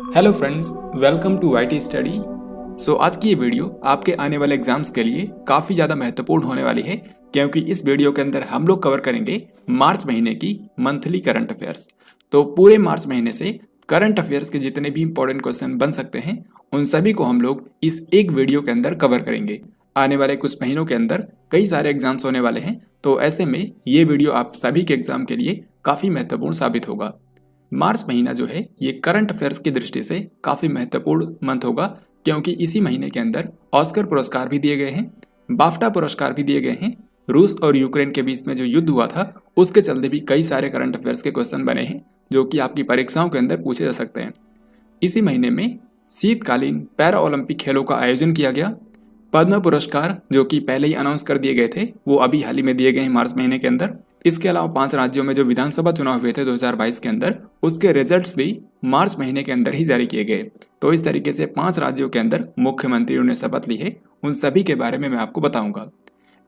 Hello friends, welcome to IT study. आज की ये वीडियो आपके आने वाले एग्जाम्स के लिए काफ़ी ज़्यादा महत्वपूर्ण होने वाली है, क्योंकि इस वीडियो के अंदर हम लोग कवर करेंगे मार्च महीने की मंथली करंट अफेयर्स। तो पूरे मार्च महीने से करंट अफेयर्स के जितने भी इंपॉर्टेंट क्वेश्चन बन सकते हैं उन सभी को हम लोग इस एक वीडियो के अंदर कवर करेंगे। आने वाले कुछ महीनों के अंदर कई सारे एग्जाम्स होने वाले हैं, तो ऐसे में ये वीडियो आप सभी के एग्जाम के लिए काफ़ी महत्वपूर्ण साबित होगा। मार्च महीना जो है ये करंट अफेयर्स की दृष्टि से काफ़ी महत्वपूर्ण मंथ होगा, क्योंकि इसी महीने के अंदर ऑस्कर पुरस्कार भी दिए गए हैं, बाफ्टा पुरस्कार भी दिए गए हैं। रूस और यूक्रेन के बीच में जो युद्ध हुआ था उसके चलते भी कई सारे करंट अफेयर्स के क्वेश्चन बने हैं जो कि आपकी परीक्षाओं के अंदर पूछे जा सकते हैं। इसी महीने में शीतकालीन पैरा ओलंपिक खेलों का आयोजन किया गया। पद्म पुरस्कार जो कि पहले ही अनाउंस कर दिए गए थे वो अभी हाल ही में दिए गए हैं मार्च महीने के अंदर। इसके अलावा 5 राज्यों में जो विधानसभा चुनाव हुए थे 2022 के अंदर, उसके रिजल्ट्स भी मार्च महीने के अंदर ही जारी किए गए। तो इस तरीके से 5 राज्यों के अंदर मुख्यमंत्रियों ने शपथ ली है, उन सभी के बारे में मैं आपको बताऊंगा।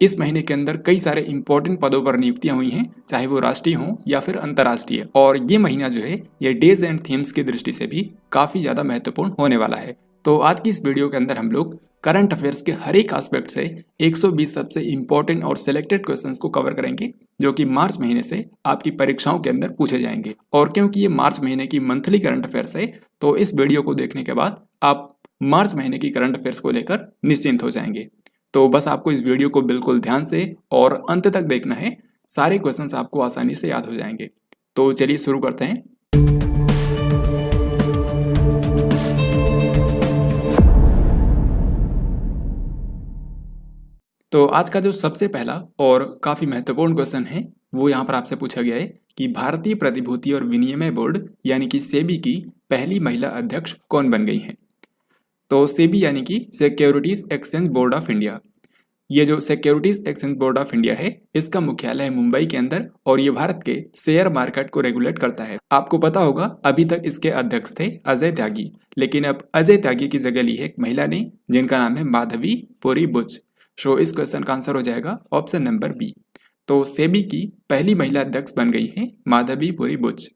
इस महीने के अंदर कई सारे इंपॉर्टेंट पदों पर नियुक्तियां हुई हैं, चाहे वो राष्ट्रीय हों या फिर अंतर्राष्ट्रीय। और ये महीना जो है ये डेज एंड थीम्स की दृष्टि से भी काफी ज्यादा महत्वपूर्ण होने वाला है। तो आज की इस वीडियो के अंदर हम लोग करंट अफेयर्स के हर एक एस्पेक्ट से 120 सबसे इंपॉर्टेंट और सिलेक्टेड क्वेश्चंस को कवर करेंगे जो कि मार्च महीने से आपकी परीक्षाओं के अंदर पूछे जाएंगे। और क्योंकि ये मार्च महीने की मंथली करंट अफेयर्स है, तो इस वीडियो को देखने के बाद आप मार्च महीने की करंट अफेयर्स को लेकर निश्चिंत हो जाएंगे। तो बस आपको इस वीडियो को बिल्कुल ध्यान से और अंत तक देखना है, सारे क्वेश्चंस आपको आसानी से याद हो जाएंगे। तो चलिए शुरू करते हैं। तो आज का जो सबसे पहला और काफी महत्वपूर्ण क्वेश्चन है वो यहाँ पर आपसे पूछा गया है कि भारतीय प्रतिभूति और विनिमय बोर्ड यानी कि सेबी की पहली महिला अध्यक्ष कौन बन गई हैं। तो सेबी यानी कि securities exchange board of India. ये जो securities exchange board of India है इसका मुख्यालय है मुंबई के अंदर, और ये भारत के शेयर मार्केट को रेगुलेट करता है। आपको पता होगा अभी तक इसके अध्यक्ष थे अजय त्यागी, लेकिन अब अजय त्यागी की जगह ली है एक महिला ने जिनका नाम है माधवी पुरी बुच। सो इस क्वेश्चन का आंसर हो जाएगा ऑप्शन नंबर बी। तो सेबी की पहली महिला अध्यक्ष बन गई है माधवी पुरी बुच।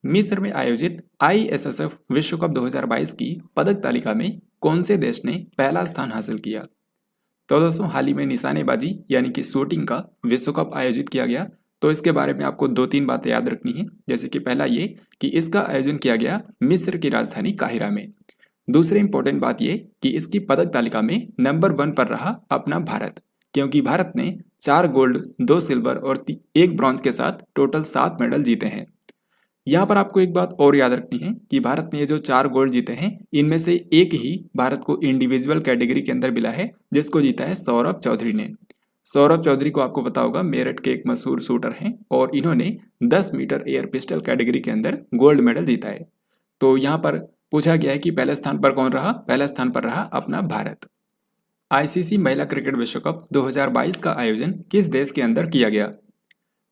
मिस्र में आयोजित ISSF विश्व कप 2022 की पदक तालिका में कौन से देश ने पहला स्थान हासिल किया। तो दोस्तों हाल ही में निशानेबाजी यानी कि शूटिंग का विश्व कप आयोजित किया गया। तो इसके बारे में आपको 2-3 बातें याद रखनी है, जैसे कि पहला ये कि इसका आयोजन किया गया मिस्र की राजधानी काहिरा में। दूसरी इंपॉर्टेंट बात ये कि इसकी पदक तालिका में नंबर 1 पर रहा अपना भारत, क्योंकि भारत ने 4 गोल्ड 2 सिल्वर और 1 ब्रॉन्ज के साथ टोटल 7 मेडल जीते हैं। यहाँ पर आपको एक बात और याद रखनी है कि भारत ने ये जो 4 गोल्ड जीते हैं इनमें से एक ही भारत को इंडिविजुअल कैटेगरी के अंदर मिला है, जिसको जीता है सौरभ चौधरी ने। सौरभ चौधरी को आपको पता होगा मेरठ के एक मशहूर शूटर हैं और इन्होंने 10 मीटर एयर पिस्टल कैटेगरी के अंदर गोल्ड मेडल जीता है। तो यहाँ पर पूछा गया है कि पहले स्थान पर कौन रहा। पहले स्थान पर रहा अपना भारत। ICC महिला क्रिकेट विश्व कप 2022 का आयोजन किस देश के अंदर किया गया।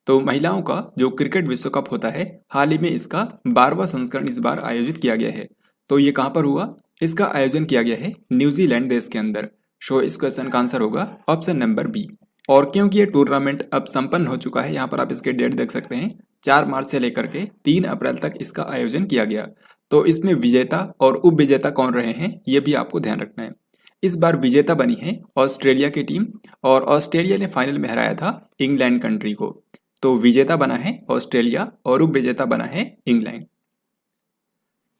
तो महिलाओं का जो क्रिकेट विश्व कप होता है हाल ही में इसका 12वां संस्करण इस बार आयोजित किया गया है। तो ये कहाँ पर हुआ। इसका आयोजन किया गया है न्यूजीलैंड देश के अंदर। सो इस क्वेश्चन का आंसर होगा ऑप्शन नंबर बी। और क्योंकि ये टूर्नामेंट अब संपन्न हो चुका है, यहाँ पर आप इसके डेट देख सकते हैं, 4 मार्च से लेकर के 3 अप्रैल तक इसका आयोजन किया गया। तो इसमें विजेता और उप विजेता कौन रहे हैं ये भी आपको ध्यान रखना है। इस बार विजेता बनी है ऑस्ट्रेलिया की टीम, और ऑस्ट्रेलिया ने फाइनल में हराया था इंग्लैंड कंट्री को। तो विजेता बना है ऑस्ट्रेलिया और उप विजेता बना है इंग्लैंड।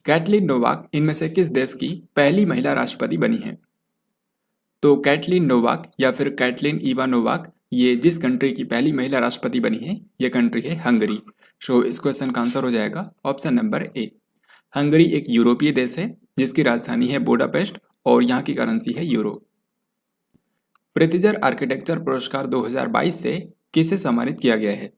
कैटलिन नोवाक इनमें से किस देश की पहली महिला राष्ट्रपति बनी है। तो कैटलिन नोवाक या फिर कैटलिन इवानोवाक ये जिस कंट्री की पहली महिला राष्ट्रपति बनी है ये कंट्री है हंगरी। सो इस क्वेश्चन का आंसर हो जाएगा ऑप्शन नंबर ए। हंगरी एक यूरोपीय देश है जिसकी राजधानी है बुडापेस्ट और यहाँ की करेंसी है यूरो। प्रितिजर आर्किटेक्चर पुरस्कार 2022 से किसे सम्मानित किया गया है।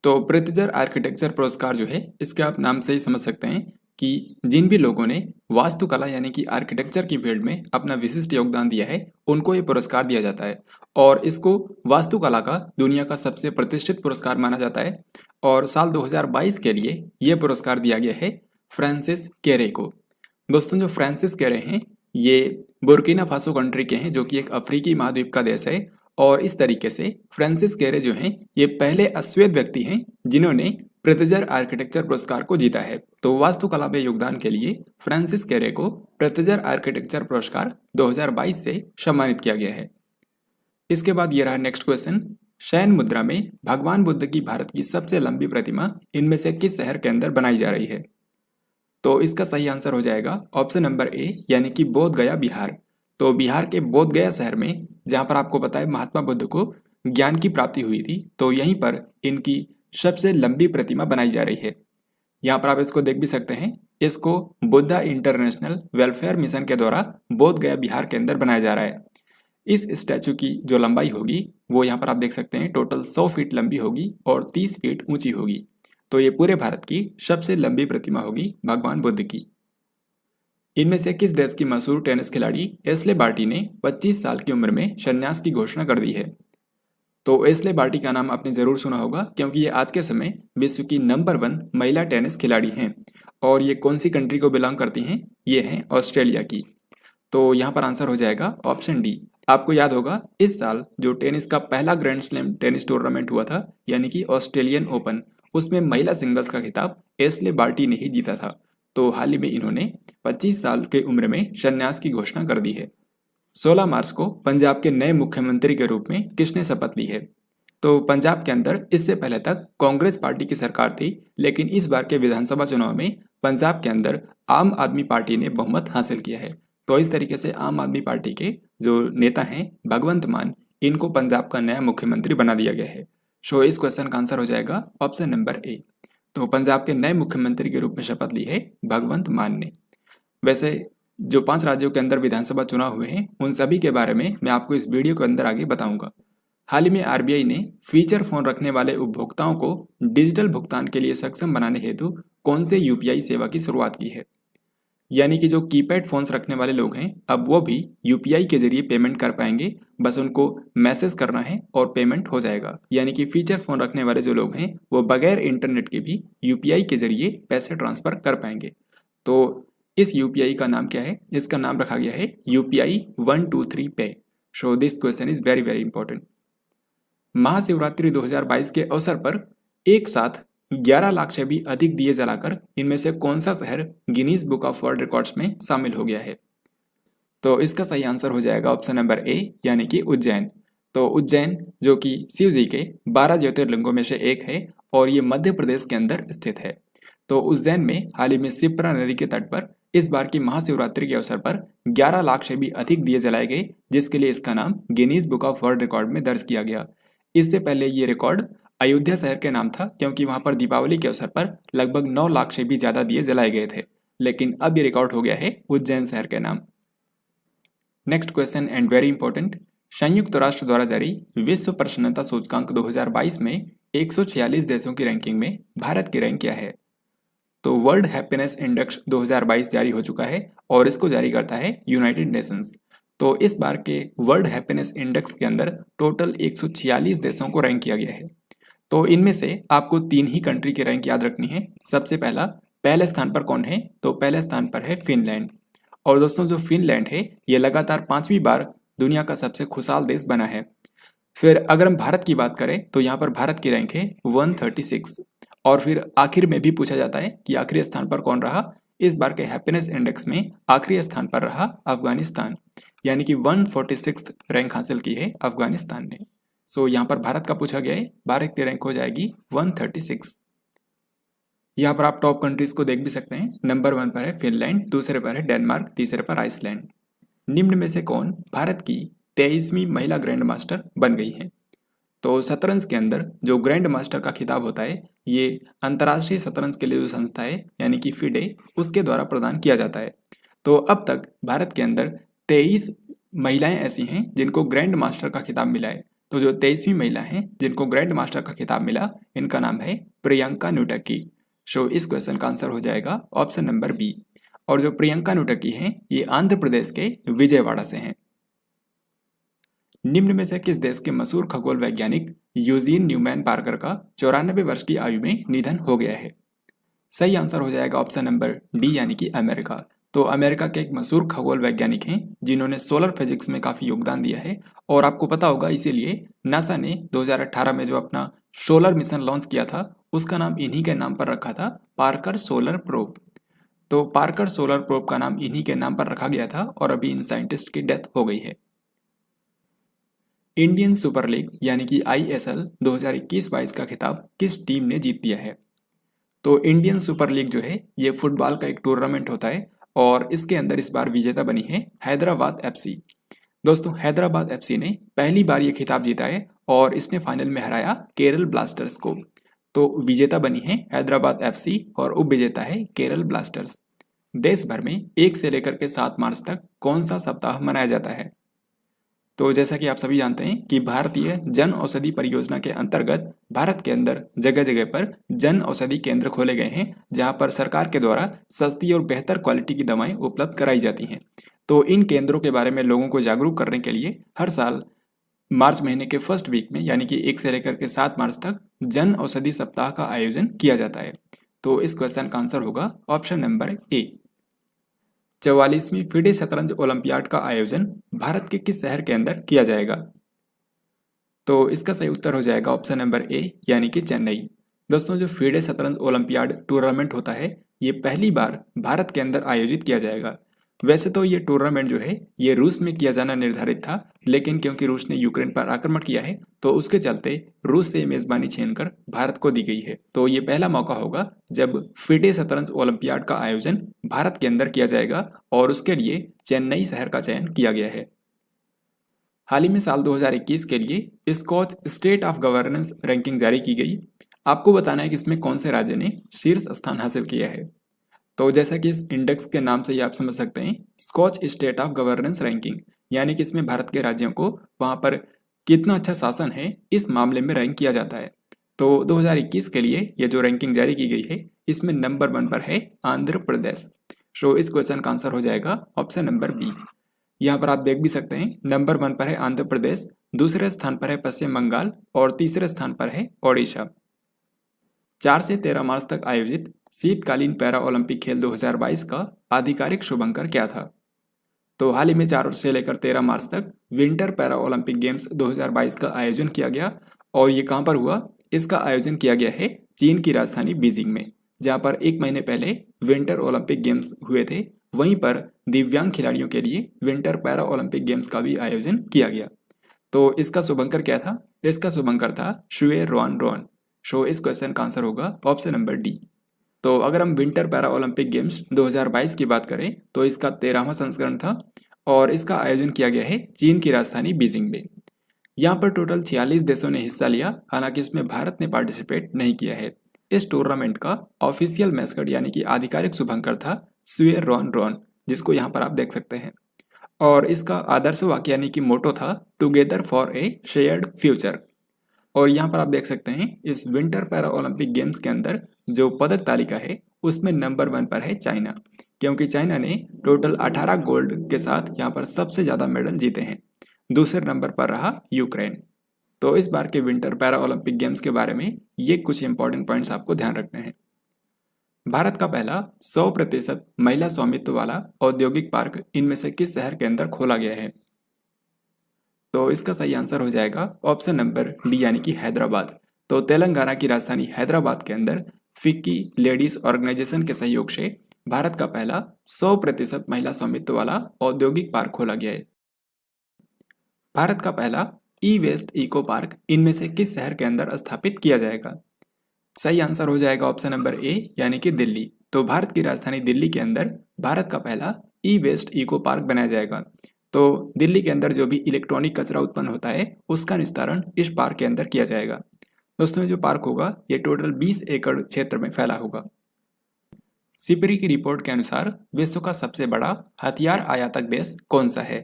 तो प्रितिजर आर्किटेक्चर पुरस्कार जो है इसके आप नाम से ही समझ सकते हैं कि जिन भी लोगों ने वास्तुकला यानी कि आर्किटेक्चर की फील्ड में अपना विशिष्ट योगदान दिया है उनको ये पुरस्कार दिया जाता है, और इसको वास्तुकला का दुनिया का सबसे प्रतिष्ठित पुरस्कार माना जाता है। और साल 2022 के लिए ये पुरस्कार दिया गया है फ्रांसिस केरे को। दोस्तों जो फ्रांसिस केरे हैं ये बुर्किना फासो कंट्री के हैं जो कि एक अफ्रीकी महाद्वीप का देश है। और इस तरीके से फ्रांसिस केरे जो हैं ये पहले अश्वेत व्यक्ति हैं जिन्होंने प्रित्जर आर्किटेक्चर पुरस्कार को जीता है। तो वास्तुकला में योगदान के लिए फ्रांसिस कैरे को प्रित्जर आर्किटेक्चर पुरस्कार 2022 से सम्मानित किया गया है। इसके बाद ये रहा नेक्स्ट क्वेश्चन। शयन मुद्रा में भगवान बुद्ध की भारत की सबसे लंबी प्रतिमा इनमें से किस शहर के अंदर बनाई जा रही है? तो इसका सही आंसर हो जाएगा ऑप्शन नंबर ए, यानी कि बोध गया बिहार। तो बिहार के बोध गया शहर में, जहां पर आपको पता है महात्मा बुद्ध को ज्ञान की प्राप्ति हुई थी, तो यहीं पर इनकी सबसे लंबी प्रतिमा बनाई जा रही है। यहाँ पर आप इसको देख भी सकते हैं। इसको बुद्धा इंटरनेशनल वेलफेयर मिशन के द्वारा बोध गया बिहार के अंदर बनाया जा रहा है। इस स्टैचू की जो लंबाई होगी वो यहाँ पर आप देख सकते हैं टोटल 100 फीट लंबी होगी और 30 फीट ऊंची होगी। तो ये पूरे भारत की सबसे लंबी प्रतिमा होगी भगवान बुद्ध की। इनमें से किस देश की मशहूर टेनिस खिलाड़ी एश्ले बार्टी ने 25 साल की उम्र में संन्यास की घोषणा कर दी है? तो एश्ले बार्टी का नाम आपने जरूर सुना होगा, क्योंकि ये आज के समय विश्व की नंबर 1 महिला टेनिस खिलाड़ी हैं। और ये कौन सी कंट्री को बिलोंग करती हैं? ये हैं ऑस्ट्रेलिया की। तो यहाँ पर आंसर हो जाएगा ऑप्शन डी। आपको याद होगा इस साल जो टेनिस का पहला ग्रैंड स्लैम टेनिस टूर्नामेंट हुआ था, यानी कि ऑस्ट्रेलियन ओपन, उसमें महिला सिंगल्स का खिताब एश्ले बार्टी ने ही जीता था। तो हाल ही में इन्होंने 25 साल की उम्र में संन्यास की घोषणा कर दी है। 16 मार्च को पंजाब के नए मुख्यमंत्री के रूप में किसने शपथ ली है? तो पंजाब के अंदर इससे पहले तक कांग्रेस पार्टी की सरकार थी, लेकिन इस बार के विधानसभा चुनाव में पंजाब के अंदर आम आदमी पार्टी ने बहुमत हासिल किया है। तो इस तरीके से आम आदमी पार्टी के जो नेता हैं भगवंत मान, इनको पंजाब का नया मुख्यमंत्री बना दिया गया है। सो इस क्वेश्चन का आंसर हो जाएगा ऑप्शन नंबर ए। तो पंजाब के नए मुख्यमंत्री के रूप में शपथ ली है भगवंत मान ने। वैसे जो 5 राज्यों के अंदर विधानसभा चुनाव हुए हैं उन सभी के बारे में मैं आपको इस वीडियो के अंदर आगे बताऊंगा। हाल ही में आरबीआई ने फीचर फोन रखने वाले उपभोक्ताओं को डिजिटल भुगतान के लिए सक्षम बनाने हेतु कौन से यूपीआई सेवा की शुरुआत की है? यानी कि जो कीपैड फोन्स रखने वाले लोग हैं अब वो भी यूपीआई के जरिए पेमेंट कर पाएंगे। बस उनको मैसेज करना है और पेमेंट हो जाएगा। यानी कि फीचर फोन रखने वाले जो लोग हैं वो बगैर इंटरनेट के भी यूपीआई के जरिए पैसे ट्रांसफर कर पाएंगे। तो इस यूपीआई का नाम क्या है? इसका नाम रखा गया है यूपीआई 123 पे। सो this question is very very important. Mahashivratri 2022 के अवसर पर एक साथ 11 लाख से भी अधिक दिए जलाकर इनमें से कौन सा शहर Guinness book of world records में शामिल हो गया है? तो इसका सही आंसर हो जाएगा ऑप्शन नंबर ए, यानी कि उज्जैन। तो उज्जैन जो कि शिव जी के 12 ज्योतिर्लिंगों में से एक है और ये मध्य प्रदेश के अंदर स्थित है। तो उज्जैन में हाल ही में शिप्रा नदी के तट पर इस बार की महाशिवरात्रि के अवसर पर 11 लाख से भी अधिक दिए जलाए गए, जिसके लिए इसका नाम Guinness book of world record में दर्ज किया गया। इससे पहले ये रिकॉर्ड अयोध्या शहर के नाम था, क्योंकि वहां पर दीपावली के अवसर पर लगभग 9 लाख से भी ज्यादा दिए जलाए गए थे। लेकिन अब ये रिकॉर्ड हो गया है उज्जैन शहर के नाम। Next question and very important. संयुक्त राष्ट्र द्वारा जारी विश्व प्रसन्नता सूचकांक 2022 में 146 देशों की रैंकिंग में भारत की रैंक क्या है? तो वर्ल्ड हैप्पीनेस इंडेक्स 2022 जारी हो चुका है और इसको जारी करता है यूनाइटेड नेशंस। तो इस बार के वर्ल्ड हैप्पीनेस इंडेक्स के अंदर टोटल 146 देशों को रैंक किया गया है। तो इनमें से आपको 3 ही कंट्री की रैंक याद रखनी है। सबसे पहले स्थान पर कौन है? तो पहले स्थान पर है फिनलैंड। और दोस्तों जो फिनलैंड है ये लगातार 5वीं बार दुनिया का सबसे खुशहाल देश बना है। फिर अगर हम भारत की बात करें तो यहाँ पर भारत की रैंक है 136। और फिर आखिर में भी पूछा जाता है कि आखिरी स्थान पर कौन रहा? इस बार के हैप्पीनेस इंडेक्स में आखिरी स्थान पर रहा अफगानिस्तान, यानी कि 146 रैंक हासिल की है अफगानिस्तान ने। सो यहाँ पर भारत का पूछा गया है, भारत की रैंक हो जाएगी 136। यहाँ पर आप टॉप कंट्रीज को देख भी सकते हैं। नंबर 1 पर है फिनलैंड, दूसरे पर है डेनमार्क, तीसरे पर आइसलैंड। निम्न में से कौन भारत की 23वीं महिला ग्रैंड मास्टर बन गई है? तो शतरंज के अंदर जो ग्रैंड मास्टर का खिताब होता है ये अंतर्राष्ट्रीय शतरंज के लिए जो संस्था है यानी कि फिडे, उसके द्वारा प्रदान किया जाता है। तो अब तक भारत के अंदर 23 महिलाएं ऐसी हैं जिनको ग्रैंड मास्टर का खिताब मिला है। तो जो 23वीं महिला हैं जिनको ग्रैंड मास्टर का खिताब मिला, इनका नाम है प्रियंका नुटकी। सो इस क्वेश्चन का आंसर हो जाएगा ऑप्शन नंबर बी। और जो प्रियंका नुटकी हैं ये आंध्र प्रदेश के विजयवाड़ा से हैं। निम्न में से किस देश के मशहूर खगोल वैज्ञानिक यूजीन न्यूमैन पार्कर का 94 वर्ष की आयु में निधन हो गया है? सही आंसर हो जाएगा ऑप्शन नंबर डी, यानी कि अमेरिका। तो अमेरिका के एक मशहूर खगोल वैज्ञानिक हैं जिन्होंने सोलर फिजिक्स में काफी योगदान दिया है। और आपको पता होगा इसीलिए नासा ने 2018 में जो अपना सोलर मिशन लॉन्च किया था उसका नाम इन्हीं के नाम पर रखा था, पार्कर सोलर प्रोब। तो पार्कर सोलर प्रोब का नाम इन्हीं के नाम पर रखा गया था और अभी इन साइंटिस्ट की डेथ हो गई है। इंडियन सुपर लीग यानी कि ISL 2021-22 का खिताब किस टीम ने जीत लिया है? तो इंडियन सुपर लीग जो है ये फुटबॉल का एक टूर्नामेंट होता है और इसके अंदर इस बार विजेता बनी है हैदराबाद FC। दोस्तों हैदराबाद FC ने पहली बार ये खिताब जीता है और इसने फाइनल में हराया केरल ब्लास्टर्स को। तो विजेता बनी है हैदराबाद FC और उप विजेता है केरल ब्लास्टर्स। देश भर में 1 से लेकर के 7 मार्च तक कौन सा सप्ताह मनाया जाता है? तो जैसा कि आप सभी जानते हैं कि भारतीय जन औषधि परियोजना के अंतर्गत भारत के अंदर जगह जगह पर जन औषधि केंद्र खोले गए हैं, जहां पर सरकार के द्वारा सस्ती और बेहतर क्वालिटी की दवाएं उपलब्ध कराई जाती हैं। तो इन केंद्रों के बारे में लोगों को जागरूक करने के लिए हर साल मार्च महीने के फर्स्ट वीक में यानी कि 1 से लेकर के 7 मार्च तक जन औषधि सप्ताह का आयोजन किया जाता है। तो इस क्वेश्चन का आंसर होगा ऑप्शन नंबर ए। 44वीं फिडे शतरंज ओलंपियाड का आयोजन भारत के किस शहर के अंदर किया जाएगा? तो इसका सही उत्तर हो जाएगा ऑप्शन नंबर ए यानी कि चेन्नई। दोस्तों जो फिडे शतरंज ओलंपियाड टूर्नामेंट होता है ये पहली बार भारत के अंदर आयोजित किया जाएगा। वैसे तो ये टूर्नामेंट जो है ये रूस में किया जाना निर्धारित था, लेकिन क्योंकि रूस ने यूक्रेन पर आक्रमण किया है तो उसके चलते रूस से मेजबानी छीनकर भारत को दी गई है। तो ये पहला मौका होगा जब फिडे शतरंज ओलंपियाड का आयोजन भारत के अंदर किया जाएगा और उसके लिए चेन्नई शहर का चयन किया गया है। हाल ही में साल 2021 के लिए Skoch state of governance ranking जारी की गई। आपको बताना है कि इसमें कौन से राज्य ने शीर्ष स्थान हासिल किया है। तो जैसा कि इस इंडेक्स के नाम से ही आप समझ सकते हैं, Skoch state of governance ranking यानी कि इसमें भारत के राज्यों को वहां पर कितना अच्छा शासन है इस मामले में रैंक किया जाता है। तो 2021 के लिए ये जो रैंकिंग जारी की गई है इसमें नंबर 1 पर है आंध्र प्रदेश। तो इस क्वेश्चन का आंसर हो जाएगा ऑप्शन नंबर बी। यहाँ पर आप देख भी सकते हैं नंबर 1 पर है आंध्र प्रदेश, दूसरे स्थान पर है पश्चिम बंगाल और तीसरे स्थान पर है ओडिशा। 4 से 13 मार्च तक आयोजित शीतकालीन पैरा ओलंपिक खेल 2022 का आधिकारिक शुभंकर क्या था? तो हाल ही में 4 से लेकर 13 मार्च तक विंटर पैरा ओलंपिक गेम्स 2022 का आयोजन किया गया और ये कहाँ पर हुआ? इसका आयोजन किया गया है चीन की राजधानी बीजिंग में, जहाँ पर 1 महीने पहले विंटर ओलंपिक गेम्स हुए थे। वहीं पर दिव्यांग खिलाड़ियों के लिए विंटर पैरा ओलंपिक गेम्स का भी आयोजन किया गया। तो इसका शुभंकर क्या था? इसका शुभंकर था शुए रॉन रॉन। सो इस क्वेश्चन का आंसर होगा ऑप्शन नंबर डी। तो अगर हम विंटर पैरा ओलंपिक गेम्स 2022 की बात करें तो इसका 13वां संस्करण था और इसका आयोजन किया गया है चीन की राजधानी बीजिंग में। यहाँ पर टोटल 46 देशों ने हिस्सा लिया, हालांकि इसमें भारत ने पार्टिसिपेट नहीं किया है। इस टूर्नामेंट का ऑफिशियल मैस्कट यानी कि आधिकारिक शुभंकर था शुए रॉन रॉन, जिसको यहाँ पर आप देख सकते हैं। और इसका आदर्श वाक्य यानी कि मोटो था together for a shared future. और यहाँ पर आप देख सकते हैं इस विंटर पैरा ओलंपिक गेम्स के अंदर जो पदक तालिका है उसमें नंबर 1 पर है चाइना, क्योंकि चाइना ने टोटल 18 गोल्ड के साथ यहाँ पर सबसे ज़्यादा मेडल जीते हैं। दूसरे नंबर पर रहा यूक्रेन। तो इस बार के विंटर पैरा ओलंपिक गेम्स के बारे में ये कुछ इंपॉर्टेंट पॉइंट्स आपको ध्यान रखने हैं। भारत का पहला 100% महिला स्वामित्व वाला औद्योगिक पार्क इनमें से किस शहर के अंदर खोला गया है? तो इसका सही आंसर हो जाएगा ऑप्शन नंबर डी यानी कि हैदराबाद। तो तेलंगाना की राजधानी हैदराबाद के अंदर फिक्की लेडीज ऑर्गेनाइजेशन के सहयोग से भारत का पहला 100% महिला स्वामित्व वाला औद्योगिक पार्क खोला गया है। भारत का पहला ई वेस्ट इको पार्क इनमें से किस शहर के अंदर स्थापित किया जाएगा? सही आंसर हो जाएगा ऑप्शन नंबर ए यानी कि दिल्ली। तो भारत की राजधानी दिल्ली के अंदर भारत का पहला ई वेस्ट इको पार्क बनाया जाएगा। तो दिल्ली के अंदर जो भी इलेक्ट्रॉनिक कचरा उत्पन्न होता है उसका निस्तारण इस पार्क के अंदर किया जाएगा। दोस्तों जो पार्क होगा ये टोटल 20 एकड़ क्षेत्र में फैला होगा। सिपरी की रिपोर्ट के अनुसार विश्व का सबसे बड़ा हथियार आयातक देश कौन सा है?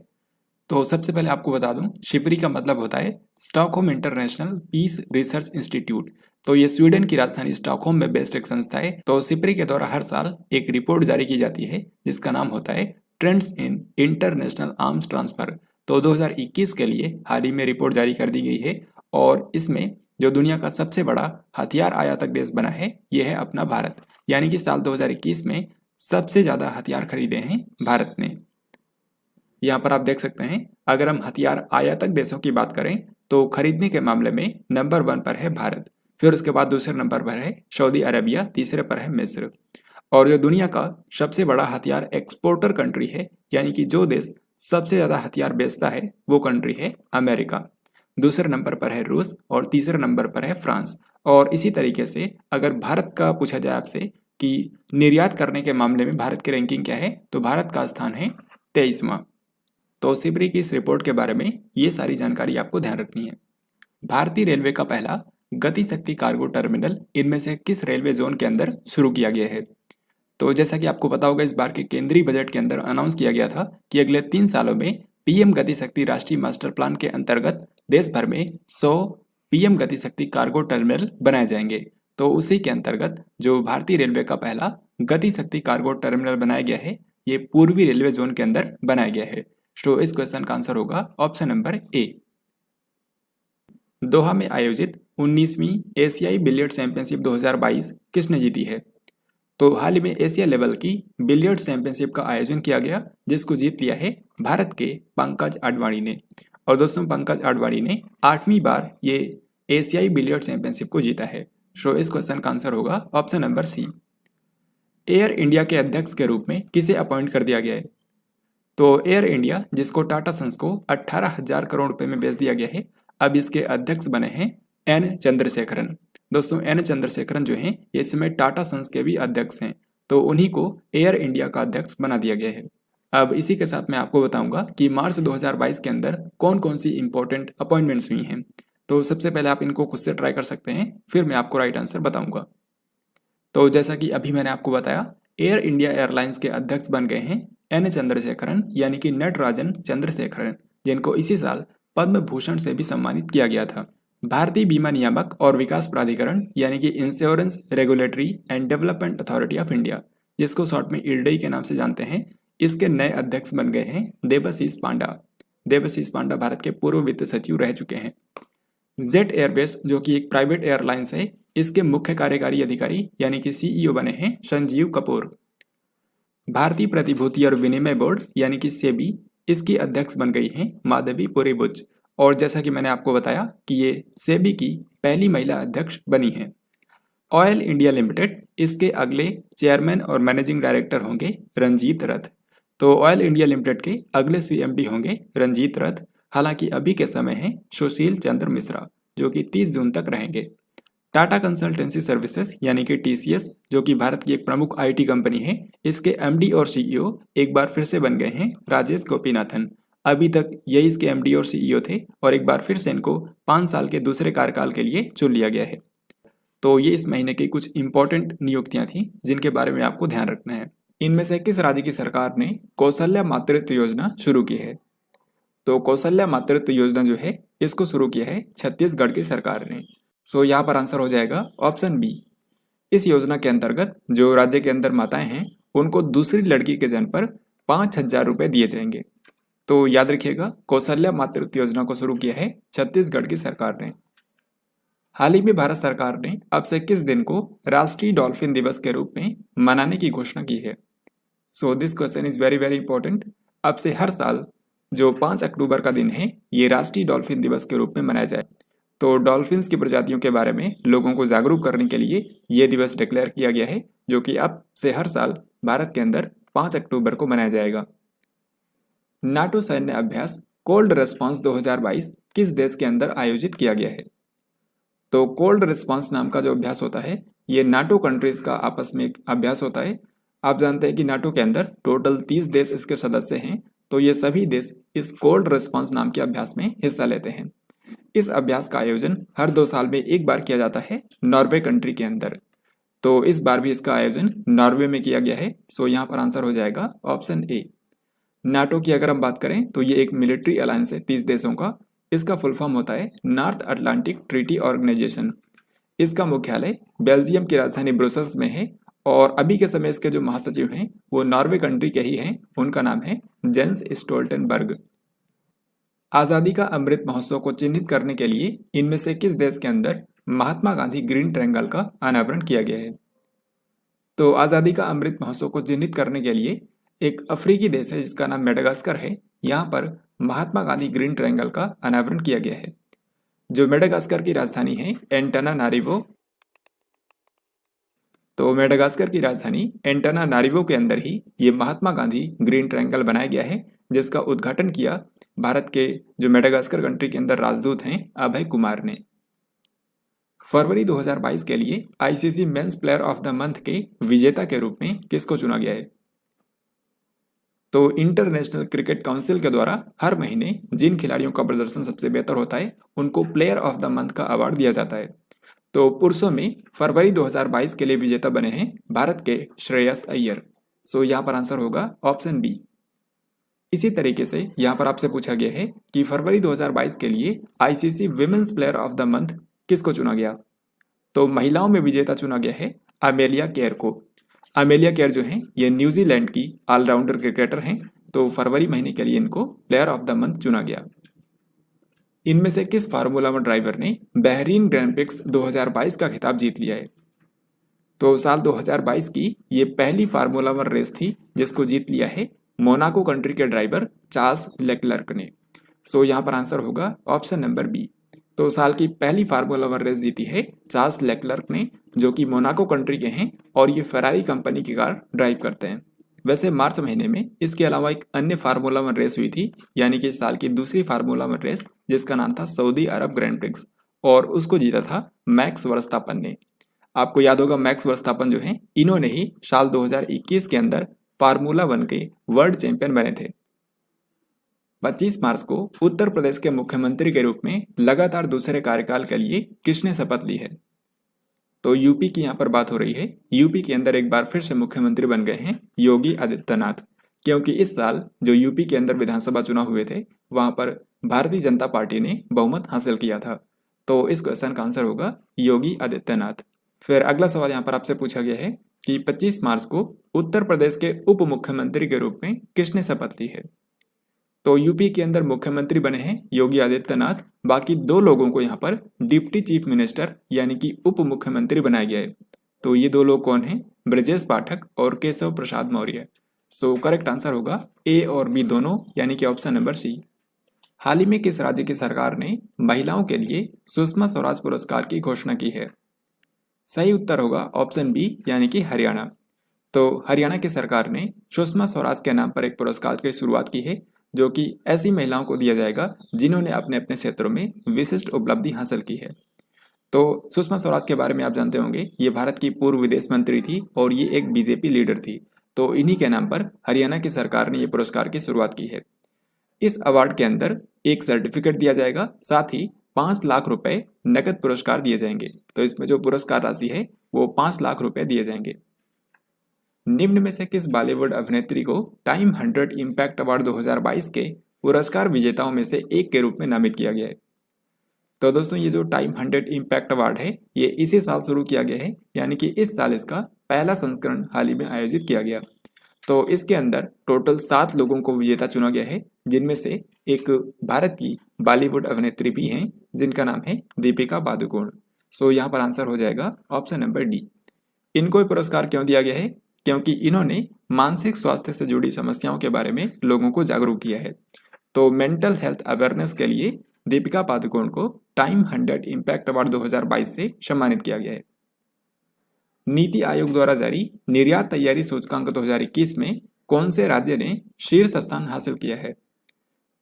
तो सबसे पहले आपको बता दूं शिपरी का मतलब होता है Stockholm International Peace Research Institute. तो ये स्वीडन की राजधानी स्टॉकहोम में बेस्ड एक संस्था है। तो सिपरी के द्वारा हर साल एक रिपोर्ट जारी की जाती है जिसका नाम होता है trends in international arms transfer. तो 2021 के लिए हाल ही में रिपोर्ट जारी कर दी गई है और इसमें जो दुनिया का सबसे बड़ा हथियार आयातक देश बना है यह है अपना भारत, यानी कि साल 2021 में सबसे ज्यादा हथियार खरीदे हैं भारत ने। यहाँ पर आप देख सकते हैं अगर हम हथियार आयातक देशों की बात करें तो खरीदने के मामले में नंबर 1 पर है भारत, फिर उसके बाद दूसरे नंबर पर है सऊदी अरेबिया, तीसरे पर है मिस्र। और जो दुनिया का सबसे बड़ा हथियार एक्सपोर्टर कंट्री है, यानी कि जो देश सबसे ज़्यादा हथियार बेचता है, वो कंट्री है अमेरिका। दूसरे नंबर पर है रूस और तीसरे नंबर पर है फ्रांस। और इसी तरीके से अगर भारत का पूछा जाए आपसे कि निर्यात करने के मामले में भारत की रैंकिंग क्या है, तो भारत का स्थान है 23वां। तो सिबरी की इस रिपोर्ट के बारे में ये सारी जानकारी आपको ध्यान रखनी है। भारतीय रेलवे का पहला गति शक्ति कार्गो टर्मिनल इनमें से किस रेलवे जोन के अंदर शुरू किया गया है? तो जैसा कि आपको पता होगा, इस बार के केंद्रीय बजट के अंदर अनाउंस किया गया था कि अगले 3 सालों में पीएम गति शक्ति राष्ट्रीय मास्टर प्लान के अंतर्गत देश भर में 100 पीएम गति शक्ति कार्गो टर्मिनल बनाए जाएंगे। तो उसी के अंतर्गत जो भारतीय रेलवे का पहला गति शक्ति कार्गो टर्मिनल बनाया गया है, ये पूर्वी रेलवे जोन के अंदर बनाया गया है। तो इस क्वेश्चन का आंसर होगा ऑप्शन नंबर ए। दोहा में आयोजित 19वीं एशियाई बिलियर्ड चैंपियनशिप 2022 किसने जीती है? तो हाल ही में एशिया लेवल की बिलियर्ड चैंपियनशिप का आयोजन किया गया, जिसको जीत लिया है भारत के पंकज अडवाणी ने। और दोस्तों, पंकज अडवाणी ने 8वीं बार ये एशियाई बिलियर्ड चैंपियनशिप को जीता है। सो इस क्वेश्चन का आंसर होगा option number C. Air India के अध्यक्ष के रूप में किसे अपॉइंट कर दिया गया है? तो एयर इंडिया, जिसको टाटा सन्स को 18,000 करोड़ रुपए में बेच दिया गया है, अब इसके अध्यक्ष बने हैं एन चंद्रशेखरन। दोस्तों, एन चंद्रशेखरन जो हैं, ये इस समय टाटा सन्स के भी अध्यक्ष हैं। तो उन्हीं को एयर इंडिया का अध्यक्ष बना दिया गया है। अब इसी के साथ मैं आपको बताऊंगा कि मार्च 2022 के अंदर कौन कौन सी इंपॉर्टेंट अपॉइंटमेंट्स हुई हैं। तो सबसे पहले आप इनको खुद से ट्राई कर सकते हैं, फिर मैं आपको राइट आंसर बताऊंगा। तो जैसा कि अभी मैंने आपको बताया, एयर इंडिया एयरलाइंस के अध्यक्ष बन गए हैं एन चंद्रशेखरन, यानी कि नटराजन चंद्रशेखरन, जिनको इसी साल पद्म भूषण से भी सम्मानित किया गया था। भारतीय बीमा नियामक और विकास प्राधिकरण, यानी कि insurance regulatory and development authority of India, जिसको शॉर्ट में IRDAI के नाम से जानते हैं, इसके नए अध्यक्ष बन गए हैं देबाशीष पांडा। देबाशीष पांडा भारत के पूर्व वित्त सचिव रह चुके हैं। जेट एयरवेज, जो कि एक प्राइवेट एयरलाइंस है, इसके मुख्य कार्यकारी अधिकारी यानी कि CEO बने हैं संजीव कपूर। भारतीय प्रतिभूति और विनिमय बोर्ड यानी कि सेबी, इसकी अध्यक्ष बन गई हैं माधवी पुरीबुच। और जैसा कि मैंने आपको बताया कि ये सेबी की पहली महिला अध्यक्ष बनी हैं। ऑयल इंडिया लिमिटेड, इसके अगले चेयरमैन और मैनेजिंग डायरेक्टर होंगे रंजीत रथ। तो ऑयल इंडिया लिमिटेड के अगले CMD होंगे रंजीत रथ। हालांकि अभी के समय है सुशील चंद्र मिश्रा, जो कि 30 जून तक रहेंगे। टाटा कंसल्टेंसी सर्विसेज यानी कि TCS, जो कि भारत की एक प्रमुख IT कंपनी है, इसके MD और CEO एक बार फिर से बन गए हैं राजेश गोपीनाथन। अभी तक ये इसके MD और CEO थे और एक बार फिर से इनको 5 साल के दूसरे कार्यकाल के लिए चुन लिया गया है। तो ये इस महीने की कुछ इंपॉर्टेंट नियुक्तियां थी जिनके बारे में आपको ध्यान रखना है। इनमें से किस राज्य की सरकार ने कौशल्या मातृत्व योजना शुरू की है? तो कौशल्या मातृत्व योजना जो है, इसको शुरू किया है छत्तीसगढ़ की सरकार ने। सो यहाँ पर आंसर हो जाएगा ऑप्शन बी। इस योजना के अंतर्गत जो राज्य के अंदर माताएं हैं, उनको दूसरी लड़की के जन्म पर 5,000 रुपये दिए जाएंगे। तो याद रखिएगा, कौशल्या मातृत्व योजना को शुरू किया है छत्तीसगढ़ की सरकार ने। हाल ही में भारत सरकार ने अब से किस दिन को राष्ट्रीय डॉल्फिन दिवस के रूप में मनाने की घोषणा की है? सो this question is very very important. अब से हर साल जो 5 अक्टूबर का दिन है, ये राष्ट्रीय डॉल्फिन दिवस के रूप में मनाया जाए। तो डॉल्फिन्स की प्रजातियों के बारे में लोगों को जागरूक करने के लिए ये दिवस डिक्लेयर किया गया है, जो कि अब से हर साल भारत के अंदर 5 अक्टूबर को मनाया जाएगा। नाटो सैन्य अभ्यास कोल्ड रिस्पॉन्स 2022 किस देश के अंदर आयोजित किया गया है? तो कोल्ड रिस्पॉन्स नाम का जो अभ्यास होता है, ये नाटो कंट्रीज का आपस में एक अभ्यास होता है। आप जानते हैं कि नाटो के अंदर टोटल 30 देश इसके सदस्य हैं। तो ये सभी देश इस कोल्ड रिस्पॉन्स नाम के अभ्यास में हिस्सा लेते हैं। इस अभ्यास का आयोजन हर 2 साल में एक बार किया जाता है नॉर्वे कंट्री के अंदर। तो इस बार भी इसका आयोजन नॉर्वे में किया गया है। सो यहाँ पर आंसर हो जाएगा ऑप्शन ए। नाटो की अगर हम बात करें तो ये एक मिलिट्री अलायंस है 30 देशों का। इसका फुल फॉर्म होता है नॉर्थ अटलांटिक ट्रीटी ऑर्गेनाइजेशन। इसका मुख्यालय बेल्जियम की राजधानी ब्रुसेल्स में है और अभी के समय इसके जो महासचिव हैं वो नॉर्वे कंट्री के ही हैं। उनका नाम है जेंस स्टोल्टनबर्ग। आज़ादी का अमृत महोत्सव को चिन्हित करने के लिए इनमें से किस देश के अंदर महात्मा गांधी ग्रीन ट्रायंगल का अनावरण किया गया है? तो आज़ादी का अमृत महोत्सव को चिन्हित करने के लिए एक अफ्रीकी देश है जिसका नाम मेडागास्कर है। यहाँ पर महात्मा गांधी ग्रीन ट्रायंगल का अनावरण किया गया है। जो मेडागास्कर की राजधानी है एंटानानारिवो, तो मेडागास्कर की राजधानी एंटानानारिवो के अंदर ही ये महात्मा गांधी ग्रीन ट्रायंगल बनाया गया है, जिसका उद्घाटन किया भारत के जो मेडागास्कर कंट्री के अंदर राजदूत हैं अभय कुमार ने। फरवरी 2022 के लिए ICC men's player of the month के विजेता के रूप में किसको चुना गया है? तो इंटरनेशनल क्रिकेट काउंसिल के द्वारा हर महीने जिन खिलाड़ियों का प्रदर्शन सबसे बेहतर होता है उनको प्लेयर ऑफ द मंथ का अवार्ड दिया जाता है। तो पुरुषों में फरवरी 2022 के लिए विजेता बने हैं भारत के श्रेयस अय्यर। सो यहाँ पर आंसर होगा ऑप्शन बी। इसी तरीके से यहाँ पर आपसे पूछा गया है कि फरवरी 2022 के लिए ICC women's player of the month किसको चुना गया? तो महिलाओं में विजेता चुना गया है अमेलिया केयर को। अमेलिया केयर जो है ये न्यूजीलैंड की ऑलराउंडर क्रिकेटर हैं, तो फरवरी महीने के लिए इनको प्लेयर ऑफ द मंथ चुना गया। इनमें से किस फार्मूला वन ड्राइवर ने बहरीन ग्रैंड प्रिक्स 2022 का खिताब जीत लिया है? तो साल 2022 की ये पहली फार्मूला वन रेस थी जिसको जीत लिया है मोनाको कंट्री के ड्राइवर चार्ल्स लेक्लर्क ने। सो यहाँ पर आंसर होगा ऑप्शन नंबर बी। तो साल की पहली फार्मूला वन रेस जीती है चार्ल्स लेक्लर्क ने, जो कि मोनाको कंट्री के हैं और ये फेरारी कंपनी की कार ड्राइव करते हैं। वैसे मार्च महीने में इसके अलावा एक अन्य फार्मूला वन रेस हुई थी, यानी कि साल की दूसरी फार्मूला वन रेस, जिसका नाम था सऊदी अरब ग्रैंड प्रिक्स, और उसको जीता था मैक्स वर्स्तापन ने। आपको याद होगा मैक्स वर्स्तापन जो है इन्होंने ही साल 2021 के अंदर फार्मूला वन के वर्ल्ड चैंपियन बने थे। 25 मार्च को उत्तर प्रदेश के मुख्यमंत्री के रूप में लगातार दूसरे कार्यकाल के लिए किसने शपथ ली है? तो यूपी की यहाँ पर बात हो रही है। यूपी के अंदर एक बार फिर से मुख्यमंत्री बन गए हैं योगी आदित्यनाथ, क्योंकि इस साल जो यूपी के अंदर विधानसभा चुनाव हुए थे वहां पर भारतीय जनता पार्टी ने बहुमत हासिल किया था। तो इस क्वेश्चन का आंसर होगा योगी आदित्यनाथ। फिर अगला सवाल यहाँ पर आपसे पूछा गया है कि 25 मार्च को उत्तर प्रदेश के उप मुख्यमंत्री के रूप में किसने शपथ ली है? तो यूपी के अंदर मुख्यमंत्री बने हैं योगी आदित्यनाथ, बाकी दो लोगों को यहाँ पर डिप्टी चीफ मिनिस्टर यानी कि उप मुख्यमंत्री बनाया गया है। तो ये दो लोग कौन हैं? ब्रजेश पाठक और केशव प्रसाद मौर्य। सो करेक्ट आंसर होगा ए और बी दोनों, यानी कि ऑप्शन नंबर सी। हाल ही में किस राज्य की सरकार ने महिलाओं के लिए सुषमा स्वराज पुरस्कार की घोषणा की है? सही उत्तर होगा ऑप्शन बी, यानी कि हरियाणा। तो हरियाणा की सरकार ने सुषमा स्वराज के नाम पर एक पुरस्कार की शुरुआत की है, जो कि ऐसी महिलाओं को दिया जाएगा जिन्होंने अपने अपने क्षेत्रों में विशिष्ट उपलब्धि हासिल की है। तो सुषमा स्वराज के बारे में आप जानते होंगे, ये भारत की पूर्व विदेश मंत्री थी और ये एक बीजेपी लीडर थी। तो इन्हीं के नाम पर हरियाणा की सरकार ने ये पुरस्कार की शुरुआत की है। इस अवार्ड के अंदर एक सर्टिफिकेट दिया जाएगा, साथ ही 5 लाख रुपए नकद पुरस्कार दिए जाएंगे। तो इसमें जो पुरस्कार राशि है वो 5 लाख रुपए दिए जाएंगे। निम्न में से किस बॉलीवुड अभिनेत्री को टाइम 100 इम्पैक्ट अवार्ड 2022 के पुरस्कार विजेताओं में से एक के रूप में नामित किया गया है? तो दोस्तों ये जो टाइम 100 इम्पैक्ट अवार्ड है ये इसी साल शुरू किया गया है, यानी कि इस साल इसका पहला संस्करण हाल ही में आयोजित किया गया। तो इसके अंदर टोटल 7 लोगों को विजेता चुना गया है, जिनमें से एक भारत की बॉलीवुड अभिनेत्री भी हैं जिनका नाम है दीपिका पादुकोण। सो यहाँ पर आंसर हो जाएगा ऑप्शन नंबर डी। इनको पुरस्कार क्यों दिया गया है? क्योंकि इन्होंने मानसिक स्वास्थ्य से जुड़ी समस्याओं के बारे में लोगों को जागरूक किया है। तो मेंटल हेल्थ अवेयरनेस के लिए दीपिका पादुकोण को टाइम 100 इम्पैक्ट अवार्ड 2022 से सम्मानित किया गया है। नीति आयोग द्वारा जारी निर्यात तैयारी सूचकांक 2021 में कौन से राज्य ने शीर्ष स्थान हासिल किया है?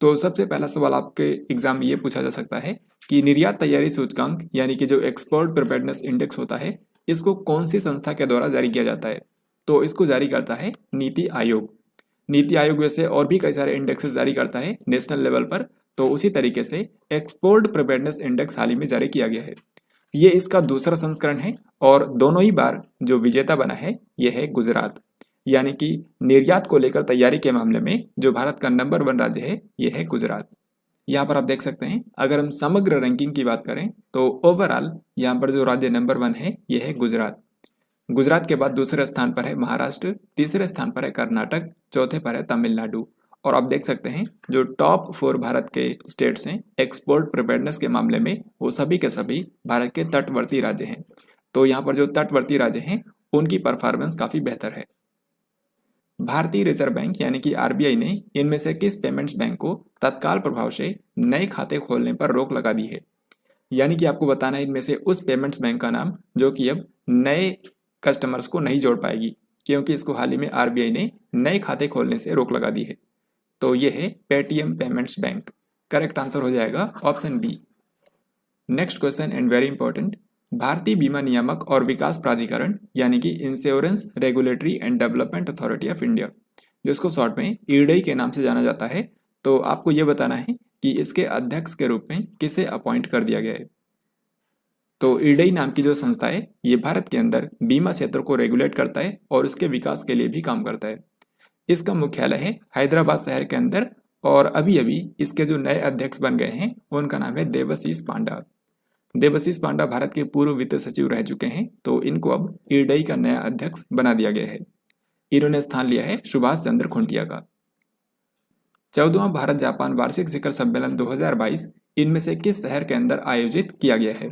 तो सबसे पहला सवाल आपके एग्जाम में ये पूछा जा सकता है कि निर्यात तैयारी सूचकांक यानी कि जो एक्सपोर्ट प्रिपेयर्डनेस इंडेक्स होता है, इसको कौन सी संस्था के द्वारा जारी किया जाता है? तो इसको जारी करता है नीति आयोग। नीति आयोग वैसे और भी कई सारे इंडेक्सेस जारी करता है नेशनल लेवल पर, तो उसी तरीके से एक्सपोर्ट प्रिपेयर्डनेस इंडेक्स हाल ही में जारी किया गया है। ये इसका दूसरा संस्करण है और दोनों ही बार जो विजेता बना है ये है गुजरात, यानी कि निर्यात को लेकर तैयारी के मामले में जो भारत का नंबर 1 राज्य है ये है गुजरात। यहाँ पर आप देख सकते हैं, अगर हम समग्र रैंकिंग की बात करें तो ओवरऑल यहाँ पर जो राज्य नंबर 1 है ये है गुजरात। गुजरात के बाद दूसरे स्थान पर है महाराष्ट्र, तीसरे स्थान पर है कर्नाटक, चौथे पर है तमिलनाडु। और आप देख सकते हैं जो टॉप 4 भारत के स्टेट्स हैं एक्सपोर्ट प्रिपेयर्डनेस के मामले में, वो सभी के सभी भारत के तटवर्ती राज्य हैं। तो यहाँ पर जो तटवर्ती राज्य हैं उनकी परफॉर्मेंस काफ़ी बेहतर है। भारतीय रिजर्व बैंक यानी कि आरबीआई ने इनमें से किस पेमेंट्स बैंक को तत्काल प्रभाव से नए खाते खोलने पर रोक लगा दी है? यानी कि आपको बताना है इनमें से उस पेमेंट्स बैंक का नाम जो कि अब नए कस्टमर्स को नहीं जोड़ पाएगी, क्योंकि इसको हाल ही में आरबीआई ने नए खाते खोलने से रोक लगा दी है। तो ये है Paytm payments bank. Correct answer हो जाएगा option B. Next question and very important, भारतीय बीमा नियामक और विकास प्राधिकरण यानी कि insurance regulatory and development authority of India, जिसको शॉर्ट में ईडीआई के नाम से जाना जाता है, तो आपको ये बताना है कि इसके अध्यक्ष के रूप में किसे अपॉइंट कर दिया गया है। तो ईडीआई नाम की जो संस्था है ये भारत के अंदर बीमा क्षेत्र को रेगुलेट करता है और उसके विकास के लिए भी काम करता है। इसका मुख्यालय है हैदराबाद शहर के अंदर, और अभी अभी इसके जो नए अध्यक्ष बन गए हैं उनका नाम है देवाशीष पांडा। देवाशीष पांडा भारत के पूर्व वित्त सचिव रह चुके हैं, तो इनको अब ईडीआई का नया अध्यक्ष बना दिया गया है। इन्होंने स्थान लिया है सुभाष चंद्र खुंटिया का। 14वां भारत जापान वार्षिक शिखर सम्मेलन 2022 इनमें से किस शहर के अंदर आयोजित किया गया है?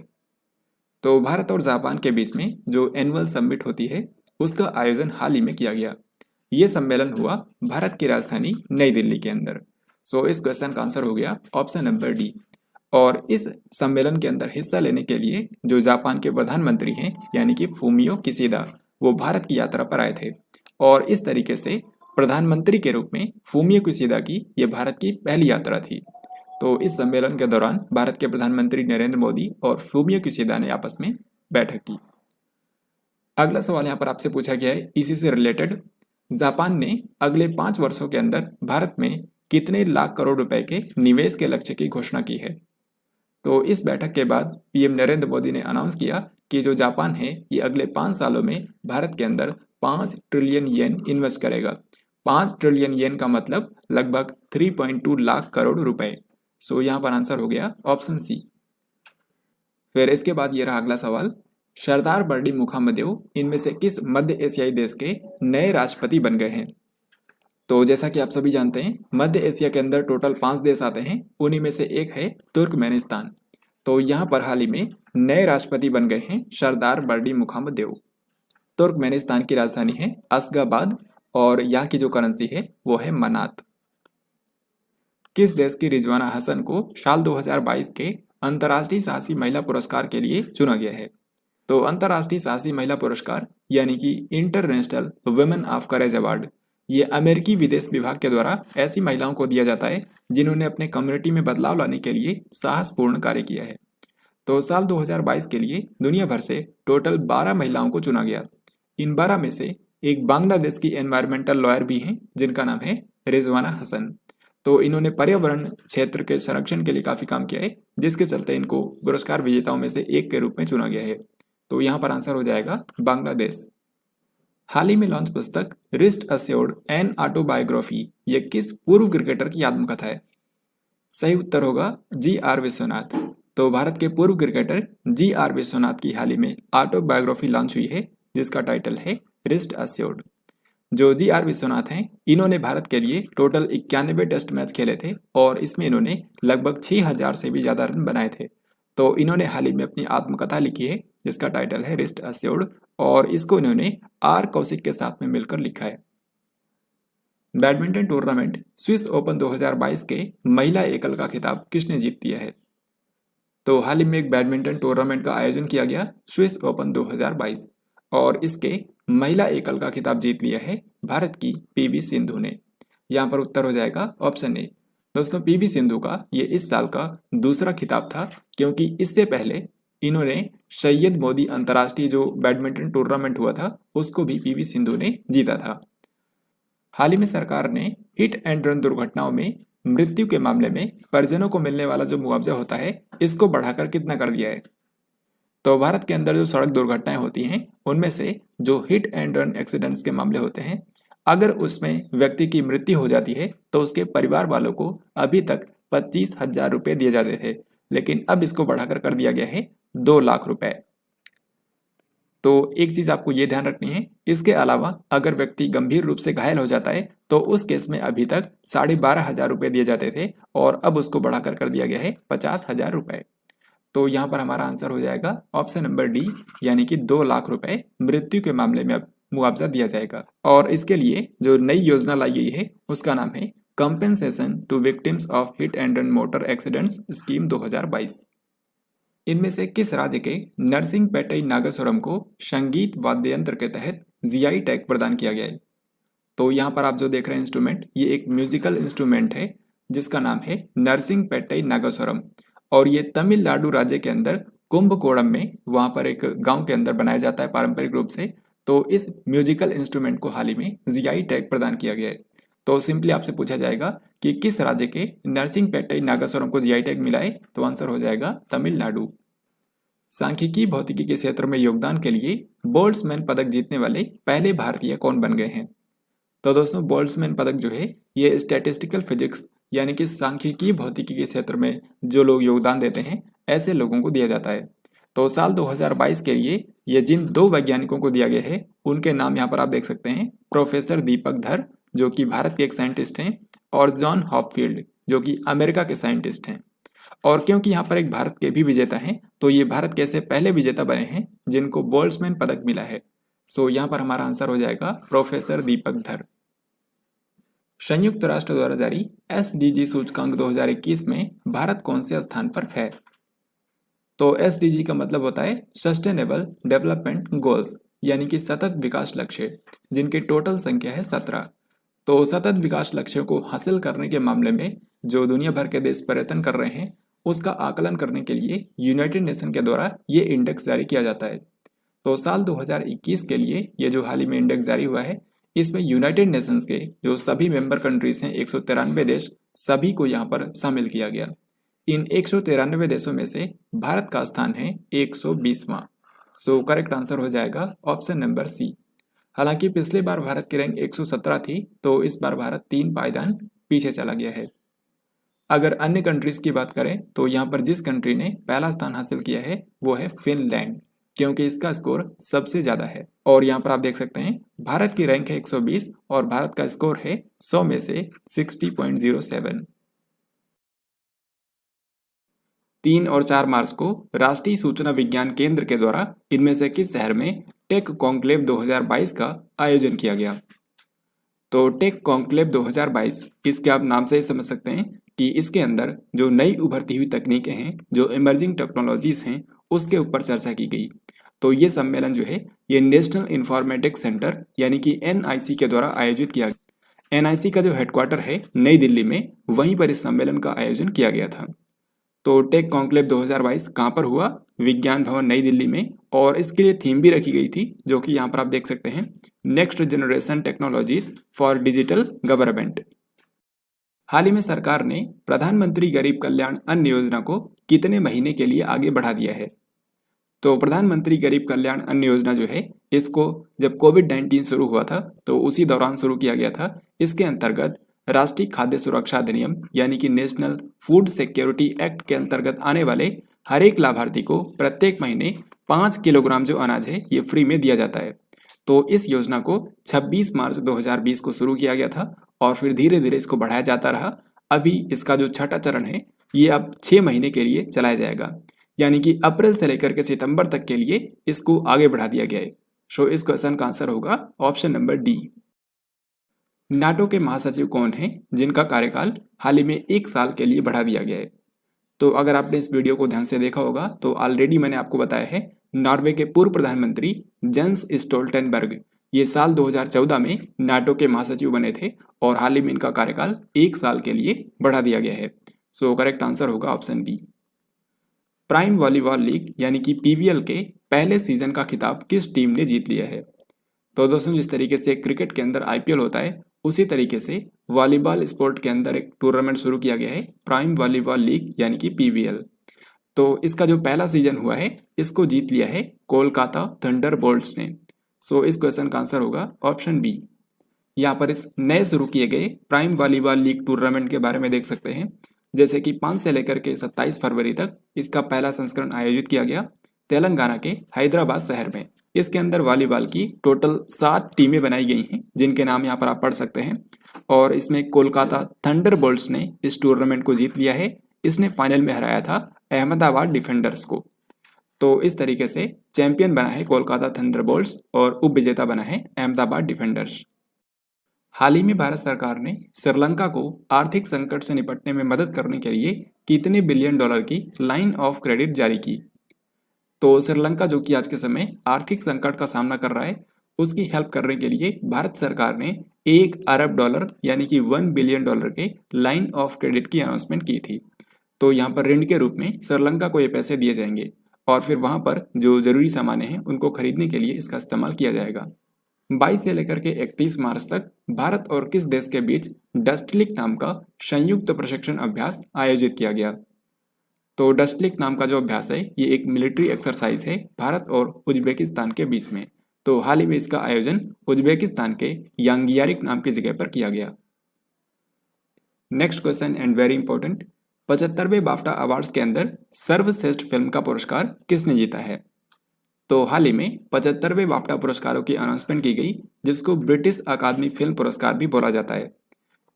तो भारत और जापान के बीच में जो एनुअल समिट होती है उसका आयोजन हाल ही में किया गया। ये सम्मेलन हुआ भारत की राजधानी नई दिल्ली के अंदर। सो इस क्वेश्चन का आंसर हो गया ऑप्शन नंबर डी। और इस सम्मेलन के अंदर हिस्सा लेने के लिए जो जापान के प्रधानमंत्री हैं यानी कि फूमियो किशिदा, वो भारत की यात्रा पर आए थे, और इस तरीके से प्रधानमंत्री के रूप में फूमियो किशिदा की ये भारत की पहली यात्रा थी। तो इस सम्मेलन के दौरान भारत के प्रधानमंत्री नरेंद्र मोदी और फूमियो किशिदा ने आपस में बैठक की। अगला सवाल यहाँ पर आपसे पूछा गया है इसी से रिलेटेड, जापान ने अगले 5 वर्षों के अंदर भारत में कितने लाख करोड़ रुपए के निवेश के लक्ष्य की घोषणा की है? तो इस बैठक के बाद पीएम नरेंद्र मोदी ने अनाउंस किया कि जो जापान है ये अगले 5 सालों में भारत के अंदर 5 ट्रिलियन येन इन्वेस्ट करेगा। 5 ट्रिलियन येन का मतलब लगभग 3.2 लाख करोड़ रुपए। सो यहाँ पर आंसर हो गया ऑप्शन सी। फिर इसके बाद ये रहा अगला सवाल, सरदार बर्डी मुखामदेव इनमें से किस मध्य एशियाई देश के नए राष्ट्रपति बन गए हैं? तो जैसा कि आप सभी जानते हैं मध्य एशिया के अंदर टोटल 5 देश आते हैं, उन्हीं में से एक है तुर्कमेनिस्तान। तो यहाँ पर हाल ही में नए राष्ट्रपति बन गए हैं सरदार बर्डी मुखामदेव। तुर्कमेनिस्तान की राजधानी है अशगाबाद और यहाँ की जो करेंसी है वो है मनात। किस देश की रिजवाना हसन को साल 2022 के अंतर्राष्ट्रीय साहसी महिला पुरस्कार के लिए चुना गया है? तो अंतर्राष्ट्रीय साहसी महिला पुरस्कार यानी कि international women of courage award, ये अमेरिकी विदेश विभाग के द्वारा ऐसी महिलाओं को दिया जाता है जिन्होंने अपने कम्युनिटी में बदलाव लाने के लिए साहसपूर्ण कार्य किया है। तो साल 2022 के लिए दुनिया भर से टोटल 12 महिलाओं को चुना गया। इन 12 में से एक बांग्लादेश की एनवायरमेंटल लॉयर भी हैं जिनका नाम है रिजवाना हसन। तो इन्होंने पर्यावरण क्षेत्र के संरक्षण के लिए काफी काम किया है, जिसके चलते इनको पुरस्कार विजेताओं में से एक के रूप में चुना गया है। तो यहाँ पर आंसर हो जाएगा बांग्लादेश। हाल ही में लॉन्च पुस्तक रिस्ट अस्योर्ड एन ऑटोबायोग्राफी ये किस पूर्व क्रिकेटर की आत्मकथा है? सही उत्तर होगा जी.आर. विश्वनाथ। तो भारत के पूर्व क्रिकेटर जी.आर. विश्वनाथ की हाल ही में ऑटोबायोग्राफी लॉन्च हुई है जिसका टाइटल है रिस्ट अस्योर्ड। जो जी.आर. विश्वनाथ हैं इन्होंने भारत के लिए टोटल 91 टेस्ट मैच खेले थे और इसमें इन्होंने लगभग 6000 से भी ज्यादा रन बनाए थे। तो इन्होंने हाल ही में अपनी आत्मकथा लिखी है जिसका टाइटल है रिस्ट अस्योर्ड, और इसको इन्होंने आर कौशिक के साथ में मिलकर लिखा है। बैडमिंटन टूर्नामेंट स्विस ओपन 2022 के महिला एकल का खिताब किसने जीत लिया है? तो हाल ही में एक बैडमिंटन टूर्नामेंट का आयोजन किया गया स्विस ओपन 2022 और इसके महिला एकल का खिताब जीत लिया है भारत की पीवी सिंधु ने। यहाँ पर उत्तर हो जाएगा ऑप्शन ए। दोस्तों पीवी सिंधु का ये इस साल का दूसरा खिताब था, क्योंकि इससे पहले इन्होंने सैयद मोदी अंतर्राष्ट्रीय जो बैडमिंटन टूर्नामेंट हुआ था उसको भी पीवी सिंधु ने जीता था। हाल ही में सरकार ने हिट एंड रन दुर्घटनाओं में मृत्यु के मामले में परिजनों को मिलने वाला जो मुआवजा होता है इसको बढ़ाकर कितना कर दिया है? तो भारत के अंदर जो सड़क दुर्घटनाएं होती हैं उनमें से जो हिट एंड रन एक्सीडेंट्स के मामले होते हैं, अगर उसमें व्यक्ति की मृत्यु हो जाती है तो उसके परिवार वालों को अभी तक 25,000 रुपये दिए जाते थे, लेकिन अब इसको बढ़ाकर कर दिया गया है 2 लाख रुपए। तो एक चीज आपको ये ध्यान रखनी है, इसके अलावा अगर व्यक्ति गंभीर रूप से घायल हो जाता है तो उस केस में अभी तक 12,500 रुपये दिए जाते थे और अब उसको बढ़ाकर कर दिया गया है 50,000 रुपए। तो यहाँ पर हमारा आंसर हो जाएगा ऑप्शन नंबर डी, यानी कि 2 लाख रुपए मृत्यु के मामले में अब मुआवजा दिया जाएगा। और इसके लिए जो नई योजना लाई गई है उसका नाम है compensation to victims of hit and run motor accidents scheme 2022। इनमें से किस राज्य के नरसिंहपेट्टई नागेश्वरम को संगीत वाद्य यंत्र के तहत जीआई टैग प्रदान किया गया है? तो यहाँ पर आप जो देख रहे हैं इंस्ट्रूमेंट, ये एक म्यूजिकल इंस्ट्रूमेंट है जिसका नाम है नरसिंहपेट्टई नागेश्वरम, और ये तमिलनाडु राज्य के अंदर कुंभकोणम में वहाँ पर एक गांव के अंदर बनाया जाता है पारंपरिक रूप से। तो इस म्यूजिकल इंस्ट्रूमेंट को हाल ही में जीआई टैग प्रदान किया गया है। तो सिंपली आपसे पूछा जाएगा कि किस राज्य के नरसिंहपेट्टई नागेश्वरम को जीआई टैग मिला है, तो आंसर हो जाएगा तमिलनाडु। सांख्यिकी भौतिकी के क्षेत्र में योगदान के लिए बोल्ट्जमैन पदक जीतने वाले पहले भारतीय कौन बन गए हैं? तो दोस्तों, बोल्ट्जमैन पदक जो है ये स्टैटिस्टिकल फिजिक्स यानी कि सांख्यिकी भौतिकी के क्षेत्र में जो लोग योगदान देते हैं ऐसे लोगों को दिया जाता है। तो साल 2022 के लिए ये जिन दो वैज्ञानिकों को दिया गया है उनके नाम यहाँ पर आप देख सकते हैं। प्रोफेसर दीपक धर जो कि भारत के एक साइंटिस्ट हैं, और जॉन हॉपफील्ड जो कि अमेरिका के साइंटिस्ट हैं। और क्योंकि यहाँ पर एक भारत के भी विजेता हैं, तो ये भारत के ऐसे पहले विजेता बने हैं जिनको बोल्ट्जमैन पदक मिला है। सो यहाँ पर हमारा आंसर हो जाएगा प्रोफेसर दीपक धर। संयुक्त राष्ट्र द्वारा जारी एसडीजी सूचकांक 2021 में भारत कौन से स्थान पर है? तो एसडीजी का मतलब होता है सस्टेनेबल डेवलपमेंट गोल्स, यानी कि सतत विकास लक्ष्य, जिनकी टोटल संख्या है 17। तो सतत विकास लक्ष्यों को हासिल करने के मामले में जो दुनिया भर के देश प्रयत्न कर रहे हैं उसका आकलन करने के लिए यूनाइटेड नेशन के द्वारा ये इंडेक्स जारी किया जाता है। तो साल 2021 के लिए ये जो हाल ही में इंडेक्स जारी हुआ है, इसमें यूनाइटेड नेशंस के जो सभी मेंबर कंट्रीज हैं 193 देश, सभी को यहाँ पर शामिल किया गया। इन 193 देशों में से भारत का स्थान है 120वां। सो करेक्ट आंसर हो जाएगा ऑप्शन नंबर सी। हालांकि पिछले बार भारत की रैंक 117 थी, तो इस बार भारत 3 पायदान पीछे चला गया है। अगर अन्य कंट्रीज की बात करें तो यहाँ पर जिस कंट्री ने पहला स्थान हासिल किया है वो है फिनलैंड, क्योंकि इसका स्कोर सबसे ज्यादा है। और यहाँ पर आप देख सकते हैं भारत की रैंक है 120 और भारत का स्कोर है 100 में से 60.07। 3 और 4 मार्च को राष्ट्रीय सूचना विज्ञान केंद्र के द्वारा इनमें से किस शहर में टेक कॉन्क्लेव 2022 का आयोजन किया गया? तो टेक कॉन्क्लेव 2022, इसके आप नाम से ही समझ सकते हैं कि इसके अंदर जो नई उभरती हुई तकनीकें हैं, जो इमर्जिंग टेक्नोलॉजीज हैं, उसके ऊपर चर्चा की गई। तो ये सम्मेलन जो है ये नेशनल इंफॉर्मेटिक्स सेंटर यानी कि एनआईसी के द्वारा आयोजित किया गया। एनआईसी का जो हेडक्वार्टर है नई दिल्ली में, वहीं पर इस सम्मेलन का आयोजन किया गया था। तो टेक कॉन्क्लेव 2022 कहाँ पर हुआ? विज्ञान भवन नई दिल्ली में। और इसके लिए थीम भी रखी गई थी जो कि यहाँ पर आप देख सकते हैं, next generation technologies for digital government. हाल ही में सरकार ने प्रधानमंत्री गरीब कल्याण अन्न योजना को कितने महीने के लिए आगे बढ़ा दिया है? तो प्रधानमंत्री गरीब कल्याण अन्न योजना जो है, इसको जब कोविड-19 शुरू हुआ था तो उसी दौरान शुरू किया गया था। इसके अंतर्गत राष्ट्रीय खाद्य सुरक्षा अधिनियम यानी कि नेशनल फूड सिक्योरिटी एक्ट के अंतर्गत आने वाले हर एक लाभार्थी को प्रत्येक महीने 5 किलोग्राम जो अनाज है ये फ्री में दिया जाता है। तो इस योजना को 26 मार्च 2020 को शुरू किया गया था और फिर धीरे धीरे इसको बढ़ाया जाता रहा। अभी इसका जो छठा चरण है ये अब 6 महीने के लिए चलाया जाएगा, यानी कि अप्रैल से लेकर के सितंबर तक के लिए इसको आगे बढ़ा दिया गया है। सो इस क्वेश्चन का आंसर होगा ऑप्शन नंबर डी। नाटो के महासचिव कौन हैं जिनका कार्यकाल हाल ही में 1 साल के लिए बढ़ा दिया गया है? तो अगर आपने इस वीडियो को ध्यान से देखा होगा तो ऑलरेडी मैंने आपको बताया है, नॉर्वे के पूर्व प्रधानमंत्री जेंस स्टोल्टेनबर्ग ये साल 2014 में नाटो के महासचिव बने थे और हाल ही में इनका कार्यकाल 1 साल के लिए बढ़ा दिया गया है। सो करेक्ट आंसर होगा option B. Prime Volleyball League यानी कि पीवीएल के पहले सीजन का खिताब किस टीम ने जीत लिया है? तो दोस्तों, जिस तरीके से क्रिकेट के अंदर आईपीएल होता है उसी तरीके से वॉलीबॉल स्पोर्ट के अंदर एक टूर्नामेंट शुरू किया गया है, प्राइम वॉलीबॉल लीग यानी कि पीवीएल। तो इसका जो पहला सीजन हुआ है इसको जीत लिया है कोलकाता थंडरबोल्ट्स ने। सो इस क्वेश्चन का आंसर होगा ऑप्शन बी। यहाँ पर इस नए शुरू किए गए प्राइम वॉलीबॉल लीग टूर्नामेंट के बारे में देख सकते हैं, जैसे कि 5 से लेकर के 27 फरवरी तक इसका पहला संस्करण आयोजित किया गया तेलंगाना के हैदराबाद शहर में। इसके अंदर वॉलीबॉल की टोटल 7 टीमें बनाई गई हैं जिनके नाम यहाँ पर आप पढ़ सकते हैं। और इसमें कोलकाता थंडरबोल्ट्स ने इस टूर्नामेंट को जीत लिया है। इसने फाइनल में हराया था अहमदाबाद डिफेंडर्स को। तो इस तरीके से चैंपियन बना है कोलकाता थंडरबोल्ट्स और उप विजेता बना है अहमदाबाद डिफेंडर्स। हाल ही में भारत सरकार ने श्रीलंका को आर्थिक संकट से निपटने में मदद करने के लिए कितने बिलियन डॉलर की लाइन ऑफ क्रेडिट जारी की? तो श्रीलंका जो कि आज के समय आर्थिक संकट का सामना कर रहा है, उसकी हेल्प करने के लिए भारत सरकार ने $1 अरब यानी कि $1 बिलियन के लाइन ऑफ क्रेडिट की अनाउंसमेंट की थी। तो यहाँ पर ऋण के रूप में श्रीलंका को ये पैसे दिए जाएंगे और फिर वहाँ पर जो जरूरी सामान हैं उनको खरीदने के लिए इसका इस्तेमाल किया जाएगा। 22 से लेकर के 31 मार्च तक भारत और किस देश के बीच डस्टलिक नाम का संयुक्त प्रशिक्षण अभ्यास आयोजित किया गया? तो डस्टलिक नाम का जो अभ्यास है ये एक मिलिट्री एक्सरसाइज है भारत और उज्बेकिस्तान के बीच में। तो हाल ही में इसका आयोजन उज्बेकिस्तान के यांगियारिक नाम की जगह पर किया गया। Next question and very important, 75वें बाफ्टा अवार्ड्स के अंदर सर्वश्रेष्ठ फिल्म का पुरस्कार किसने जीता है? तो हाल ही में 75वें बाफ्टा पुरस्कारों की अनाउंसमेंट की गई, जिसको ब्रिटिश अकादमी फिल्म पुरस्कार भी बोला जाता है।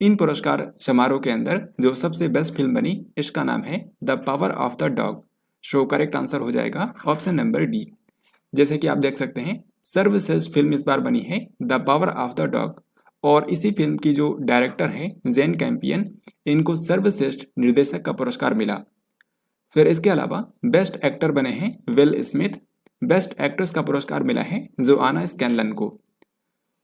इन पुरस्कार समारोह के अंदर जो सबसे बेस्ट फिल्म बनी, इसका नाम है the power of the dog. So correct answer हो जाएगा ऑप्शन नंबर डी। जैसे कि आप देख सकते हैं, सर्वश्रेष्ठ फिल्म इस बार बनी है the power of the dog, और इसी फिल्म की जो डायरेक्टर हैं जेन कैंपियन, इनको सर्वश्रेष्ठ निर्देशक का पुरस्कार मिला। फिर इसके अलावा बेस्ट एक्टर बने हैं विल स्मिथ, बेस्ट एक्ट्रेस का पुरस्कार मिला है जोआना स्कैनलन को।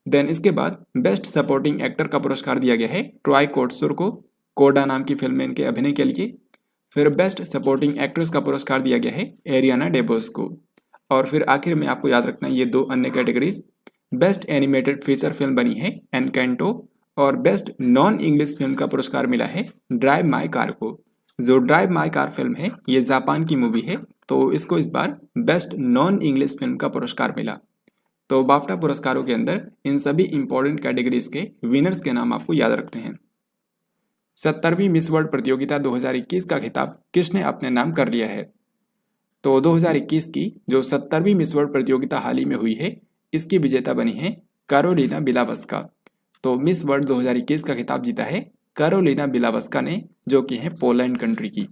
देन इसके बाद बेस्ट सपोर्टिंग एक्टर का पुरस्कार दिया गया है ट्रॉय कोट्सुर को, कोडा नाम की फिल्म में इनके अभिनय के लिए। फिर बेस्ट सपोर्टिंग एक्ट्रेस का पुरस्कार दिया गया है एरियाना डेबोस को। और फिर आखिर में आपको याद रखना है ये दो अन्य categories, best animated feature film बनी है एनकैंटो, और बेस्ट नॉन इंग्लिश फिल्म का पुरस्कार मिला है ड्राइव माई कार को। जो ड्राइव माई कार फिल्म है ये जापान की मूवी है, तो इसको इस बार बेस्ट नॉन इंग्लिश फिल्म का पुरस्कार मिला। तो बाफ्टा पुरस्कारों के अंदर इन सभी इंपॉर्टेंट कैटेगरीज के विनर्स के नाम आपको याद रखने हैं। 70वीं मिस वर्ल्ड प्रतियोगिता 2021 का खिताब किसने अपने नाम कर लिया है? तो 2021 की जो 70वीं मिस वर्ल्ड प्रतियोगिता हाल ही में हुई है, इसकी विजेता बनी है कैरोलिना बिलावस्का। तो मिस वर्ल्ड 2021 का खिताब जीता है कैरोलिना बिलावस्का ने, जो कि है पोलैंड कंट्री की।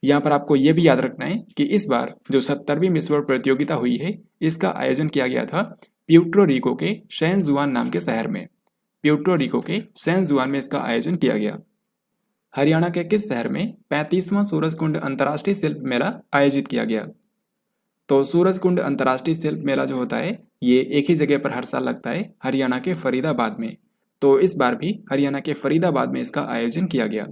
यहाँ पर आपको ये भी याद रखना है कि इस बार जो 70वीं मिस वर्ल्ड प्रतियोगिता हुई है, इसका आयोजन किया गया था प्यूर्टो रिको के सैन जुआन नाम के शहर में। प्यूर्टो रिको के सैन जुआन में इसका आयोजन किया गया। हरियाणा के किस शहर में 35वां सूरजकुंड अंतर्राष्ट्रीय शिल्प मेला आयोजित किया गया? तो सूरजकुंड अंतर्राष्ट्रीय शिल्प मेला जो होता है ये एक ही जगह पर हर साल लगता है, हरियाणा के फरीदाबाद में। तो इस बार भी हरियाणा के फरीदाबाद में इसका आयोजन किया गया।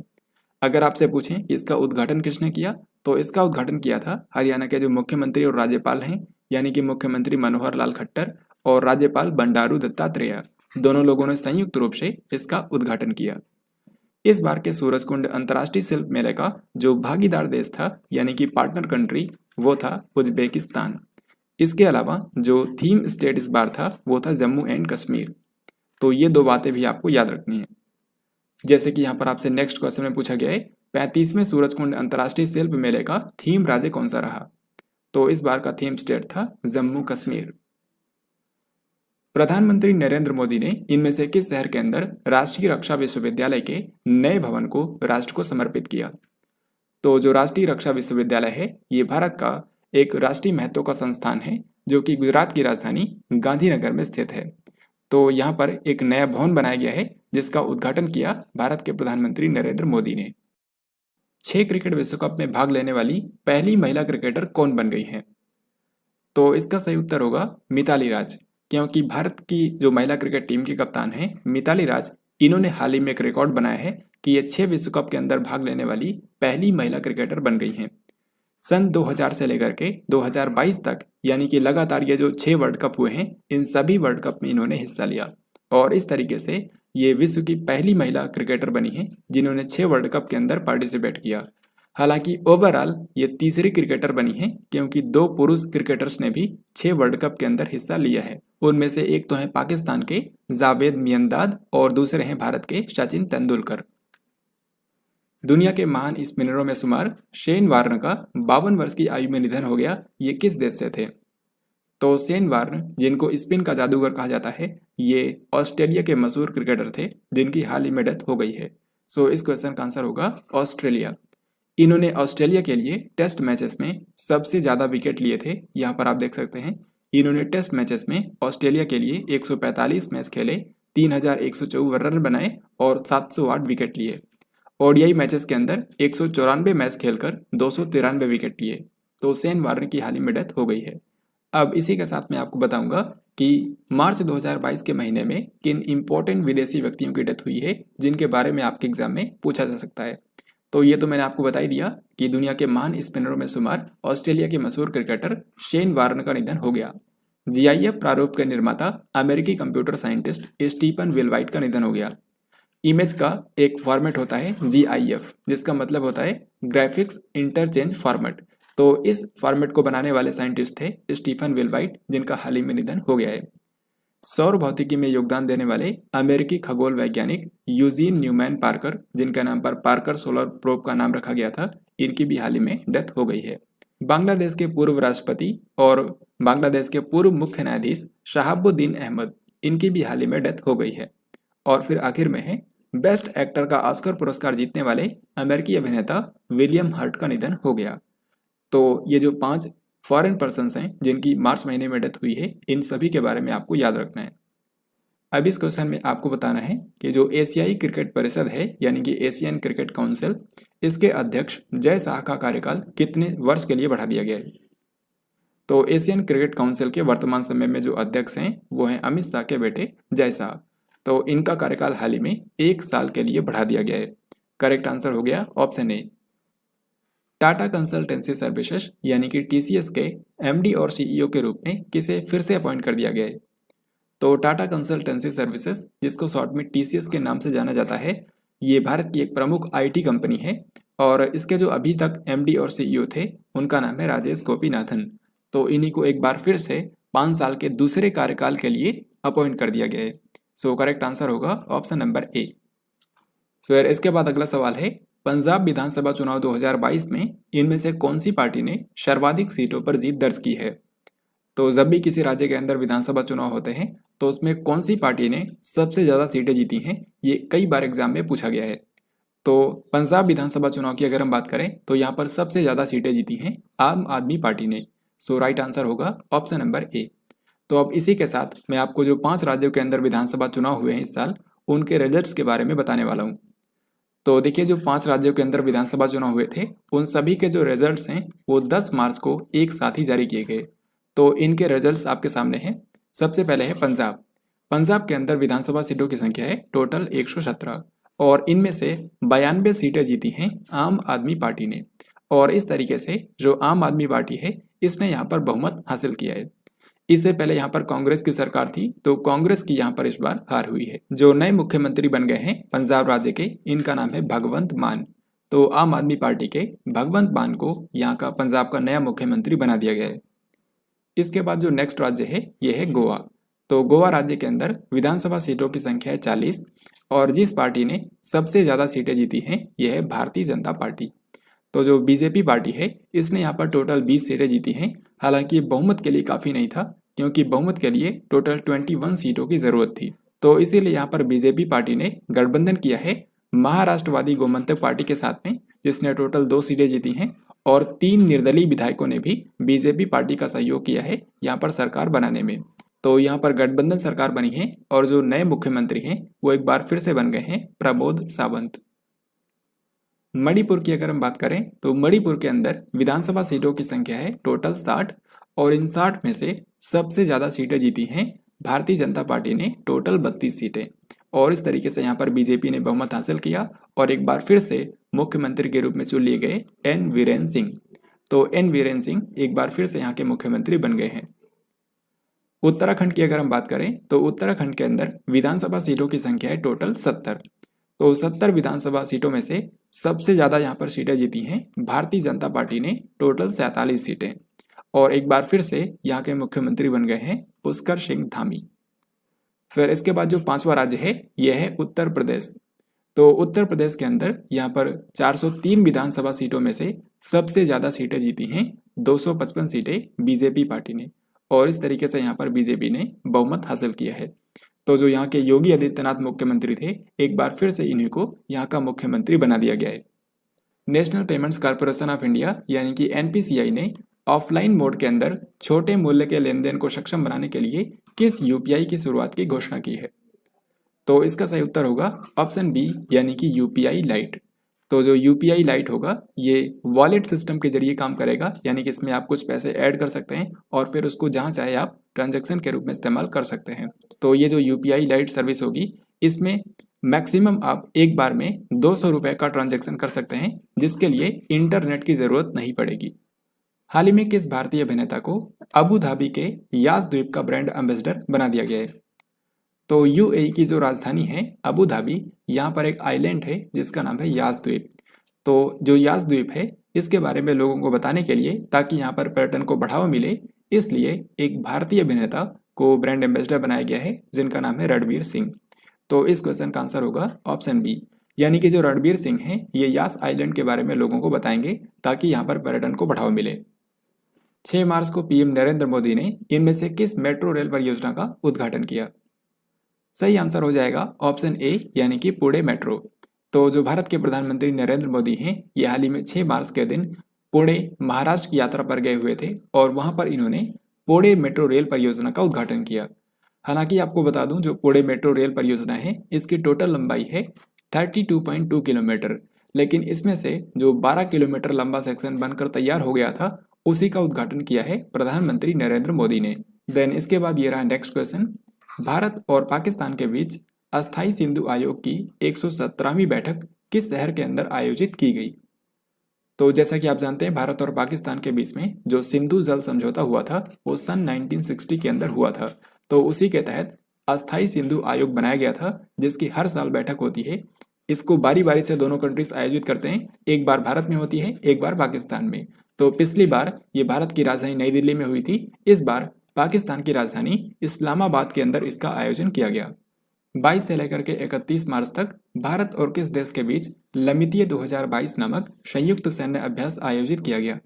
अगर आपसे पूछें कि इसका उद्घाटन किसने किया, तो इसका उद्घाटन किया था हरियाणा के जो मुख्यमंत्री और राज्यपाल हैं, यानी कि मुख्यमंत्री मनोहर लाल खट्टर और राज्यपाल बंडारू दत्तात्रेय, दोनों लोगों ने संयुक्त रूप से इसका उद्घाटन किया। इस बार के सूरजकुंड अंतर्राष्ट्रीय शिल्प मेले का जो भागीदार देश था, यानी कि पार्टनर कंट्री, वो था उज्बेकिस्तान। इसके अलावा जो थीम स्टेट इस बार था वो था जम्मू एंड कश्मीर। तो ये दो बातें भी आपको याद रखनी है। जैसे कि यहाँ पर आपसे नेक्स्ट क्वेश्चन में पूछा गया है 35वें सूरजकुंड अंतर्राष्ट्रीय शिल्प मेले का थीम राज्य कौन सा रहा? तो इस बार का थीम स्टेट था जम्मू कश्मीर। प्रधानमंत्री नरेंद्र मोदी ने इनमें से किस शहर के अंदर राष्ट्रीय रक्षा विश्वविद्यालय के नए भवन को राष्ट्र को समर्पित किया? तो जो राष्ट्रीय रक्षा विश्वविद्यालय है ये भारत का एक राष्ट्रीय महत्व का संस्थान है, जो कि गुजरात की राजधानी गांधीनगर में स्थित है। तो यहाँ पर एक नया भवन बनाया गया है, जिसका उद्घाटन किया भारत के प्रधानमंत्री नरेंद्र मोदी ने। 6 क्रिकेट विश्व कप में भाग लेने वाली पहली महिला क्रिकेटर कौन बन गई है? तो इसका सही उत्तर होगा मिताली राज, क्योंकि भारत की जो महिला क्रिकेट टीम की कप्तान है मिताली राज, इन्होंने हाल ही में एक रिकॉर्ड बनाया है कि ये 6 विश्व कप के अंदर भाग लेने वाली पहली महिला क्रिकेटर बन गई हैं। सन 2000 से लेकर के 2022 तक, यानी कि लगातार ये जो 6 वर्ल्ड कप हुए हैं, इन सभी वर्ल्ड कप में इन्होंने हिस्सा लिया और इस तरीके से ये विश्व की पहली महिला क्रिकेटर बनी है जिन्होंने 6 वर्ल्ड कप के अंदर पार्टिसिपेट किया। हालांकि ओवरऑल ये तीसरी क्रिकेटर बनी है, क्योंकि 2 पुरुष क्रिकेटर्स ने भी 6 वर्ल्ड कप के अंदर हिस्सा लिया है। उनमें से एक तो है पाकिस्तान के जावेद मियांदाद और दूसरे हैं भारत के सचिन तेंदुलकर। दुनिया के महान स्पिनरों में शुमार शेन वार्न का 52 वर्ष की आयु में निधन हो गया। ये किस देश से थे? तो शेन वार्न, जिनको स्पिन का जादूगर कहा जाता है, ये ऑस्ट्रेलिया के मशहूर क्रिकेटर थे जिनकी हाल ही में डेथ हो गई है। सो इस क्वेश्चन का आंसर होगा ऑस्ट्रेलिया। इन्होंने ऑस्ट्रेलिया के लिए टेस्ट मैचेस में सबसे ज़्यादा विकेट लिए थे। यहाँ पर आप देख सकते हैं, इन्होंने टेस्ट मैचेस में ऑस्ट्रेलिया के लिए 145 मैच खेले, 3154 रन बनाए और 708 विकेट लिए। ओडीआई मैचेस के अंदर 194 मैच खेलकर 293 विकेट लिए। तो शेन वार्न की हाल ही में डेथ हो गई है। अब इसी के साथ मैं आपको बताऊंगा कि मार्च 2022 के महीने में किन इंपॉर्टेंट विदेशी व्यक्तियों की डेथ हुई है जिनके बारे में आपके एग्जाम में पूछा जा सकता है। तो ये तो मैंने आपको बता ही दिया कि दुनिया के महान स्पिनरों में शुमार ऑस्ट्रेलिया के मशहूर क्रिकेटर शेन वार्न का निधन हो गया। जीआईएफ प्रारूप के निर्माता अमेरिकी कंप्यूटर साइंटिस्ट स्टीफन विलवाइट का निधन हो गया। इमेज का एक फॉर्मेट होता है GIF, जिसका मतलब होता है ग्राफिक्स इंटरचेंज फॉर्मेट। तो इस फॉर्मेट को बनाने वाले साइंटिस्ट थे स्टीफन विलवाइट, जिनका हाल ही में निधन हो गया है। सौर भौतिकी में योगदान देने वाले अमेरिकी खगोल वैज्ञानिक यूजीन न्यूमैन पार्कर, जिनका नाम पर पार्कर सोलर प्रोब का नाम रखा गया था, इनकी भी हाल ही में डेथ हो गई है। बांग्लादेश के पूर्व राष्ट्रपति और बांग्लादेश के पूर्व मुख्य न्यायाधीश शहाबुद्दीन अहमद, इनकी भी हाल ही में डेथ हो गई है। और फिर आखिर में है बेस्ट एक्टर का ऑस्कर पुरस्कार जीतने वाले अमेरिकी अभिनेता विलियम हर्ट का निधन हो गया। तो ये जो 5 फॉरेन पर्सन्स हैं जिनकी मार्च महीने में डेथ हुई है, इन सभी के बारे में आपको याद रखना है। अब इस क्वेश्चन में आपको बताना है कि जो एशियाई क्रिकेट परिषद है यानी कि एशियन क्रिकेट काउंसिल, इसके अध्यक्ष जय शाह का कार्यकाल कितने वर्ष के लिए बढ़ा दिया गया है। तो एशियन क्रिकेट काउंसिल के वर्तमान समय में जो अध्यक्ष हैं वो हैं अमित शाह के बेटे जय शाह। तो इनका कार्यकाल हाल ही में 1 साल के लिए बढ़ा दिया गया है। करेक्ट आंसर हो गया option A. Tata consultancy services यानी कि TCS के MD और CEO के रूप में किसे फिर से अपॉइंट कर दिया गया है। तो टाटा कंसल्टेंसी सर्विसेज, जिसको शॉर्ट में TCS के नाम से जाना जाता है, ये भारत की एक प्रमुख IT कंपनी है और इसके जो अभी तक MD और CEO थे उनका नाम है राजेश गोपीनाथन। तो इन्हीं को एक बार फिर से 5 साल के दूसरे कार्यकाल के लिए अपॉइंट कर दिया गया है। सो करेक्ट आंसर होगा ऑप्शन नंबर ए। फिर इसके बाद अगला सवाल है, पंजाब विधानसभा चुनाव 2022 में इनमें से कौन सी पार्टी ने सर्वाधिक सीटों पर जीत दर्ज की है। तो जब भी किसी राज्य के अंदर विधानसभा चुनाव होते हैं तो उसमें कौन सी पार्टी ने सबसे ज़्यादा सीटें जीती हैं, ये कई बार एग्जाम में पूछा गया है। तो पंजाब विधानसभा चुनाव की अगर हम बात करें तो यहाँ पर सबसे ज़्यादा सीटें जीती हैं आम आदमी पार्टी ने। सो राइट आंसर होगा ऑप्शन नंबर ए। तो अब इसी के साथ मैं आपको जो 5 राज्यों के अंदर विधानसभा चुनाव हुए हैं इस साल, उनके रिजल्ट्स के बारे में बताने वाला हूँ। तो देखिए, जो 5 राज्यों के अंदर विधानसभा चुनाव हुए थे उन सभी के जो रिजल्ट्स हैं वो 10 मार्च को एक साथ ही जारी किए गए। तो इनके रिजल्ट्स आपके सामने हैं। सबसे पहले है पंजाब। पंजाब के अंदर विधानसभा सीटों की संख्या है टोटल 117 और इनमें से 92 सीटें जीती हैं आम आदमी पार्टी ने। और इस तरीके से जो आम आदमी पार्टी है इसने यहाँ पर बहुमत हासिल किया है। इससे पहले यहाँ पर कांग्रेस की सरकार थी तो कांग्रेस की यहाँ पर इस बार हार हुई है। जो नए मुख्यमंत्री बन गए हैं पंजाब राज्य के, इनका नाम है भगवंत मान। तो आम आदमी पार्टी के भगवंत मान को यहाँ का पंजाब का नया मुख्यमंत्री बना दिया गया है। इसके बाद जो नेक्स्ट राज्य है ये है गोवा। तो गोवा राज्य के अंदर विधानसभा सीटों की संख्या है 40 और जिस पार्टी ने सबसे ज़्यादा सीटें जीती हैं यह है भारतीय जनता पार्टी। तो जो बीजेपी पार्टी है इसने यहाँ पर टोटल 20 सीटें जीती हैं। हालांकि बहुमत के लिए काफ़ी नहीं था क्योंकि बहुमत के लिए टोटल 21 सीटों की ज़रूरत थी। तो इसीलिए यहाँ पर बीजेपी पार्टी ने गठबंधन किया है महाराष्ट्रवादी गोमंतक पार्टी के साथ में, जिसने टोटल 2 सीटें जीती हैं और 3 निर्दलीय विधायकों ने भी बीजेपी पार्टी का सहयोग किया है यहाँ पर सरकार बनाने में। तो यहाँ पर गठबंधन सरकार बनी है और जो नए मुख्यमंत्री हैं वो एक बार फिर से बन गए हैं प्रमोद सावंत। मणिपुर की अगर हम बात करें तो मणिपुर के अंदर विधानसभा सीटों की संख्या है टोटल 60 और इन 60 में से सबसे ज़्यादा सीटें जीती हैं भारतीय जनता पार्टी ने, टोटल 32 सीटें। और इस तरीके से यहाँ पर बीजेपी ने बहुमत हासिल किया और एक बार फिर से मुख्यमंत्री के रूप में चुन लिए गए एन वीरेन सिंह। तो एन वीरेन सिंह एक बार फिर से यहाँ के मुख्यमंत्री बन गए हैं। उत्तराखंड की अगर हम बात करें तो उत्तराखंड के अंदर विधानसभा सीटों की संख्या है टोटल 70। तो 70 विधानसभा सीटों में से सबसे ज़्यादा यहाँ पर सीटें जीती हैं भारतीय जनता पार्टी ने, टोटल 47 सीटें। और एक बार फिर से यहाँ के मुख्यमंत्री बन गए हैं पुष्कर सिंह धामी। फिर इसके बाद जो 5वां राज्य है यह है उत्तर प्रदेश। तो उत्तर प्रदेश के अंदर यहाँ पर 403 विधानसभा सीटों में से सबसे ज़्यादा सीटें जीती हैं 255 सीटें बीजेपी पार्टी ने। और इस तरीके से यहाँ पर बीजेपी ने बहुमत हासिल किया है। तो जो यहाँ के योगी आदित्यनाथ मुख्यमंत्री थे, एक बार फिर से इन्हीं को यहाँ का मुख्यमंत्री बना दिया गया है। National payments corporation of India यानी कि NPCI ने ऑफलाइन मोड के अंदर छोटे मूल्य के लेन देन को सक्षम बनाने के लिए किस UPI की शुरुआत की घोषणा की है। तो इसका सही उत्तर होगा ऑप्शन बी यानी कि UPI लाइट। तो जो यूपीआई लाइट होगा ये वॉलेट सिस्टम के जरिए काम करेगा, यानी कि इसमें आप कुछ पैसे ऐड कर सकते हैं और फिर उसको जहाँ चाहे आप ट्रांजैक्शन के रूप में इस्तेमाल कर सकते हैं। तो ये जो यूपीआई लाइट सर्विस होगी इसमें मैक्सिमम आप एक बार में 200 रुपये का ट्रांजैक्शन कर सकते हैं, जिसके लिए इंटरनेट की ज़रूरत नहीं पड़ेगी। हाल ही में किस भारतीय अभिनेता को अबू धाबी के यास द्वीप का ब्रांड एम्बेसडर बना दिया गया है? तो यूएई की जो राजधानी है अबू धाबी, यहाँ पर एक आइलैंड है जिसका नाम है यास द्वीप। तो जो यास द्वीप है इसके बारे में लोगों को बताने के लिए, ताकि यहाँ पर पर्यटन को बढ़ावा मिले, इसलिए एक भारतीय अभिनेता को ब्रांड एम्बेसडर बनाया गया है जिनका नाम है रणवीर सिंह। तो इस क्वेश्चन का आंसर होगा ऑप्शन बी, यानी कि जो रणवीर सिंह हैं ये यास आइलैंड के बारे में लोगों को बताएंगे ताकि यहाँ पर पर्यटन को बढ़ावा मिले। 6 मार्च को पीएम नरेंद्र मोदी ने इनमें से किस मेट्रो रेल परियोजना का उद्घाटन किया? सही आंसर हो जाएगा ऑप्शन ए, यानी कि पुणे मेट्रो। तो जो भारत के प्रधानमंत्री नरेंद्र मोदी हैं ये हाल ही में 6 मार्च के दिन पुणे महाराष्ट्र की यात्रा पर गए हुए थे और वहां पर इन्होंने पुणे मेट्रो रेल परियोजना का उद्घाटन किया। हालांकि आपको बता दूं जो पुणे मेट्रो रेल परियोजना है इसकी टोटल लंबाई है 32.2 किलोमीटर, लेकिन इसमें से जो 12 किलोमीटर लंबा सेक्शन बनकर तैयार हो गया था उसी का उद्घाटन किया है प्रधानमंत्री नरेंद्र मोदी ने। देन इसके बाद ये रहा नेक्स्ट क्वेश्चन, भारत और पाकिस्तान के बीच अस्थायी सिंधु आयोग की 117वीं बैठक किस शहर के अंदर आयोजित की गई? तो जैसा कि आप जानते हैं भारत और पाकिस्तान के बीच में जो सिंधु जल समझौता हुआ था वो सन 1960 के अंदर हुआ था। तो उसी के तहत अस्थायी सिंधु आयोग बनाया गया था जिसकी हर साल बैठक होती है। इसको बारी बारी से दोनों कंट्रीज आयोजित करते हैं, एक बार भारत में होती है एक बार पाकिस्तान में। तो पिछली बार ये भारत की राजधानी नई दिल्ली में हुई थी, इस बार पाकिस्तान की राजधानी इस्लामाबाद के अंदर इसका आयोजन किया गया। 22 से लेकर के 31 मार्च तक भारत और किस देश के बीच लमितीय 2022 नामक संयुक्त सैन्य अभ्यास आयोजित किया गया?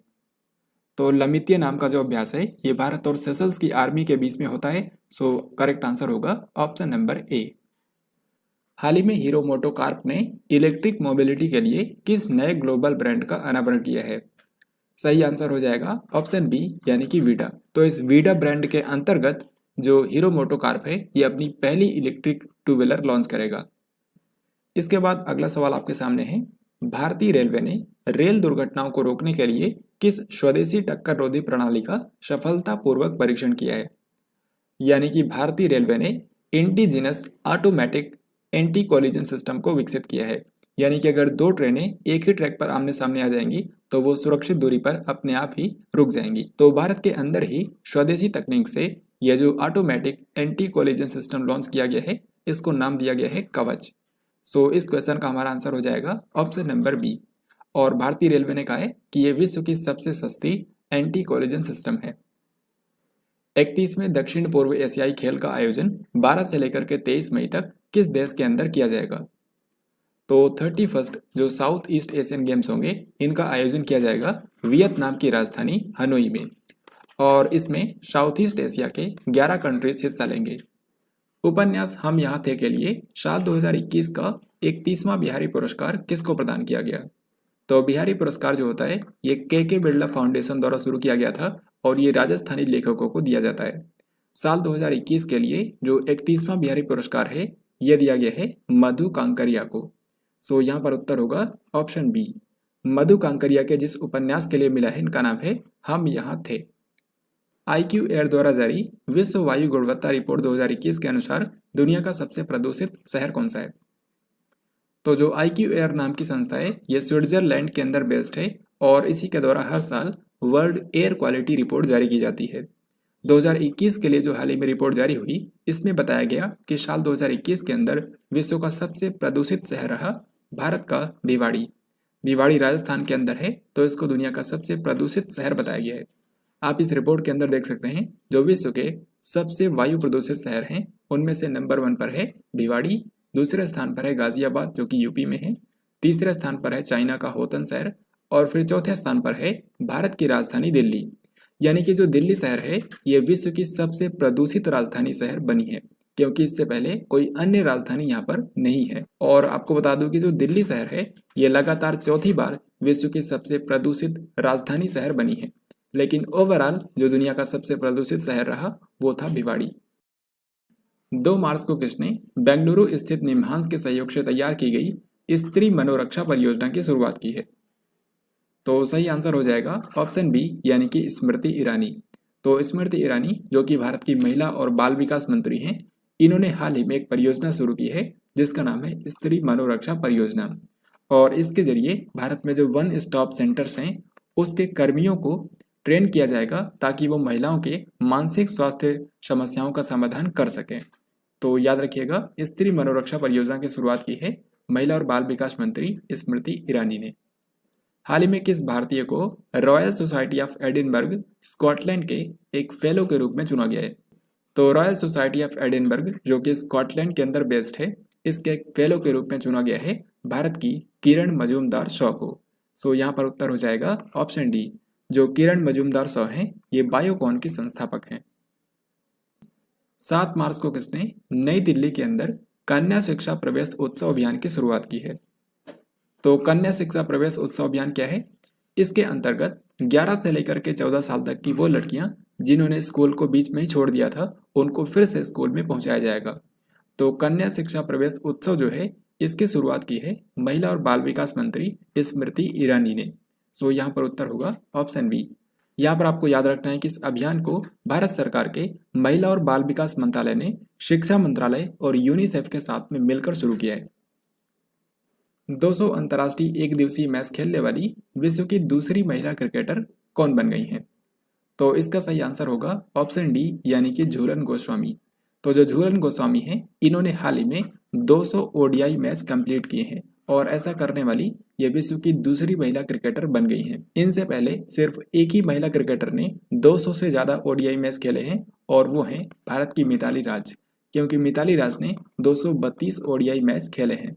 तो लमितीय नाम का जो अभ्यास है ये भारत और सेशल्स की आर्मी के बीच में होता है। सो करेक्ट आंसर होगा ऑप्शन नंबर ए। हाल ही में हीरो मोटोकॉर्प ने इलेक्ट्रिक मोबिलिटी के लिए किस नए ग्लोबल ब्रांड का अनावरण किया है? सही आंसर हो जाएगा ऑप्शन बी, यानी कि वीडा। तो इस वीडा ब्रांड के अंतर्गत जो हीरो मोटोकॉर्प है ये अपनी पहली इलेक्ट्रिक टू व्हीलर लॉन्च करेगा। इसके बाद अगला सवाल आपके सामने है, भारतीय रेलवे ने रेल दुर्घटनाओं को रोकने के लिए किस स्वदेशी टक्कर रोधी प्रणाली का सफलतापूर्वक परीक्षण किया है? यानी कि भारतीय रेलवे ने indigenous automatic anti collision system को विकसित किया है, यानी कि अगर दो ट्रेनें एक ही ट्रैक पर आमने सामने आ जाएंगी तो वो सुरक्षित दूरी पर अपने आप ही रुक जाएंगी। तो भारत के अंदर ही स्वदेशी तकनीक से यह जो automatic anti collision system launch किया गया है इसको नाम दिया गया है कवच। सो इस क्वेश्चन का हमारा आंसर हो जाएगा ऑप्शन नंबर बी। और भारतीय रेलवे ने कहा है कि यह विश्व की सबसे सस्ती एंटी कोलिजन सिस्टम है। 31वें दक्षिण पूर्व एशियाई खेल का आयोजन 12 से लेकर के 23 मई तक किस देश के अंदर किया जाएगा? तो 31 जो साउथ ईस्ट एशियन गेम्स होंगे इनका आयोजन किया जाएगा वियतनाम की राजधानी हनोई में, और इसमें साउथ ईस्ट एशिया के 11 कंट्रीज हिस्सा लेंगे। उपन्यास हम यहाँ थे के लिए साल 2021 का 31वां बिहारी पुरस्कार किसको प्रदान किया गया? तो बिहारी पुरस्कार जो होता है ये के बिरला फाउंडेशन द्वारा शुरू किया गया था और ये राजस्थानी लेखकों को दिया जाता है। साल 2021 के लिए जो 31वां बिहारी पुरस्कार है ये दिया गया है मधु कांकरिया को। सो यहाँ पर उत्तर होगा ऑप्शन बी। मधु कांकरिया के जिस उपन्यास के लिए मिला है इनका नाम है हम यहाँ थे। IQ एयर द्वारा जारी विश्व वायु गुणवत्ता रिपोर्ट 2021 के अनुसार दुनिया का सबसे प्रदूषित शहर कौन सा है? तो जो IQ एयर नाम की संस्था है ये स्विट्जरलैंड के अंदर बेस्ड है और इसी के द्वारा हर साल वर्ल्ड एयर क्वालिटी रिपोर्ट जारी की जाती है। 2021 के लिए जो हाल ही में रिपोर्ट जारी हुई इसमें बताया गया कि साल 2021 के अंदर विश्व का सबसे प्रदूषित शहर रहा भारत का भिवाड़ी। भिवाड़ी राजस्थान के अंदर है तो इसको दुनिया का सबसे प्रदूषित शहर बताया गया है। आप इस रिपोर्ट के अंदर देख सकते हैं जो विश्व के सबसे वायु प्रदूषित शहर हैं उनमें से नंबर 1 पर है भिवाड़ी, दूसरे स्थान पर है गाजियाबाद जो कि यूपी में है, तीसरे स्थान पर है चाइना का होतन शहर और फिर चौथे स्थान पर है भारत की राजधानी दिल्ली। यानी कि जो दिल्ली शहर है ये विश्व की सबसे प्रदूषित राजधानी शहर बनी है क्योंकि इससे पहले कोई अन्य राजधानी यहाँ पर नहीं है। और आपको बता दूं कि जो दिल्ली शहर है ये लगातार चौथी बार विश्व की सबसे प्रदूषित राजधानी शहर बनी है, लेकिन ओवरऑल जो दुनिया का सबसे प्रदूषित शहर रहा वो था भिवाड़ी। 2 मार्च को किसने बेंगलुरु स्थित निम्हांस के सहयोग से तैयार की गई स्त्री मनोरक्षा परियोजना की शुरुआत की है? तो सही आंसर हो जाएगा ऑप्शन बी यानी कि स्मृति ईरानी। तो स्मृति ईरानी जो कि भारत की महिला और बाल विकास मंत्री हैं, इन्होंने हाल ही में एक परियोजना शुरू की है जिसका नाम है स्त्री मनोरक्षा परियोजना। और इसके जरिए भारत में जो वन स्टॉप सेंटर्स हैं उसके कर्मियों को ट्रेन किया जाएगा ताकि वो महिलाओं के मानसिक स्वास्थ्य समस्याओं का समाधान कर सकें। तो याद रखिएगा, स्त्री मनोरक्षा परियोजना की शुरुआत की है महिला और बाल विकास मंत्री स्मृति ईरानी ने। हाल ही में किस भारतीय को royal society of Edinburgh Scotland के एक फेलो के रूप में चुना गया है? तो रॉयल सोसाइटी ऑफ एडिनबर्ग जो कि स्कॉटलैंड के अंदर बेस्ड है, इसके एक फेलो के रूप में चुना गया है भारत की किरण मजूमदार शॉ को। सो यहाँ पर उत्तर हो जाएगा ऑप्शन डी। जो किरण मजूमदार शॉ हैं, ये बायोकॉन की संस्थापक हैं। 7 मार्च को किसने नई दिल्ली के अंदर कन्या शिक्षा प्रवेश उत्सव अभियान की शुरुआत की है? तो कन्या शिक्षा प्रवेश उत्सव अभियान क्या है? इसके अंतर्गत 11 से लेकर के 14 साल तक की वो लड़कियां जिन्होंने स्कूल को बीच में ही छोड़ दिया था, उनको फिर से स्कूल में पहुंचाया जाएगा। तो कन्या शिक्षा प्रवेश उत्सव जो है, इसकी शुरुआत की है महिला और बाल विकास मंत्री स्मृति ईरानी ने। सो यहाँ पर उत्तर होगा ऑप्शन बी। यहाँ पर आपको याद रखना है कि इस अभियान को भारत सरकार के महिला और बाल विकास मंत्रालय ने शिक्षा मंत्रालय और यूनिसेफ के साथ में मिलकर शुरू किया है। 200 अंतर्राष्ट्रीय एक दिवसीय मैच खेलने वाली विश्व की दूसरी महिला क्रिकेटर कौन बन गई हैं? तो इसका सही आंसर होगा ऑप्शन डी यानी कि झूलन गोस्वामी। तो जो झूलन गोस्वामी हैं, इन्होंने हाल ही में 200 ओडीआई मैच कंप्लीट किए हैं और ऐसा करने वाली ये विश्व की दूसरी महिला क्रिकेटर बन गई हैं। इनसे पहले सिर्फ एक ही महिला क्रिकेटर ने 200 से ज़्यादा ओडीआई मैच खेले हैं और वो हैं भारत की मिताली राज, क्योंकि मिताली राज ने 232 ओडीआई मैच खेले हैं।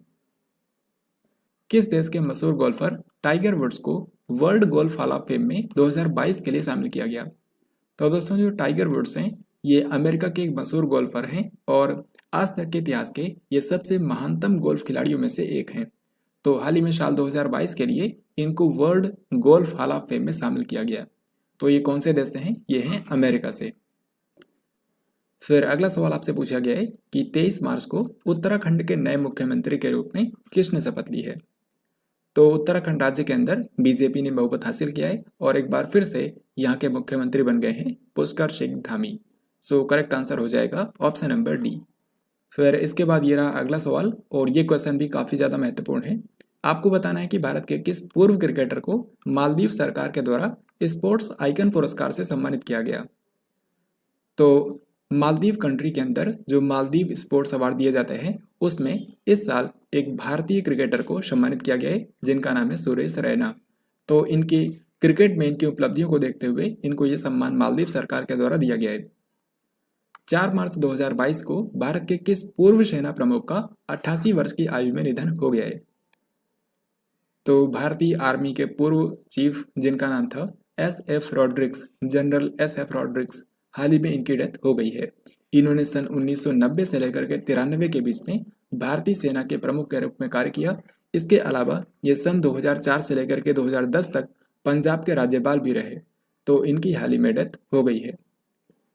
किस देश के मशहूर गोल्फर टाइगर वुड्स को world golf hall of fame में 2022 के लिए शामिल किया गया? तो दोस्तों, जो टाइगर वुड्स हैं, ये अमेरिका के एक मशहूर गोल्फर हैं और आज तक के इतिहास के ये सबसे महानतम गोल्फ खिलाड़ियों में से एक हैं। तो हाल ही में साल 2022 के लिए इनको world golf hall of fame में शामिल किया गया। तो ये कौन से देश से हैं? ये हैं अमेरिका से। फिर अगला सवाल आपसे पूछा गया है कि 23 मार्च को उत्तराखंड के नए मुख्यमंत्री के रूप में किसने शपथ ली है? तो उत्तराखंड राज्य के अंदर बीजेपी ने बहुमत हासिल किया है और एक बार फिर से यहाँ के मुख्यमंत्री बन गए हैं पुष्कर सिंह धामी। सो करेक्ट आंसर हो जाएगा ऑप्शन नंबर डी। फिर इसके बाद ये रहा अगला सवाल और ये क्वेश्चन भी काफ़ी ज़्यादा महत्वपूर्ण है। आपको बताना है कि भारत के किस पूर्व क्रिकेटर को मालदीव सरकार के द्वारा स्पोर्ट्स आइकन पुरस्कार से सम्मानित किया गया? तो मालदीव कंट्री के अंदर जो मालदीव स्पोर्ट्स अवार्ड दिए जाते हैं, उसमें इस साल एक भारतीय क्रिकेटर को सम्मानित किया गया है जिनका नाम है सुरेश रैना। तो इनकी क्रिकेट में इनकी उपलब्धियों को देखते हुए इनको ये सम्मान मालदीव सरकार के द्वारा दिया गया है। 4 मार्च 2022 को भारत के किस पूर्व सेना प्रमुख का 88 वर्ष की आयु में निधन हो गया है? तो भारतीय आर्मी के पूर्व चीफ जिनका नाम था SF Rodrigues, general SF Rodrigues, हाल ही में इनकी डेथ हो गई है। इन्होंने सन 1990 से लेकर के 93 के बीच में भारतीय सेना के प्रमुख के रूप में कार्य किया। इसके अलावा ये सन 2004 से लेकर के 2010 तक पंजाब के राज्यपाल भी रहे। तो इनकी हाल ही में डेथ हो गई है।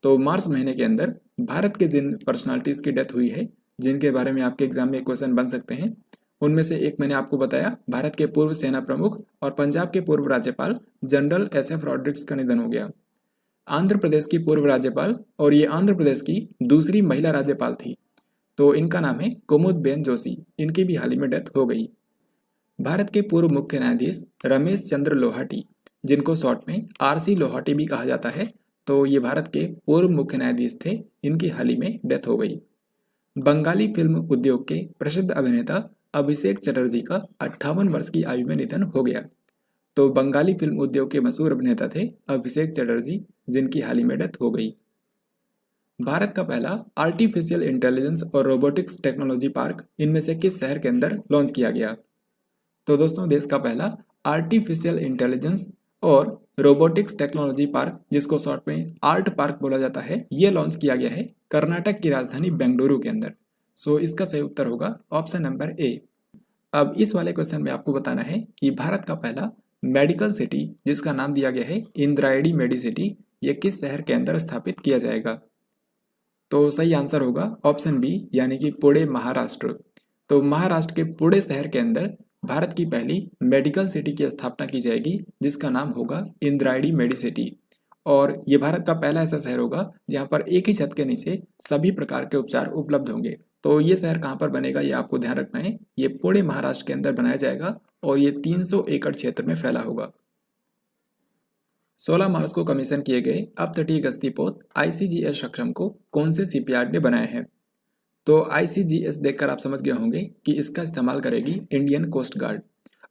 तो मार्च महीने के अंदर भारत के जिन पर्सनालिटीज़ की डेथ हुई है, जिनके बारे में आपके एग्जाम में क्वेश्चन बन सकते हैं, उनमें से एक मैंने आपको बताया, भारत के पूर्व सेना प्रमुख और पंजाब के पूर्व राज्यपाल जनरल SF रॉड्रिक्स का निधन हो गया। आंध्र प्रदेश की पूर्व राज्यपाल और ये आंध्र प्रदेश की दूसरी महिला राज्यपाल थी, तो इनका नाम है कुमुदबेन जोशी। इनकी भी हाल ही में डेथ हो गई। भारत के पूर्व मुख्य न्यायाधीश रमेश चंद्र लोहाटी, जिनको शॉर्ट में RC लोहाटी भी कहा जाता है, तो ये भारत के पूर्व मुख्य न्यायाधीश थे। इनकी हाल ही में डेथ हो गई। बंगाली फिल्म उद्योग के प्रसिद्ध अभिनेता अभिषेक चटर्जी का 58 वर्ष की आयु में निधन हो गया। तो बंगाली फिल्म उद्योग के मशहूर अभिनेता थे अभिषेक चटर्जी, जिनकी हाल ही में डेथ हो गई। भारत का पहला आर्टिफिशियल इंटेलिजेंस और रोबोटिक्स टेक्नोलॉजी पार्क इनमें से किस शहर के अंदर लॉन्च किया गया? तो दोस्तों, देश का पहला आर्टिफिशियल इंटेलिजेंस और रोबोटिक्स टेक्नोलॉजी पार्क, जिसको शॉर्ट में आर्ट पार्क बोला जाता है, ये लॉन्च किया गया है कर्नाटक की राजधानी बेंगलुरु के अंदर। सो इसका सही उत्तर होगा ऑप्शन नंबर ए। अब इस वाले क्वेश्चन में आपको बताना है कि भारत का पहला मेडिकल सिटी, जिसका नाम दिया गया है इंद्रायणी मेडिसिटी, ये किस शहर के अंदर स्थापित किया जाएगा? तो सही आंसर होगा ऑप्शन बी, यानी कि पुणे, महाराष्ट्र। तो महाराष्ट्र के पुणे शहर के अंदर भारत की पहली मेडिकल सिटी की स्थापना की जाएगी, जिसका नाम होगा इंद्रायणी मेडिसिटी। और ये भारत का पहला ऐसा शहर होगा जहाँ पर एक ही छत के नीचे सभी प्रकार के उपचार उपलब्ध होंगे। तो ये शहर कहाँ पर बनेगा, ये आपको ध्यान रखना है। ये पुणे महाराष्ट्र के अंदर बनाया जाएगा और ये 300 एकड़ क्षेत्र में फैला होगा। 16 मार्च को कमीशन किए गए अपतटीय गश्ती पोत ICGS सक्षम को कौन से शिपयार्ड ने बनाया है? तो ICGS देखकर आप समझ गए होंगे कि इसका इस्तेमाल करेगी इंडियन कोस्ट गार्ड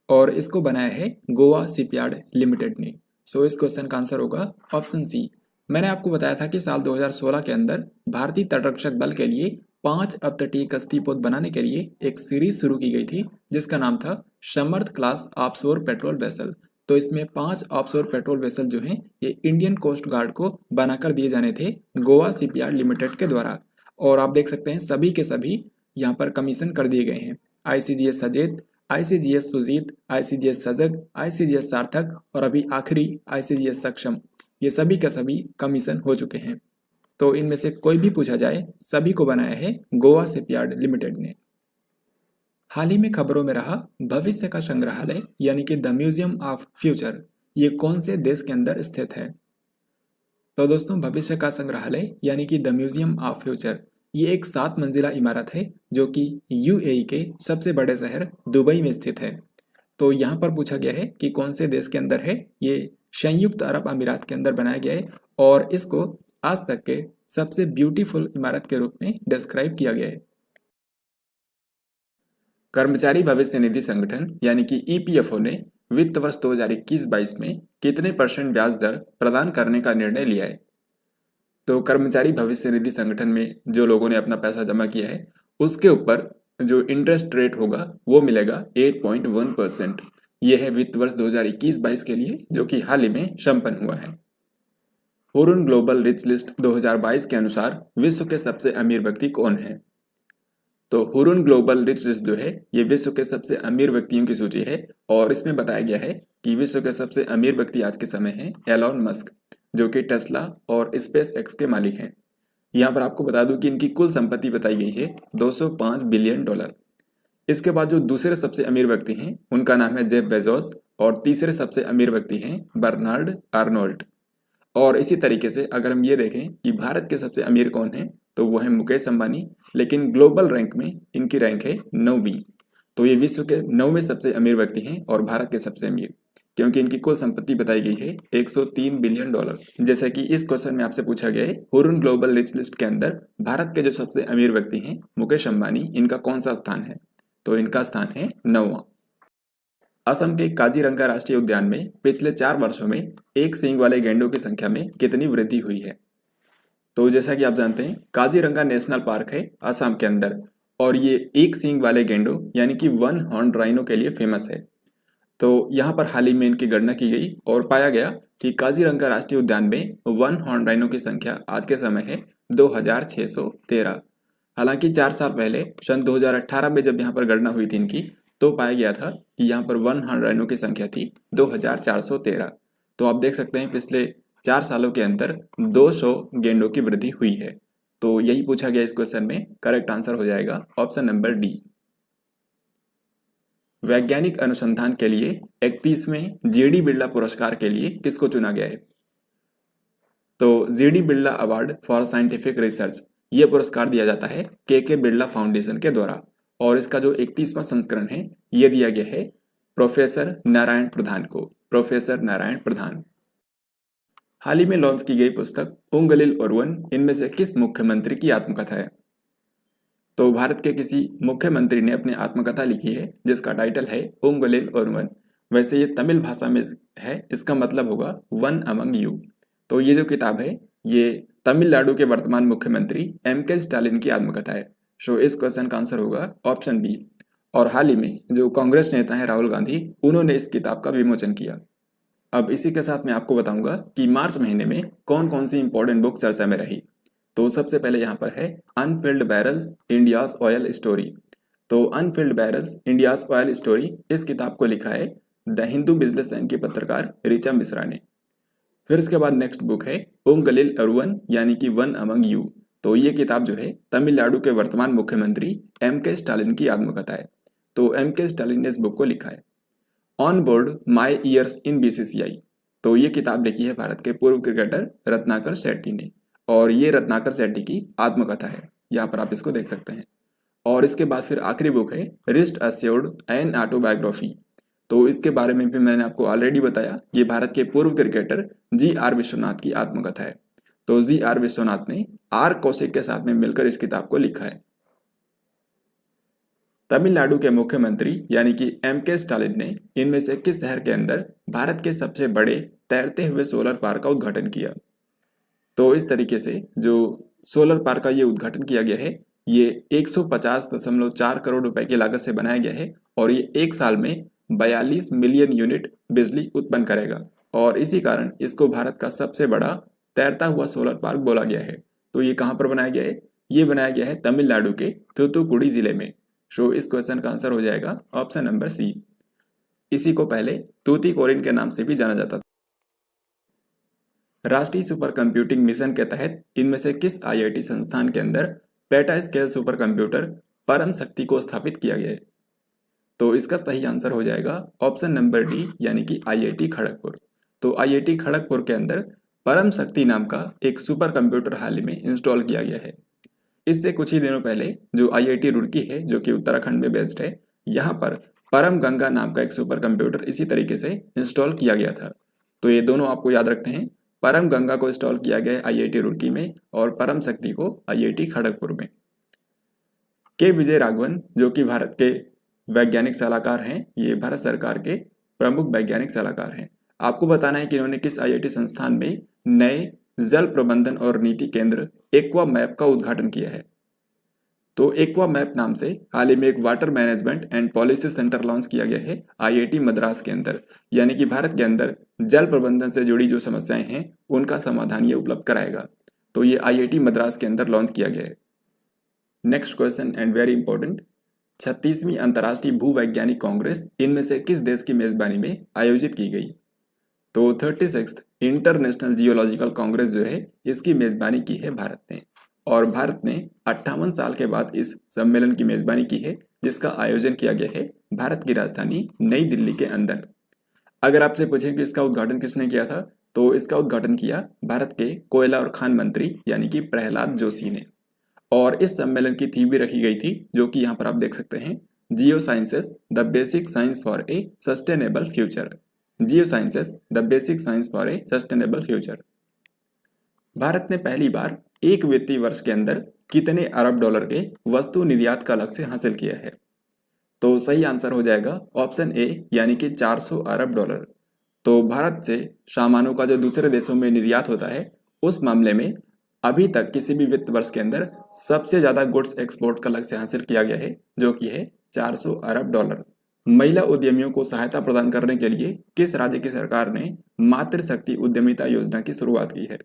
और इसको बनाया है गोवा शिपयार्ड लिमिटेड ने। सो इस क्वेश्चन का आंसर होगा ऑप्शन सी। मैंने आपको बताया था कि साल 2016 के अंदर भारतीय तटरक्षक बल के लिए 5 अपतटीय कश्ती पोत बनाने के लिए एक सीरीज शुरू की गई थी, जिसका नाम था समर्थ क्लास ऑफशोर पेट्रोल वेसल। तो इसमें 5 ऑफशोर पेट्रोल वेसल जो हैं ये इंडियन कोस्ट गार्ड को बनाकर दिए जाने थे गोवा शिपयार्ड लिमिटेड के द्वारा। और आप देख सकते हैं सभी के सभी यहाँ पर कमीशन कर दिए गए हैं। ICGS सचेत, ICGS सुजीत, ICGS सजग, ICGS सार्थक और अभी आखिरी ICGS सक्षम, ये सभी का सभी कमीशन हो चुके हैं। तो इनमें से कोई भी पूछा जाए, सभी को बनाया है गोवा शिपयार्ड लिमिटेड ने। हाल ही में खबरों में रहा भविष्य का संग्रहालय यानी कि द म्यूजियम ऑफ फ्यूचर, ये कौन से देश के अंदर स्थित है? तो दोस्तों भविष्य का संग्रहालय यानी कि द म्यूजियम ऑफ फ्यूचर ये एक 7 मंजिला इमारत है जो कि UAE के सबसे बड़े शहर दुबई में स्थित है। तो यहाँ पर पूछा गया है कि कौन से देश के अंदर है। ये संयुक्त अरब अमीरात के अंदर बनाया गया है और इसको आज तक के सबसे ब्यूटीफुल इमारत के रूप में डिस्क्राइब किया गया है। कर्मचारी भविष्य निधि संगठन यानी कि EPFO ने वित्त वर्ष 2021-22 में कितने % ब्याज दर प्रदान करने का निर्णय लिया है? तो कर्मचारी भविष्य निधि संगठन में जो लोगों ने अपना पैसा जमा किया है उसके ऊपर जो इंटरेस्ट रेट होगा वो मिलेगा 8.1%। यह है वित्त वर्ष 2021-22 के लिए, जो कि हाल ही में संपन्न हुआ है। हुरुन ग्लोबल रिच लिस्ट 2022 के अनुसार विश्व के सबसे अमीर व्यक्ति कौन है? तो हुरुन ग्लोबल रिच लिस्ट जो है ये विश्व के सबसे अमीर व्यक्तियों की सूची है और इसमें बताया गया है कि विश्व के सबसे अमीर व्यक्ति आज के समय हैं एलॉन मस्क, जो कि टेस्ला और स्पेस एक्स के मालिक हैं। यहाँ पर आपको बता दूं कि इनकी कुल संपत्ति बताई गई है $205 बिलियन। इसके बाद जो दूसरे सबसे अमीर व्यक्ति हैं उनका नाम है जेफ बेजोस और तीसरे सबसे अमीर व्यक्ति हैं बर्नार्ड आर्नोल्ट। और इसी तरीके से अगर हम ये देखें कि भारत के सबसे अमीर कौन है तो वो है मुकेश अंबानी, लेकिन ग्लोबल रैंक में इनकी रैंक है 9वीं। तो ये विश्व के 9वें सबसे अमीर व्यक्ति हैं और भारत के सबसे अमीर, क्योंकि इनकी कुल संपत्ति बताई गई है $103 बिलियन। जैसा कि इस क्वेश्चन में आपसे पूछा गया है हुरुन ग्लोबल रिच लिस्ट के अंदर भारत के जो सबसे अमीर व्यक्ति हैं मुकेश अंबानी, इनका कौन सा स्थान है? तो इनका स्थान है 9वां। असम के काजीरंगा राष्ट्रीय उद्यान में पिछले 4 वर्षों में एक सींग वाले गैंडों की संख्या में कितनी वृद्धि हुई है? तो जैसा कि आप जानते हैं काजीरंगा नेशनल पार्क है असम के अंदर और ये एक सींग वाले गैंडों यानी कि 1 हॉर्न राइनो के लिए फेमस है। तो यहाँ पर हाल ही में इनकी गणना की गई और पाया गया कि काजीरंगा राष्ट्रीय उद्यान में 1 हॉर्न राइनो की संख्या आज के समय है 2613। हालांकि 4 साल पहले सन 2018 में जब यहाँ पर गणना हुई थी इनकी, तो पाया गया था कि यहाँ पर 1 हॉर्न राइनो की संख्या थी 2413। तो आप देख सकते हैं पिछले 4 सालों के अंदर 200 गेंडों की वृद्धि हुई है। तो यही पूछा गया इस क्वेश्चन में, करेक्ट आंसर हो जाएगा ऑप्शन नंबर डी। वैज्ञानिक अनुसंधान के लिए 31वें GD बिरला पुरस्कार के लिए किसको चुना गया है? तो GD Birla award for scientific research ये पुरस्कार दिया जाता है KK बिरला फाउंडेशन के द्वारा और इसका जो 31वां संस्करण है ये दिया गया है प्रोफेसर नारायण प्रधान को, प्रोफेसर नारायण प्रधान। हाल ही में लॉन्च की गई पुस्तक उंगलिल ओरुवन इनमें से किस मुख्यमंत्री की आत्मकथा है? तो भारत के किसी मुख्यमंत्री ने अपनी आत्मकथा लिखी है जिसका टाइटल है उंगलिल ओरुवन। वैसे ये तमिल भाषा में है, इसका मतलब होगा वन अमंग यू। तो ये जो किताब है ये तमिलनाडु के वर्तमान मुख्यमंत्री MK स्टालिन की आत्मकथा है। सो इस क्वेश्चन का आंसर होगा ऑप्शन बी। और हाल ही में जो कांग्रेस नेता है राहुल गांधी, उन्होंने इस किताब का विमोचन किया। अब इसी के साथ मैं आपको बताऊंगा कि मार्च महीने में कौन कौन सी इंपॉर्टेंट बुक चर्चा में रही। तो सबसे पहले यहाँ पर है unfilled barrels India's oil story. तो unfilled barrels India's oil story इस किताब को लिखा है द हिंदू बिजनेस लाइन की पत्रकार ऋचा मिश्रा ने। फिर इसके बाद नेक्स्ट बुक है उंगलिल ओरुवन यानी कि वन अमंग यू। तो ये किताब जो है तमिलनाडु के वर्तमान मुख्यमंत्री M.K. स्टालिन की आत्मकथा है। तो M.K. स्टालिन ने इस बुक को लिखा है। On board my years in BCCI, तो ये किताब लिखी है भारत के पूर्व क्रिकेटर रत्नाकर शेट्टी ने, और ये रत्नाकर शेट्टी की आत्मकथा है, यहाँ पर आप इसको देख सकते हैं। और इसके बाद फिर आखिरी बुक है रिस्ट अस्योर्ड एन ऑटोबायोग्राफी। तो इसके बारे में भी मैंने आपको ऑलरेडी बताया, ये भारत के पूर्व क्रिकेटर GR विश्वनाथ की आत्मकथा है। तो GR विश्वनाथ ने R कौशिक के साथ में मिलकर इस किताब को लिखा है। तमिलनाडु के मुख्यमंत्री यानी कि M.K. स्टालिन ने इनमें से किस शहर के अंदर भारत के सबसे बड़े तैरते हुए सोलर पार्क का उद्घाटन किया? तो इस तरीके से जो सोलर पार्क का ये उद्घाटन किया गया है, ये 150.4 करोड़ रुपए की लागत से बनाया गया है और ये एक साल में 42 मिलियन यूनिट बिजली उत्पन्न करेगा, और इसी कारण इसको भारत का सबसे बड़ा तैरता हुआ सोलर पार्क बोला गया है। तो ये कहाँ पर बनाया गया है? ये बनाया गया है तमिलनाडु के थूथुकुडी जिले में। सो इस क्वेश्चन का आंसर हो जाएगा ऑप्शन नंबर C। इसी को पहले तूतीकोरिन के नाम से भी जाना जाता था। राष्ट्रीय सुपर कंप्यूटिंग मिशन के तहत इनमें से किस IIT संस्थान के अंदर पेटा स्केल सुपर कंप्यूटर परम शक्ति को स्थापित किया गया है? तो इसका सही आंसर हो जाएगा ऑप्शन नंबर D, यानी कि IIT खड़गपुर। तो IIT खड़गपुर के अंदर परम शक्ति नाम का एक सुपर कंप्यूटर हाल ही में इंस्टॉल किया गया है। इससे कुछ ही दिनों पहले जो IIT रुड़की है, जो कि उत्तराखंड में बेस्ड है, यहाँ पर परम गंगा नाम का एक सुपर कंप्यूटर इसी तरीके से इंस्टॉल किया गया था। तो ये दोनों आपको याद रखने हैं, परम गंगा को इंस्टॉल किया गया है IIT रुड़की में और परम शक्ति को IIT खड़गपुर में। के विजय राघवन जो कि भारत के वैज्ञानिक सलाहकार हैं, ये भारत सरकार के प्रमुख वैज्ञानिक सलाहकार हैं। आपको बताना है कि इन्होंने किस IIT संस्थान में नए जल प्रबंधन और नीति केंद्र एक्वा मैप का उद्घाटन किया है। तो एक्वा मैप नाम से हाल ही में एक water management and policy centre launch किया गया है IIT मद्रास के अंदर, यानी कि भारत के अंदर जल प्रबंधन से जुड़ी जो समस्याएं हैं उनका समाधान ये उपलब्ध कराएगा। तो ये IIT मद्रास के अंदर लॉन्च किया गया है। Next question and very important, 36वीं अंतर्राष्ट्रीय भूवैज्ञानिक कांग्रेस इनमें से किस देश की मेजबानी में आयोजित की गई? तो 36th इंटरनेशनल जियोलॉजिकल कांग्रेस जो है इसकी मेजबानी की है भारत ने, और भारत ने 58 साल के बाद इस सम्मेलन की मेजबानी की है, जिसका आयोजन किया गया है भारत की राजधानी नई दिल्ली के अंदर। अगर आपसे पूछे कि इसका उद्घाटन किसने किया था, तो इसका उद्घाटन किया भारत के कोयला और खान मंत्री यानी कि प्रहलाद जोशी ने। और इस सम्मेलन की थीम भी रखी गई थी, जो कि यहाँ पर आप देख सकते हैं, geo sciences the basic science for a sustainable future. Geo sciences the basic science for a sustainable future. Bharat ने पहली बार एक वित्तीय वर्ष के अंदर कितने अरब डॉलर के वस्तु निर्यात का लक्ष्य हासिल किया है? तो सही आंसर हो जाएगा ऑप्शन A, यानी कि 400 अरब डॉलर। तो भारत से सामानों का जो दूसरे देशों में निर्यात होता है, उस मामले में अभी तक किसी भी वित्त वर्ष के अंदर सबसे ज्यादा गुड्स एक्सपोर्ट का लक्ष्य हासिल किया गया है, जो कि है 400 अरब डॉलर। महिला उद्यमियों को सहायता प्रदान करने के लिए किस राज्य की सरकार ने मातृशक्ति उद्यमिता योजना की शुरुआत की है?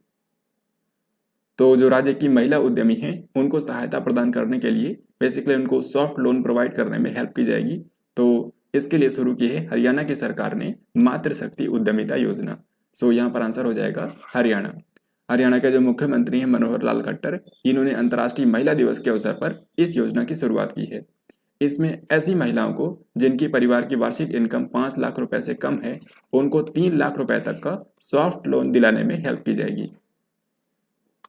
तो जो राज्य की महिला उद्यमी हैं उनको सहायता प्रदान करने के लिए बेसिकली उनको सॉफ्ट लोन प्रोवाइड करने में हेल्प की जाएगी। तो इसके लिए शुरू की है हरियाणा की सरकार ने मातृशक्ति उद्यमिता योजना। सो यहाँ पर आंसर हो जाएगा हरियाणा। हरियाणा के जो मुख्यमंत्री हैं मनोहर लाल खट्टर, इन्होंने अंतर्राष्ट्रीय महिला दिवस के अवसर पर इस योजना की शुरुआत की है। इसमें ऐसी महिलाओं को जिनकी परिवार की वार्षिक इनकम 5 लाख रुपए से कम है, उनको 3 लाख रुपए तक का सॉफ्ट लोन दिलाने में हेल्प की जाएगी।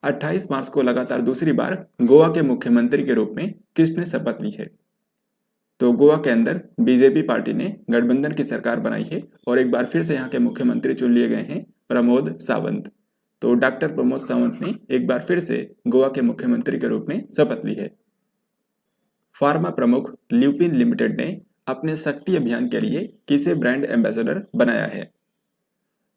28 मार्च को लगातार दूसरी बार गोवा के मुख्यमंत्री के रूप में किसने शपथ ली है? तो गोवा के अंदर बीजेपी पार्टी ने गठबंधन की सरकार बनाई है और एक बार फिर से यहाँ के मुख्यमंत्री चुन लिए गए हैं प्रमोद सावंत। तो डॉक्टर प्रमोद सावंत ने एक बार फिर से गोवा के मुख्यमंत्री के रूप में शपथ ली है। फार्मा प्रमुख ल्यूपिन लिमिटेड ने अपने शक्ति अभियान के लिए किसे ब्रांड एम्बेसडर बनाया है?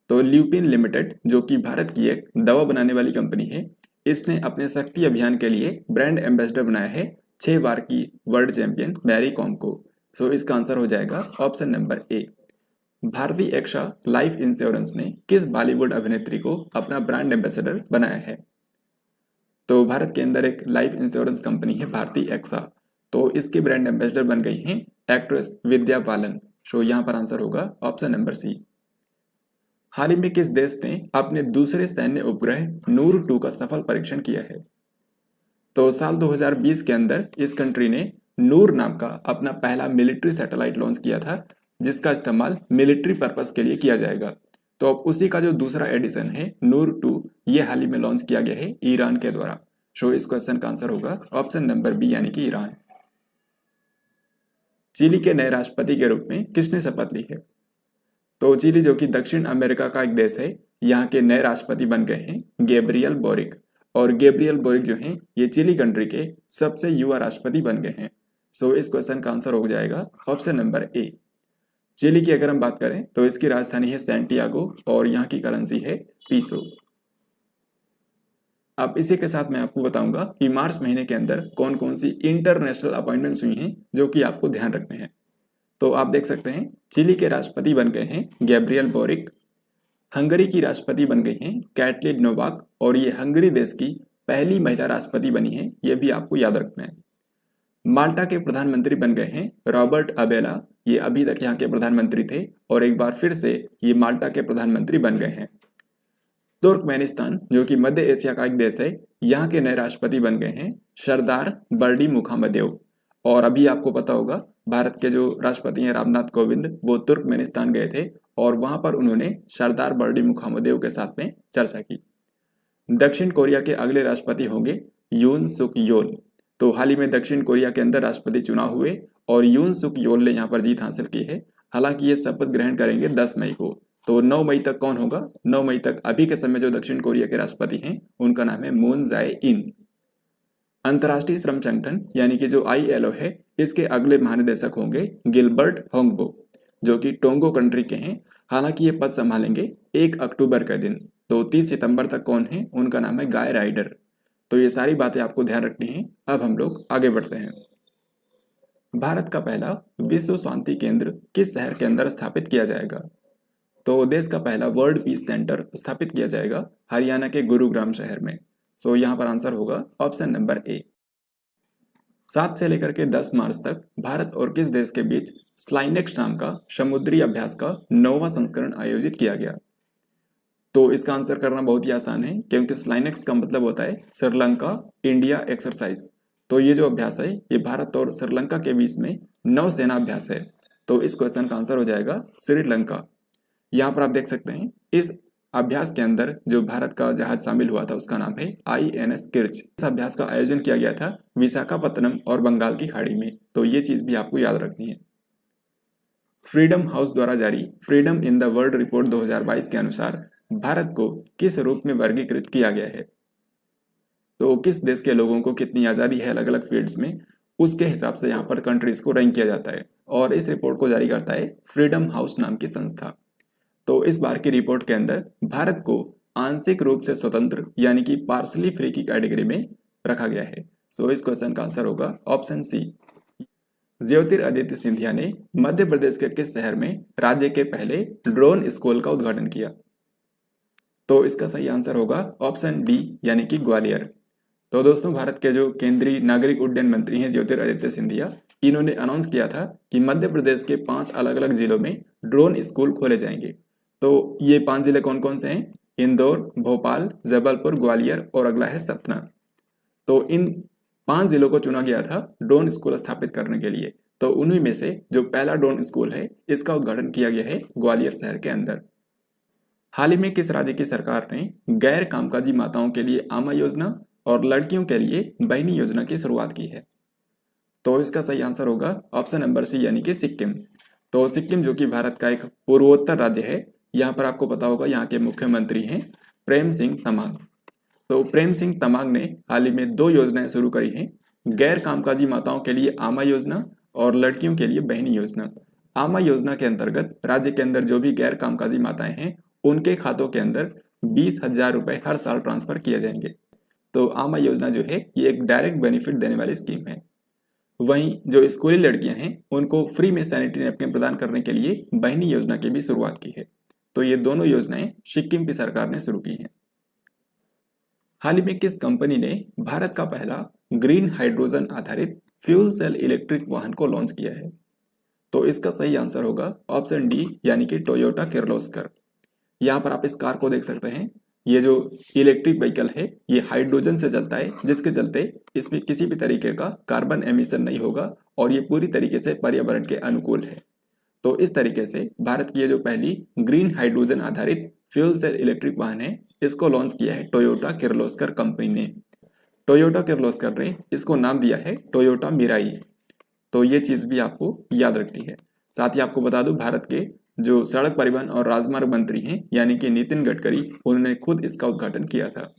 तो ल्यूपिन लिमिटेड जो कि भारत की एक दवा बनाने वाली कंपनी है, इसने अपने शक्ति अभियान के लिए ब्रांड एम्बेसडर बनाया है 6 बार की वर्ल्ड चैंपियन मैरी कॉम को। सो इसका आंसर हो जाएगा ऑप्शन नंबर A। भारतीय एक्सा लाइफ इंश्योरेंस ने किस बॉलीवुड अभिनेत्री को अपना ब्रांड एम्बेसडर बनाया है? तो भारत के अंदर एक लाइफ इंश्योरेंस कंपनी है भारतीय एक्सा, तो इसके ब्रांड एम्बेसडर बन गई हैं एक्ट्रेस विद्या बालन। सो यहाँ पर आंसर होगा ऑप्शन नंबर C। हाल ही में किस देश ने अपने दूसरे सैन्य उपग्रह नूर 2 का सफल परीक्षण किया है? तो साल 2020 के अंदर इस कंट्री ने नूर नाम का अपना पहला मिलिट्री सैटेलाइट लॉन्च किया था, जिसका इस्तेमाल मिलिट्री पर्पस के लिए किया जाएगा। तो अब उसी का जो दूसरा एडिशन है नूर 2, ये हाल ही में लॉन्च किया गया है ईरान के द्वारा। सो इस क्वेश्चन का आंसर होगा ऑप्शन नंबर बी यानी कि ईरान। चिली के नए राष्ट्रपति के रूप में किसने शपथ ली है? तो चिली जो कि दक्षिण अमेरिका का एक देश है, यहाँ के नए राष्ट्रपति बन गए हैं गैब्रियल बोरिक। और गैब्रियल बोरिक जो हैं ये चिली कंट्री के सबसे युवा राष्ट्रपति बन गए हैं। सो इस क्वेश्चन का आंसर हो जाएगा ऑप्शन नंबर ए। चिली की अगर हम बात करें तो इसकी राजधानी है सैंटियागो और यहाँ की करेंसी है पीसो। अब इसी के साथ मैं आपको बताऊंगा कि मार्च महीने के अंदर कौन कौन सी इंटरनेशनल अपॉइंटमेंट्स हुई हैं जो कि आपको ध्यान रखने हैं। तो आप देख सकते हैं चिली के राष्ट्रपति बन गए हैं गैब्रियल बोरिक, हंगरी की राष्ट्रपति बन गई हैं कैटलिन नोवाक, और ये हंगरी देश की पहली महिला राष्ट्रपति बनी है, ये भी आपको याद रखना है। माल्टा के प्रधानमंत्री बन गए हैं रॉबर्ट अबेला, ये अभी तक यहाँ के प्रधानमंत्री थे और एक बार फिर से ये माल्टा के प्रधानमंत्री बन गए हैं। तुर्कमेनिस्तान जो कि मध्य एशिया का एक देश है, यहाँ के नए राष्ट्रपति बन गए हैं सरदार बर्डी मुखामदेव। और अभी आपको पता होगा भारत के जो राष्ट्रपति हैं रामनाथ कोविंद, वो तुर्कमेनिस्तान गए थे और वहां पर उन्होंने सरदार बर्डी मुखामदेव के साथ में चर्चा की। दक्षिण कोरिया के अगले राष्ट्रपति होंगे यून सुक योल। तो हाल ही में दक्षिण कोरिया के अंदर राष्ट्रपति चुनाव हुए और यून सुक योल ने यहाँ पर जीत हासिल की है। हालांकि ये शपथ ग्रहण करेंगे 10 मई को। तो 9 मई तक कौन होगा? 9 मई तक अभी के समय जो दक्षिण कोरिया के राष्ट्रपति हैं उनका नाम है मून जाए इन। अंतर्राष्ट्रीय श्रम संगठन यानी कि जो ILO है, इसके अगले महानिदेशक होंगे गिलबर्ट होंगबो, जो कि टोंगो कंट्री के हैं। हालांकि ये पद संभालेंगे 1 अक्टूबर के दिन। तो 30 सितंबर तक कौन है? उनका नाम है गाय राइडर। तो ये सारी बातें आपको ध्यान रखनी है। अब हम लोग आगे बढ़ते हैं। भारत का पहला विश्व शांति केंद्र किस शहर के अंदर स्थापित किया जाएगा? तो देश का पहला वर्ल्ड पीस सेंटर स्थापित किया जाएगा हरियाणा के गुरुग्राम शहर में। सो यहाँ पर आंसर होगा ऑप्शन नंबर ए। 7 से लेकर के 10 मार्च तक भारत और किस देश के बीच स्लाइनेक्स नाम का समुद्री अभ्यास का 9वां संस्करण आयोजित किया गया? तो इसका आंसर करना बहुत ही आसान है, क्योंकि स्लाइनेक्स का मतलब होता है श्रीलंका इंडिया एक्सरसाइज। तो ये जो अभ्यास है ये भारत और श्रीलंका के बीच में नौसेना अभ्यास है। तो इस क्वेश्चन का आंसर हो जाएगा श्रीलंका। यहाँ पर आप देख सकते हैं इस अभ्यास के अंदर जो भारत का जहाज शामिल हुआ था उसका नाम है INS किर्च। इस अभ्यास का आयोजन किया गया था विशाखापत्तनम और बंगाल की खाड़ी में। तो ये चीज भी आपको याद रखनी है। फ्रीडम हाउस द्वारा जारी freedom in the world report 2022 के अनुसार भारत को किस रूप में वर्गीकृत किया गया है? तो किस देश के लोगों को कितनी आज़ादी है अलग अलग फील्ड्स में, उसके हिसाब से यहाँ पर कंट्रीज को रैंक किया जाता है। और इस रिपोर्ट को जारी करता है फ्रीडम हाउस नाम की संस्था। तो इस बार की रिपोर्ट के अंदर भारत को आंशिक रूप से स्वतंत्र यानी कि पार्सली फ्री की कैटेगरी में रखा गया है। सो इस क्वेश्चन का आंसर होगा ऑप्शन सी। ज्योतिरादित्य सिंधिया ने मध्य प्रदेश के किस शहर में राज्य के पहले ड्रोन स्कूल का उद्घाटन किया? तो इसका सही आंसर होगा ऑप्शन डी यानी कि ग्वालियर। तो दोस्तों, भारत के जो केंद्रीय नागरिक उड्डयन मंत्री हैं ज्योतिरादित्य सिंधिया, इन्होंने अनाउंस किया था कि मध्य प्रदेश के 5 अलग अलग जिलों में ड्रोन स्कूल खोले जाएंगे। तो ये 5 जिले कौन कौन से हैं? इंदौर, भोपाल, जबलपुर, ग्वालियर और अगला है सतना। तो इन 5 जिलों को चुना गया था ड्रोन स्कूल स्थापित करने के लिए। तो उन्हीं में से जो पहला ड्रोन स्कूल है इसका उद्घाटन किया गया है ग्वालियर शहर के अंदर। हाल ही में किस राज्य की सरकार ने गैर कामकाजी माताओं के लिए आमा योजना और लड़कियों के लिए बहनी योजना की शुरुआत की है? तो इसका सही आंसर होगा ऑप्शन नंबर सी यानी कि सिक्किम। तो सिक्किम जो कि भारत का एक पूर्वोत्तर राज्य है, यहाँ पर आपको पता होगा यहाँ के मुख्यमंत्री हैं प्रेम सिंह तमांग। तो प्रेम सिंह तमांग ने हाल ही में 2 योजनाएं शुरू करी हैं, गैर कामकाजी माताओं के लिए आमा योजना और लड़कियों के लिए बहनी योजना। आमा योजना के अंतर्गत राज्य के अंदर जो भी गैर कामकाजी माताएं हैं उनके खातों के अंदर 20,000 रुपए हर साल ट्रांसफर किए जाएंगे। तो आमा योजना जो है ये एक डायरेक्ट बेनिफिट देने वाली स्कीम है। वहीं जो स्कूली लड़कियां हैं उनको फ्री में सैनिटरी नैपकिन प्रदान करने के लिए बहनी योजना की भी शुरुआत की है। तो ये दोनों योजनाएं सिक्किम की सरकार ने शुरू की हैं। हाल ही में किस कंपनी ने भारत का पहला ग्रीन हाइड्रोजन आधारित फ्यूल सेल इलेक्ट्रिक वाहन को लॉन्च किया है? तो इसका सही आंसर होगा ऑप्शन डी यानी कि टोयोटा किर्लोस्कर। यहाँ पर आप इस कार को देख सकते हैं। ये जो इलेक्ट्रिक व्हीकल है ये हाइड्रोजन से चलता है, जिसके चलते इसमें किसी भी तरीके का कार्बन एमिशन नहीं होगा और ये पूरी तरीके से पर्यावरण के अनुकूल है। तो इस तरीके से भारत की ये जो पहली ग्रीन हाइड्रोजन आधारित फ्यूल सेल इलेक्ट्रिक वाहन है, इसको लॉन्च किया है टोयोटा किर्लोस्कर कंपनी ने। टोयोटा किर्लोस्कर ने इसको नाम दिया है टोयोटा मिराई। तो ये चीज़ भी आपको याद रखनी है। साथ ही आपको बता दूं, भारत के जो सड़क परिवहन और राजमार्ग मंत्री हैं यानी कि नितिन गडकरी, उन्होंने खुद इसका उद्घाटन किया था।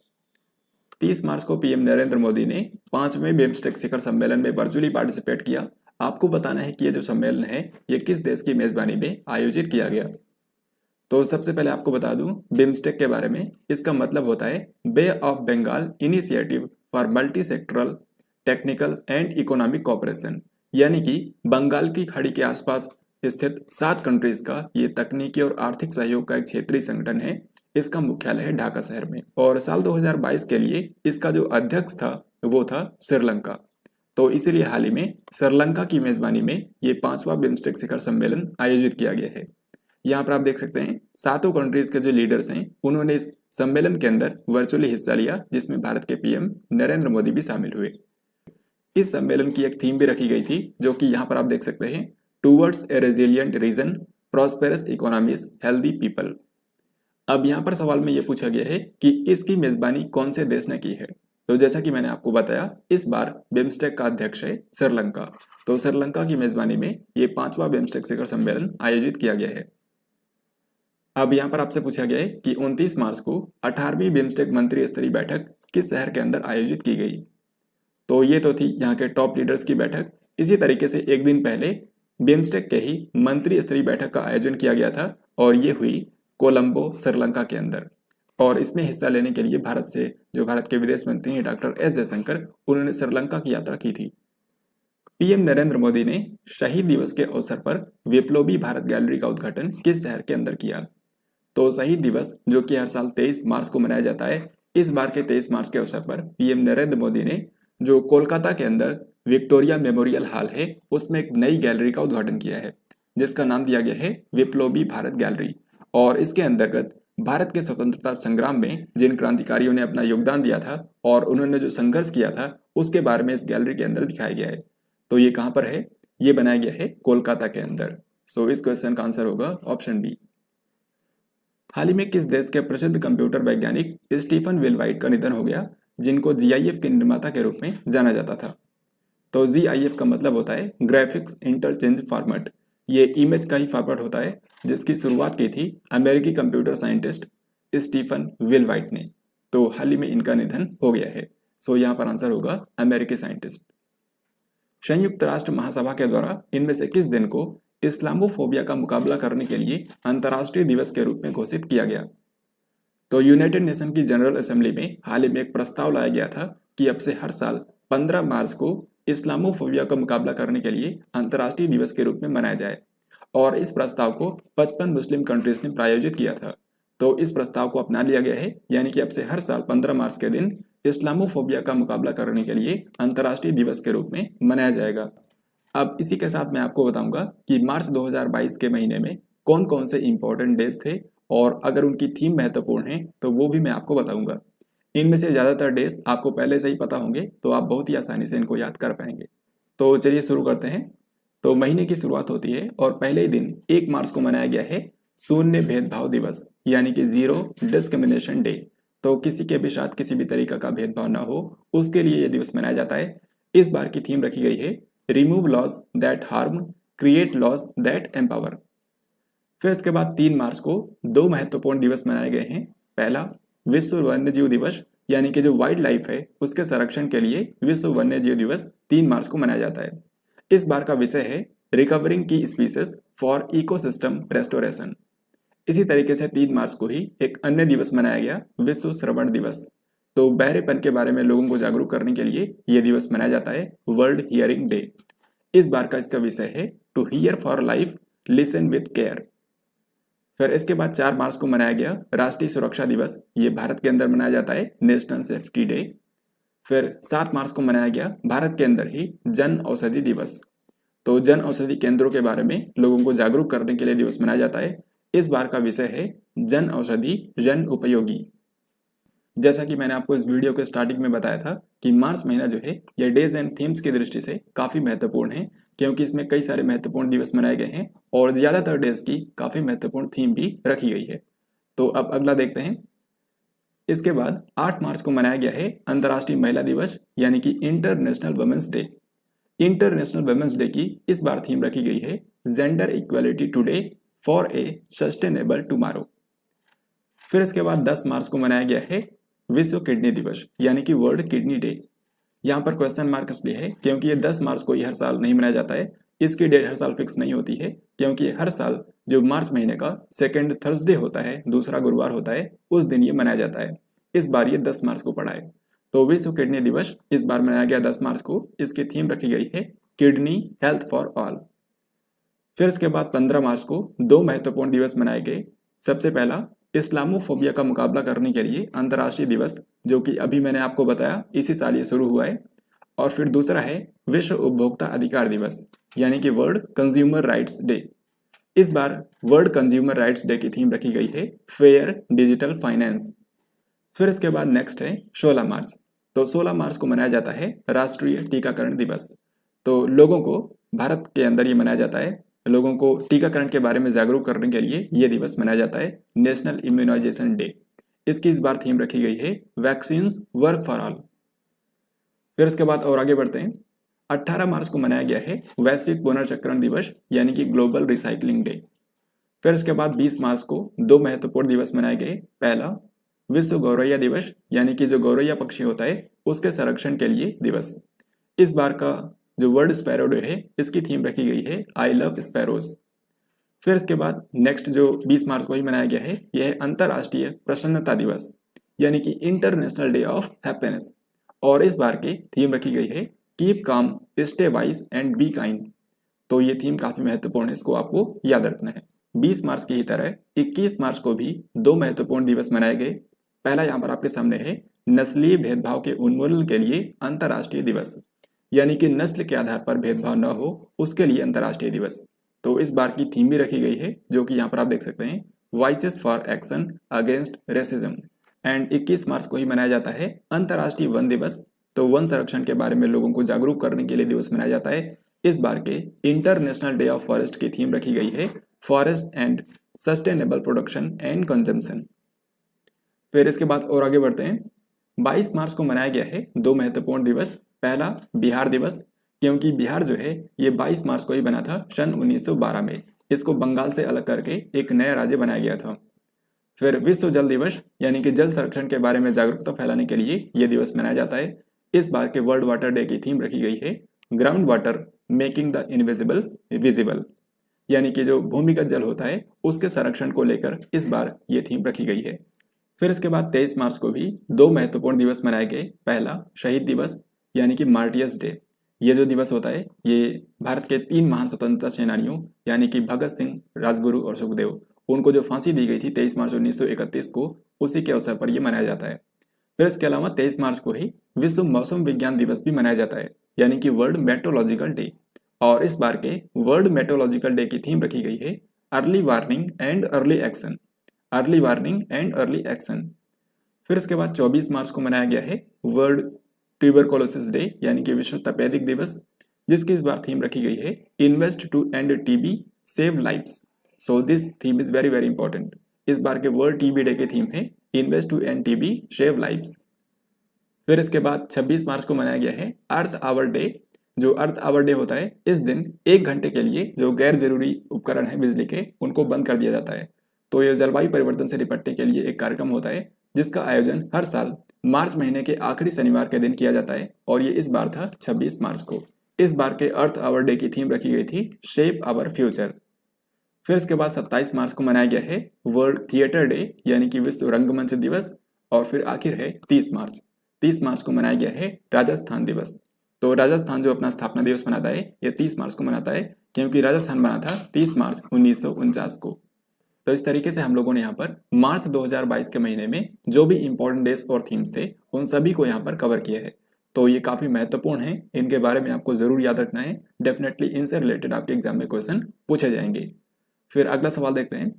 30 मार्च को पीएम नरेंद्र मोदी ने 5वें बिम्स्टेक शिखर सम्मेलन में वर्चुअली पार्टिसिपेट किया। आपको बताना है कि ये जो सम्मेलन है ये किस देश की मेजबानी में आयोजित किया गया। तो सबसे पहले आपको बता दूं बिम्स्टेक के बारे में। इसका मतलब होता है bay of Bengal initiative for multi sectoral technical and economic cooperation, यानी कि बंगाल की खाड़ी के आसपास स्थित 7 कंट्रीज का ये तकनीकी और आर्थिक सहयोग का एक क्षेत्रीय संगठन है। इसका मुख्यालय है ढाका शहर में और साल 2022 के लिए इसका जो अध्यक्ष था वो था श्रीलंका। तो इसीलिए हाल ही में श्रीलंका की मेजबानी में ये 5वां बिम्स्टेक शिखर सम्मेलन आयोजित किया गया है। यहाँ पर आप देख सकते हैं 7 कंट्रीज के जो लीडर्स हैं उन्होंने इस सम्मेलन के अंदर वर्चुअली हिस्सा लिया, जिसमें भारत के पीएम नरेंद्र मोदी भी शामिल हुए। इस सम्मेलन की एक थीम भी रखी गई थी जो कि यहाँ पर आप देख सकते हैं, towards a resilient region, prosperous economies, healthy people. अब यहाँ पर सवाल में ये पूछा गया है कि इसकी मेजबानी कौन से देश ने की है। तो जैसा कि मैंने आपको बताया, इस बार बिम्स्टेक का अध्यक्ष है श्रीलंका। तो श्रीलंका की मेजबानी में ये 5वां बिम्स्टेक शिखर सम्मेलन आयोजित किया गया है। अब यहाँ पर आपसे पूछा गया है कि 29 मार्च को 18वीं बिम्स्टेक मंत्री स्तरीय बैठक किस शहर के अंदर आयोजित की गई। तो ये तो थी यहाँ के टॉप लीडर्स की बैठक। इसी तरीके से एक दिन पहले बिम्स्टेक के ही मंत्री स्तरीय बैठक का आयोजन किया गया था और ये हुई कोलंबो श्रीलंका के अंदर। और इसमें हिस्सा लेने के लिए भारत से जो भारत के विदेश मंत्री हैं डॉक्टर एस जयशंकर, उन्होंने श्रीलंका की यात्रा की थी। पीएम नरेंद्र मोदी ने शहीद दिवस के अवसर पर विप्लवी भारत गैलरी का उद्घाटन किस शहर के अंदर किया। तो शहीद दिवस जो कि हर साल 23 मार्च को मनाया जाता है, इस बार के 23 मार्च के अवसर पर पीएम नरेंद्र मोदी ने जो कोलकाता के अंदर विक्टोरिया मेमोरियल हॉल है उसमें एक नई गैलरी का उद्घाटन किया है, जिसका नाम दिया गया है विप्लवी भारत गैलरी। और इसके अंतर्गत भारत के स्वतंत्रता संग्राम में जिन क्रांतिकारियों ने अपना योगदान दिया था और उन्होंने जो संघर्ष किया था उसके बारे में इस गैलरी के अंदर दिखाया गया है। तो ये कहाँ पर है, ये बनाया गया है कोलकाता के अंदर। सो इस क्वेश्चन का आंसर होगा ऑप्शन बी। हाल ही में किस देश के प्रसिद्ध कंप्यूटर वैज्ञानिक स्टीफन विलवाइट का निधन हो गया, जिनको GIF के निर्माता के रूप में जाना जाता था। तो GIF का मतलब होता है ग्राफिक्स इंटरचेंज फॉर्मेट। ये इमेज का ही फॉर्मेट होता है जिसकी शुरुआत की थी अमेरिकी कंप्यूटर साइंटिस्ट स्टीफन विलवाइट ने। तो हाल ही में इनका निधन हो गया है। सो यहाँ पर आंसर होगा अमेरिकी साइंटिस्ट। संयुक्त राष्ट्र महासभा के द्वारा इनमें से किस दिन को इस्लामोफोबिया का मुकाबला करने के लिए अंतर्राष्ट्रीय दिवस के रूप में घोषित किया गया। तो यूनाइटेड नेशन की जनरल असेंबली में हाल ही में एक प्रस्ताव लाया गया था कि अब से हर साल 15 मार्च को इस्लामोफोबिया का मुकाबला करने के लिए अंतर्राष्ट्रीय दिवस के रूप में मनाया जाए। और इस प्रस्ताव को 55 मुस्लिम कंट्रीज ने प्रायोजित किया था। तो इस प्रस्ताव को अपना लिया गया है, यानी कि अब से हर साल 15 मार्च के दिन इस्लामोफोबिया का मुकाबला करने के लिए अंतर्राष्ट्रीय दिवस के रूप में मनाया जाएगा। अब इसी के साथ मैं आपको बताऊंगा कि मार्च 2022 के महीने में कौन कौन से इंपॉर्टेंट डेज थे और अगर उनकी थीम महत्वपूर्ण है तो वो भी मैं आपको बताऊंगा। इनमें से ज़्यादातर डेज आपको पहले से ही पता होंगे तो आप बहुत ही आसानी से इनको याद कर पाएंगे। तो चलिए शुरू करते हैं। तो महीने की शुरुआत होती है और पहले ही दिन 1 मार्च को मनाया गया है शून्य भेदभाव दिवस, यानी कि जीरो डिस्क्रिमिनेशन डे। तो किसी के भी साथ किसी भी तरीका का भेदभाव ना हो उसके लिए यह दिवस मनाया जाता है। इस बार की थीम रखी गई है remove laws that harm, create laws that empower. फिर इसके बाद 3 मार्च को 2 महत्वपूर्ण दिवस मनाए गए हैं। पहला विश्व वन्यजीव दिवस, यानी कि जो वाइल्ड लाइफ है उसके संरक्षण के लिए विश्व वन्यजीव दिवस 3 मार्च को मनाया जाता है। इस बार का विषय है रिकवरिंग की स्पीसीज फॉर इकोसिस्टम रेस्टोरेशन। इसी तरीके से 3 मार्च को ही एक अन्य दिवस मनाया गया, विश्व श्रवण दिवस। तो बहरेपन के बारे में लोगों को जागरूक करने के लिए यह दिवस मनाया जाता है, वर्ल्ड हियरिंग डे। इस बार का इसका विषय है to hear for life, listen with care. फिर इसके बाद 4 मार्च को मनाया गया राष्ट्रीय सुरक्षा दिवस। ये भारत के अंदर मनाया जाता है, नेशनल सेफ्टी डे। फिर 7 मार्च को मनाया गया भारत के अंदर ही जन औषधि दिवस। तो जन औषधि केंद्रों के बारे में लोगों को जागरूक करने के लिए दिवस मनाया जाता है। इस बार का विषय है जन औषधि जन उपयोगी। जैसा कि मैंने आपको इस वीडियो के स्टार्टिंग में बताया था कि मार्च महीना जो है ये डेज एंड थीम्स की दृष्टि से काफ़ी महत्वपूर्ण है, क्योंकि इसमें कई सारे महत्वपूर्ण दिवस मनाए गए हैं और ज़्यादातर डेज की काफ़ी महत्वपूर्ण थीम भी रखी गई है। तो अब अगला देखते हैं। इसके बाद 8 मार्च को मनाया गया है अंतर्राष्ट्रीय महिला दिवस, यानी कि International Women's Day. International Women's Day की इस बार थीम रखी गई है gender equality today for a sustainable tomorrow. फिर इसके बाद 10 मार्च को मनाया गया है विश्व किडनी दिवस, यानी कि वर्ल्ड किडनी डे। यहाँ पर क्वेश्चन मार्क इसलिए है क्योंकि ये 10 मार्च को ही हर साल नहीं मनाया जाता है। इसकी डेट हर साल फिक्स नहीं होती है, क्योंकि हर साल जो मार्च महीने का सेकेंड थर्सडे होता है, दूसरा गुरुवार होता है, उस दिन ये मनाया जाता है। इस बार ये 10 मार्च को पड़ा है। तो विश्व किडनी दिवस इस बार मनाया गया 10 मार्च को। इसकी थीम रखी गई है किडनी हेल्थ फॉर ऑल। फिर इसके बाद 15 मार्च को दो महत्वपूर्ण दिवस मनाए गए। सबसे पहला इस्लामोफोबिया का मुकाबला करने के लिए अंतर्राष्ट्रीय दिवस, जो कि अभी मैंने आपको बताया इसी साल ये शुरू हुआ है। और फिर दूसरा है विश्व उपभोक्ता अधिकार दिवस, यानी कि वर्ल्ड कंज्यूमर राइट्स डे। इस बार वर्ल्ड कंज्यूमर राइट्स डे की थीम रखी गई है फेयर डिजिटल फाइनेंस। फिर इसके बाद नेक्स्ट है 16 मार्च। तो 16 मार्च को मनाया जाता है राष्ट्रीय टीकाकरण दिवस। तो लोगों को भारत के अंदर ये मनाया जाता है, लोगों को टीकाकरण के बारे में जागरूक करने के लिए ये दिवस मनाया जाता है नेशनल इम्यूनाइजेशन डे। इसकी इस बार थीम रखी गई है वैक्सीन्स वर्क फॉर ऑल। फिर इसके बाद और आगे बढ़ते हैं। 18 मार्च को मनाया गया है वैश्विक पुनर्चक्रण दिवस, यानी कि ग्लोबल रिसाइकलिंग डे। फिर इसके बाद 20 मार्च को दो महत्वपूर्ण दिवस मनाए गए। पहला विश्व गौरैया दिवस, यानी कि जो गौरैया पक्षी होता है उसके संरक्षण के लिए दिवस। इस बार का जो वर्ल्ड स्पैरो डे है इसकी थीम रखी गई है आई लव स्पैरोज। फिर इसके बाद नेक्स्ट जो 20 मार्च को ही मनाया गया है यह है अंतर्राष्ट्रीय प्रसन्नता दिवस, यानी कि इंटरनेशनल डे ऑफ हैप्पीनेस। और इस बार की थीम रखी गई है keep calm stay wise and be kind. तो ये थीम काफी महत्वपूर्ण है, इसको आपको याद रखना है। 20 मार्च की ही तरह 21 मार्च को भी दो महत्वपूर्ण दिवस मनाए गए। पहला यहाँ पर आपके सामने है नस्लीय भेदभाव के उन्मूलन के लिए अंतर्राष्ट्रीय दिवस, यानी कि नस्ल के आधार पर भेदभाव न हो उसके लिए अंतर्राष्ट्रीय दिवस। तो इस बार की थीम भी रखी गई है, जो कि यहाँ पर आप देख सकते हैं voices for action against racism. And 21 मार्च को ही मनाया जाता है अंतर्राष्ट्रीय वन दिवस। तो वन संरक्षण के बारे में लोगों को जागरूक करने के लिए दिवस मनाया जाता है। इस बार के इंटरनेशनल डे ऑफ फॉरेस्ट की थीम रखी गई है forest and sustainable production and consumption. फिर इसके बाद और आगे बढ़ते हैं। 22 मार्च को मनाया गया है दो महत्वपूर्ण दिवस। पहला बिहार दिवस, क्योंकि बिहार जो है ये 22 मार्च को ही बना था सन 1912 में। इसको बंगाल से अलग करके एक नया राज्य बनाया गया था। फिर विश्व जल दिवस, यानी कि जल संरक्षण के बारे में जागरूकता फैलाने के लिए यह दिवस मनाया जाता है। इस बार के वर्ल्ड वाटर डे की थीम रखी गई है ground water making the invisible visible, यानी कि जो भूमिगत जल होता है उसके संरक्षण को लेकर इस बार ये थीम रखी गई है। फिर इसके बाद 23 मार्च को भी दो महत्वपूर्ण दिवस मनाए गए। पहला शहीद दिवस, यानी कि मार्टियर्स डे। ये जो दिवस होता है ये भारत के 3 महान स्वतंत्रता सेनानियों, यानी कि भगत सिंह, राजगुरु और सुखदेव, उनको जो फांसी दी गई थी 23 मार्च 1931 को, उसी के अवसर पर यह मनाया जाता है। फिर इसके अलावा 23 मार्च को ही विश्व मौसम विज्ञान दिवस भी मनाया जाता है, यानी कि वर्ल्ड मेट्रोलॉजिकल डे। और इस बार के वर्ल्ड मेट्रोलॉजिकल डे की थीम रखी गई है early warning and early action. Early warning and early action. फिर इसके बाद 24 मार्च को मनाया गया है वर्ल्ड ट्यूबरकुलोसिस डे, यानी कि विश्व तपेदिक दिवस, जिसकी इस बार थीम रखी गई है invest to end TB save lives. So this theme is very very important. इस बार के वर्ल्ड टीबी डे की थीम है invest to end TB save lives. फिर इसके बाद 26 मार्च को मनाया गया है अर्थ आवर डे। जो अर्थ आवर डे होता है इस दिन 1 घंटे के लिए जो गैर जरूरी उपकरण है बिजली के उनको बंद कर दिया जाता है। तो यह जलवायु परिवर्तन से निपटने के लिए एक कार्यक्रम होता है जिसका आयोजन हर साल मार्च महीने के आखिरी शनिवार के दिन किया जाता है, और ये इस बार था 26 मार्च को। इस बार के अर्थ आवर डे की थीम रखी गई थी शेप आवर फ्यूचर। फिर इसके बाद 27 मार्च को मनाया गया है वर्ल्ड थिएटर डे, यानी कि विश्व रंगमंच दिवस। और फिर आखिर है 30 मार्च। 30 मार्च को मनाया गया है राजस्थान दिवस। तो राजस्थान जो अपना स्थापना दिवस मनाता है यह 30 मार्च को मनाता है, क्योंकि राजस्थान बना था 30 मार्च 1949 को। तो इस तरीके से हम लोगों ने यहाँ पर मार्च 2022 के महीने में जो भी इंपॉर्टेंट डेज और थीम्स थे उन सभी को यहाँ पर कवर किया है। तो ये काफ़ी महत्वपूर्ण है, इनके बारे में आपको ज़रूर याद रखना है। डेफिनेटली इनसे रिलेटेड आपके एग्जाम में क्वेश्चन पूछे जाएंगे। फिर अगला सवाल देखते हैं।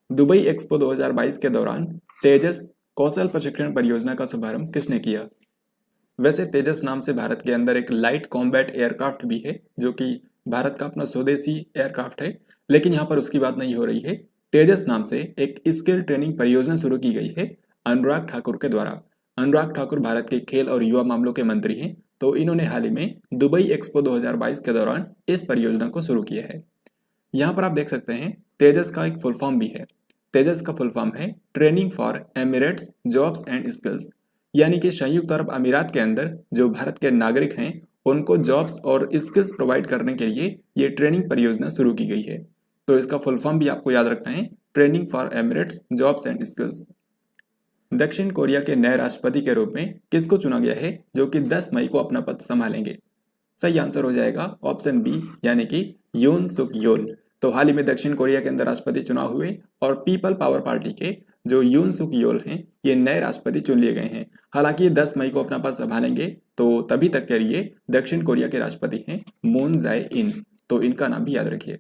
दुबई एक्सपो 2022 के दौरान तेजस कौशल प्रशिक्षण परियोजना का शुभारंभ किसने किया? वैसे तेजस नाम से भारत के अंदर एक लाइट कॉम्बैट एयरक्राफ्ट भी है जो कि भारत का अपना स्वदेशी एयरक्राफ्ट है, लेकिन यहाँ पर उसकी बात नहीं हो रही है। तेजस नाम से एक स्किल ट्रेनिंग परियोजना शुरू की गई है अनुराग ठाकुर के द्वारा। अनुराग ठाकुर भारत के खेल और युवा मामलों के मंत्री हैं, तो इन्होंने हाल ही में दुबई एक्सपो 2022 के दौरान इस परियोजना को शुरू किया है। यहाँ पर आप देख सकते हैं तेजस का एक फुल फॉर्म भी है। तेजस का फुल फॉर्म है training for Emirates jobs and skills, यानी कि संयुक्त अरब अमीरात के अंदर जो भारत के नागरिक हैं उनको जॉब्स और स्किल्स प्रोवाइड करने के लिए ये ट्रेनिंग परियोजना शुरू की गई है। तो इसका फुल फॉर्म भी आपको याद रखना है, training for Emirates jobs and skills. दक्षिण कोरिया के नए राष्ट्रपति के रूप में किसको चुना गया है जो कि 10 मई को अपना पद संभालेंगे? सही आंसर हो जाएगा ऑप्शन बी, यानी कि यून सुक योल। तो हाल ही में दक्षिण कोरिया के अंदर राष्ट्रपति चुनाव हुए और पीपल पावर पार्टी के जो यून सुक योल हैं ये नए राष्ट्रपति चुन लिए गए हैं। हालांकि ये 10 मई को अपना पद संभालेंगे, तो तभी तक के लिए दक्षिण कोरिया के राष्ट्रपति हैं मून जाए इन, तो इनका नाम भी याद रखिए।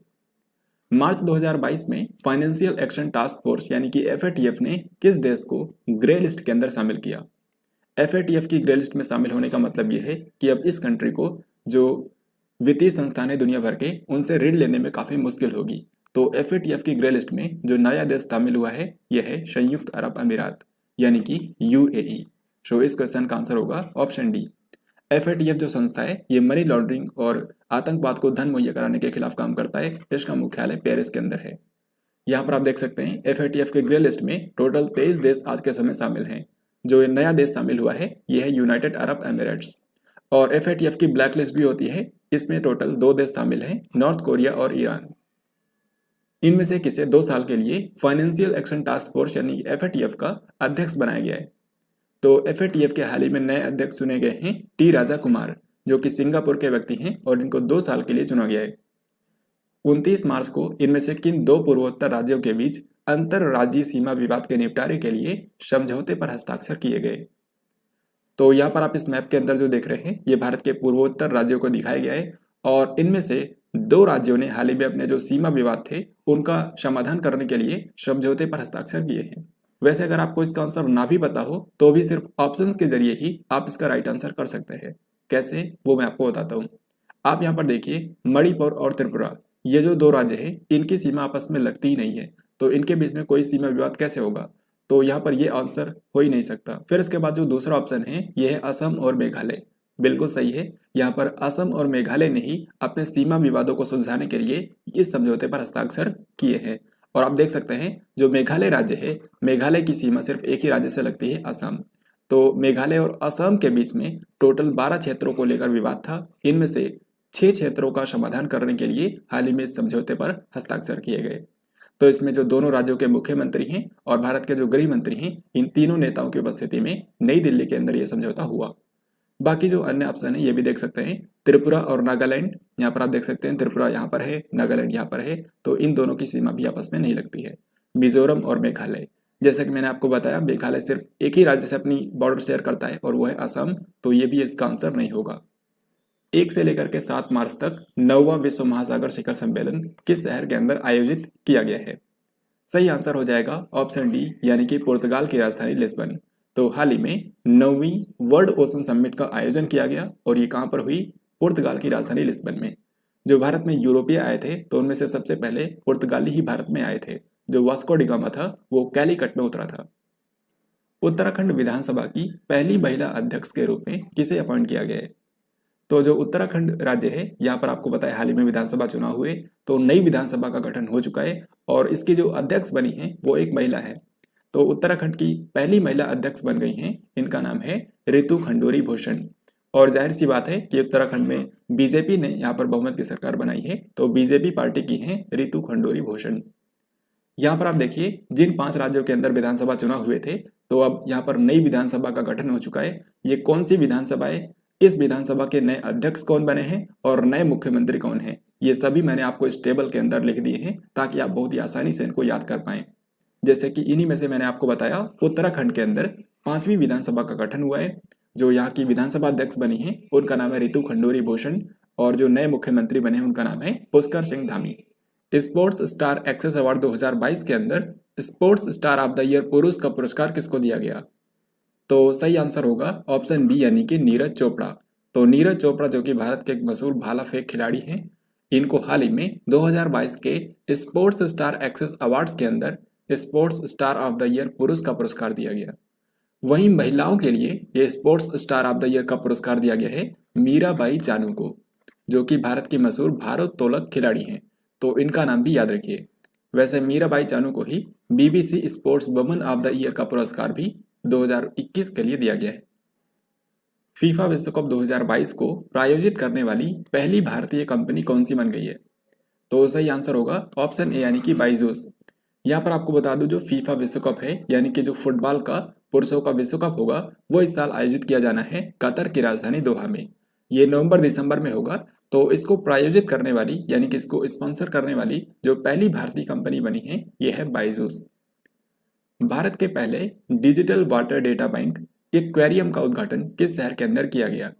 मार्च 2022 में फाइनेंशियल एक्शन टास्क फोर्स यानी कि FATF ने किस देश को ग्रे लिस्ट के अंदर शामिल किया? FATF की ग्रे लिस्ट में शामिल होने का मतलब यह है कि अब इस कंट्री को जो वित्तीय संस्थान है दुनिया भर के उनसे ऋण लेने में काफ़ी मुश्किल होगी। तो FATF की ग्रे लिस्ट में जो नया देश शामिल हुआ है यह है संयुक्त अरब अमीरात यानी कि UAE। सो इस क्वेश्चन का आंसर होगा ऑप्शन डी। FATF जो संस्था है ये मनी लॉन्ड्रिंग और आतंकवाद को धन मुहैया कराने के खिलाफ काम करता है। इसका मुख्यालय पेरिस के अंदर है। यहाँ पर आप देख सकते हैं FATF के ग्रे लिस्ट में टोटल 23 देश आज के समय शामिल हैं। जो ये नया देश शामिल हुआ है ये है यूनाइटेड अरब एमिरेट्स। और FATF की ब्लैक लिस्ट भी होती है, इसमें टोटल 2 देश शामिल हैं, नॉर्थ कोरिया और ईरान। इनमें से किसे 2 साल के लिए फाइनेंशियल एक्शन टास्क फोर्स यानी FATF का अध्यक्ष बनाया गया है? तो FATF के हाल ही में नए अध्यक्ष चुने गए हैं टी राजा कुमार, जो कि सिंगापुर के व्यक्ति हैं और इनको 2 साल के लिए चुना गया है। 29 मार्च को इनमें से किन 2 पूर्वोत्तर राज्यों के बीच अंतरराज्यीय सीमा विवाद के निपटारे के लिए समझौते पर हस्ताक्षर किए गए? तो यहाँ पर आप इस मैप के अंदर जो देख रहे हैं ये भारत के पूर्वोत्तर राज्यों को दिखाया गया है और इनमें से 2 राज्यों ने हाल ही में अपने जो सीमा विवाद थे उनका समाधान करने के लिए समझौते पर हस्ताक्षर किए हैं। वैसे अगर आपको इसका आंसर ना भी पता हो तो भी सिर्फ ऑप्शंस के जरिए ही आप इसका राइट आंसर कर सकते हैं। कैसे, वो मैं आपको बताता हूँ। आप यहाँ पर देखिए मणिपुर और त्रिपुरा, ये जो 2 राज्य हैं इनकी सीमा आपस में लगती ही नहीं है, तो इनके बीच में कोई सीमा विवाद कैसे होगा? तो यहाँ पर ये आंसर हो ही नहीं सकता। फिर इसके बाद जो दूसरा ऑप्शन है ये है असम और मेघालय। बिल्कुल सही है, यहाँ पर असम और मेघालय ने ही अपने सीमा विवादों को सुलझाने के लिए इस समझौते पर हस्ताक्षर किए हैं। और आप देख सकते हैं जो मेघालय राज्य है, मेघालय की सीमा सिर्फ एक ही राज्य से लगती है, असम। तो मेघालय और असम के बीच में टोटल 12 क्षेत्रों को लेकर विवाद था। इनमें से 6 क्षेत्रों का समाधान करने के लिए हाल ही में इस समझौते पर हस्ताक्षर किए गए। तो इसमें जो दोनों राज्यों के मुख्यमंत्री हैं और भारत के जो गृह मंत्री हैं, इन तीनों नेताओं की उपस्थिति में नई दिल्ली के अंदर यह समझौता हुआ। बाकी जो अन्य ऑप्शन है ये भी देख सकते हैं, त्रिपुरा और नागालैंड। यहाँ पर आप देख सकते हैं त्रिपुरा यहाँ पर है, नागालैंड यहाँ पर है, तो इन दोनों की सीमा भी आपस में नहीं लगती है। मिजोरम और मेघालय, जैसा कि मैंने आपको बताया मेघालय सिर्फ एक ही राज्य से अपनी बॉर्डर शेयर करता है और वो है असम, तो ये भी इसका आंसर नहीं होगा। 1 से लेकर के 7 मार्च तक 9वां विश्व महासागर शिखर सम्मेलन किस शहर के अंदर आयोजित किया गया है? सही आंसर हो जाएगा ऑप्शन डी, यानी कि पुर्तगाल की राजधानी लिस्बन। तो हाल ही में 9वीं वर्ल्ड ओशन समिट का आयोजन किया गया और ये कहाँ पर हुई? पुर्तगाल की राजधानी लिस्बन में। जो भारत में यूरोपीय आए थे तो उनमें से सबसे पहले पुर्तगाली ही भारत में आए थे। जो वास्को डी गामा था वो कैलीकट में उतरा था। उत्तराखंड विधानसभा की पहली महिला अध्यक्ष के रूप में किसे अपॉइंट किया गया है? तो जो उत्तराखंड राज्य है यहाँ पर आपको पता है हाल ही में विधानसभा चुनाव हुए, तो नई विधानसभा का गठन हो चुका है और इसकी जो अध्यक्ष बनी है वो एक महिला है। तो उत्तराखंड की पहली महिला अध्यक्ष बन गई हैं, इनका नाम है रितु खंडूरी भूषण। और जाहिर सी बात है कि उत्तराखंड में बीजेपी ने यहाँ पर बहुमत की सरकार बनाई है, तो बीजेपी पार्टी की हैं रितु खंडूरी भूषण। यहाँ पर आप देखिए जिन 5 राज्यों के अंदर विधानसभा चुनाव हुए थे तो अब यहाँ पर नई विधानसभा का गठन हो चुका है। ये कौन सी विधानसभा है, इस विधानसभा के नए अध्यक्ष कौन बने हैं और नए मुख्यमंत्री कौन हैं, ये सभी मैंने आपको इस टेबल के अंदर लिख दिए हैं ताकि आप बहुत ही आसानी से इनको याद कर पाएं। जैसे कि इन्हीं में से मैंने आपको बताया उत्तराखंड के अंदर 5वीं विधानसभा का गठन हुआ है। जो यहाँ की विधानसभा अध्यक्ष बनी है उनका नाम है रितु खंडूरी भूषण और जो नए मुख्यमंत्री बने हैं उनका नाम है Pushkar Singh Dhami. Sports star aces award 2022 के अंदर sports star of the year पुरुष का पुरस्कार किसको दिया गया? तो सही आंसर होगा ऑप्शन बी यानी कि नीरज चोपड़ा। तो नीरज चोपड़ा जो कि भारत के एक मशहूर भाला फेंक खिलाड़ी हैं, इनको हाल ही में 2022 के स्पोर्ट्स स्टार एक्सेस अवार्ड्स के अंदर sports star of the year पुरुष का पुरस्कार दिया गया। वहीं महिलाओं के लिए ये sports star of the year का पुरस्कार दिया गया है मीराबाई चानू को, जो कि भारत की मशहूर भारोत्तोलक खिलाड़ी हैं। तो इनका नाम भी याद रखिए। वैसे मीराबाई चानू को ही BBC sports woman of the year का पुरस्कार भी 2021 के लिए दिया गया है। फीफा विश्व कप 2022 को प्रायोजित करने वाली पहली भारतीय कंपनी कौन सी बन गई है? तो सही आंसर होगा ऑप्शन ए यानी कि बाइजूस। यहाँ पर आपको बता दूं, जो फीफा विश्व कप है यानी कि जो फुटबॉल का पुरुषों का विश्व कप होगा, वो इस साल आयोजित किया जाना है कतर की राजधानी दोहा में। ये नवंबर दिसंबर में होगा। तो इसको प्रायोजित करने वाली यानी कि इसको स्पॉन्सर करने वाली जो पहली भारतीय कंपनी बनी है, ये है बाइजूस। भारत के पहले digital water data bank aquarium का उद्घाटन किस शहर के अंदर किया गया?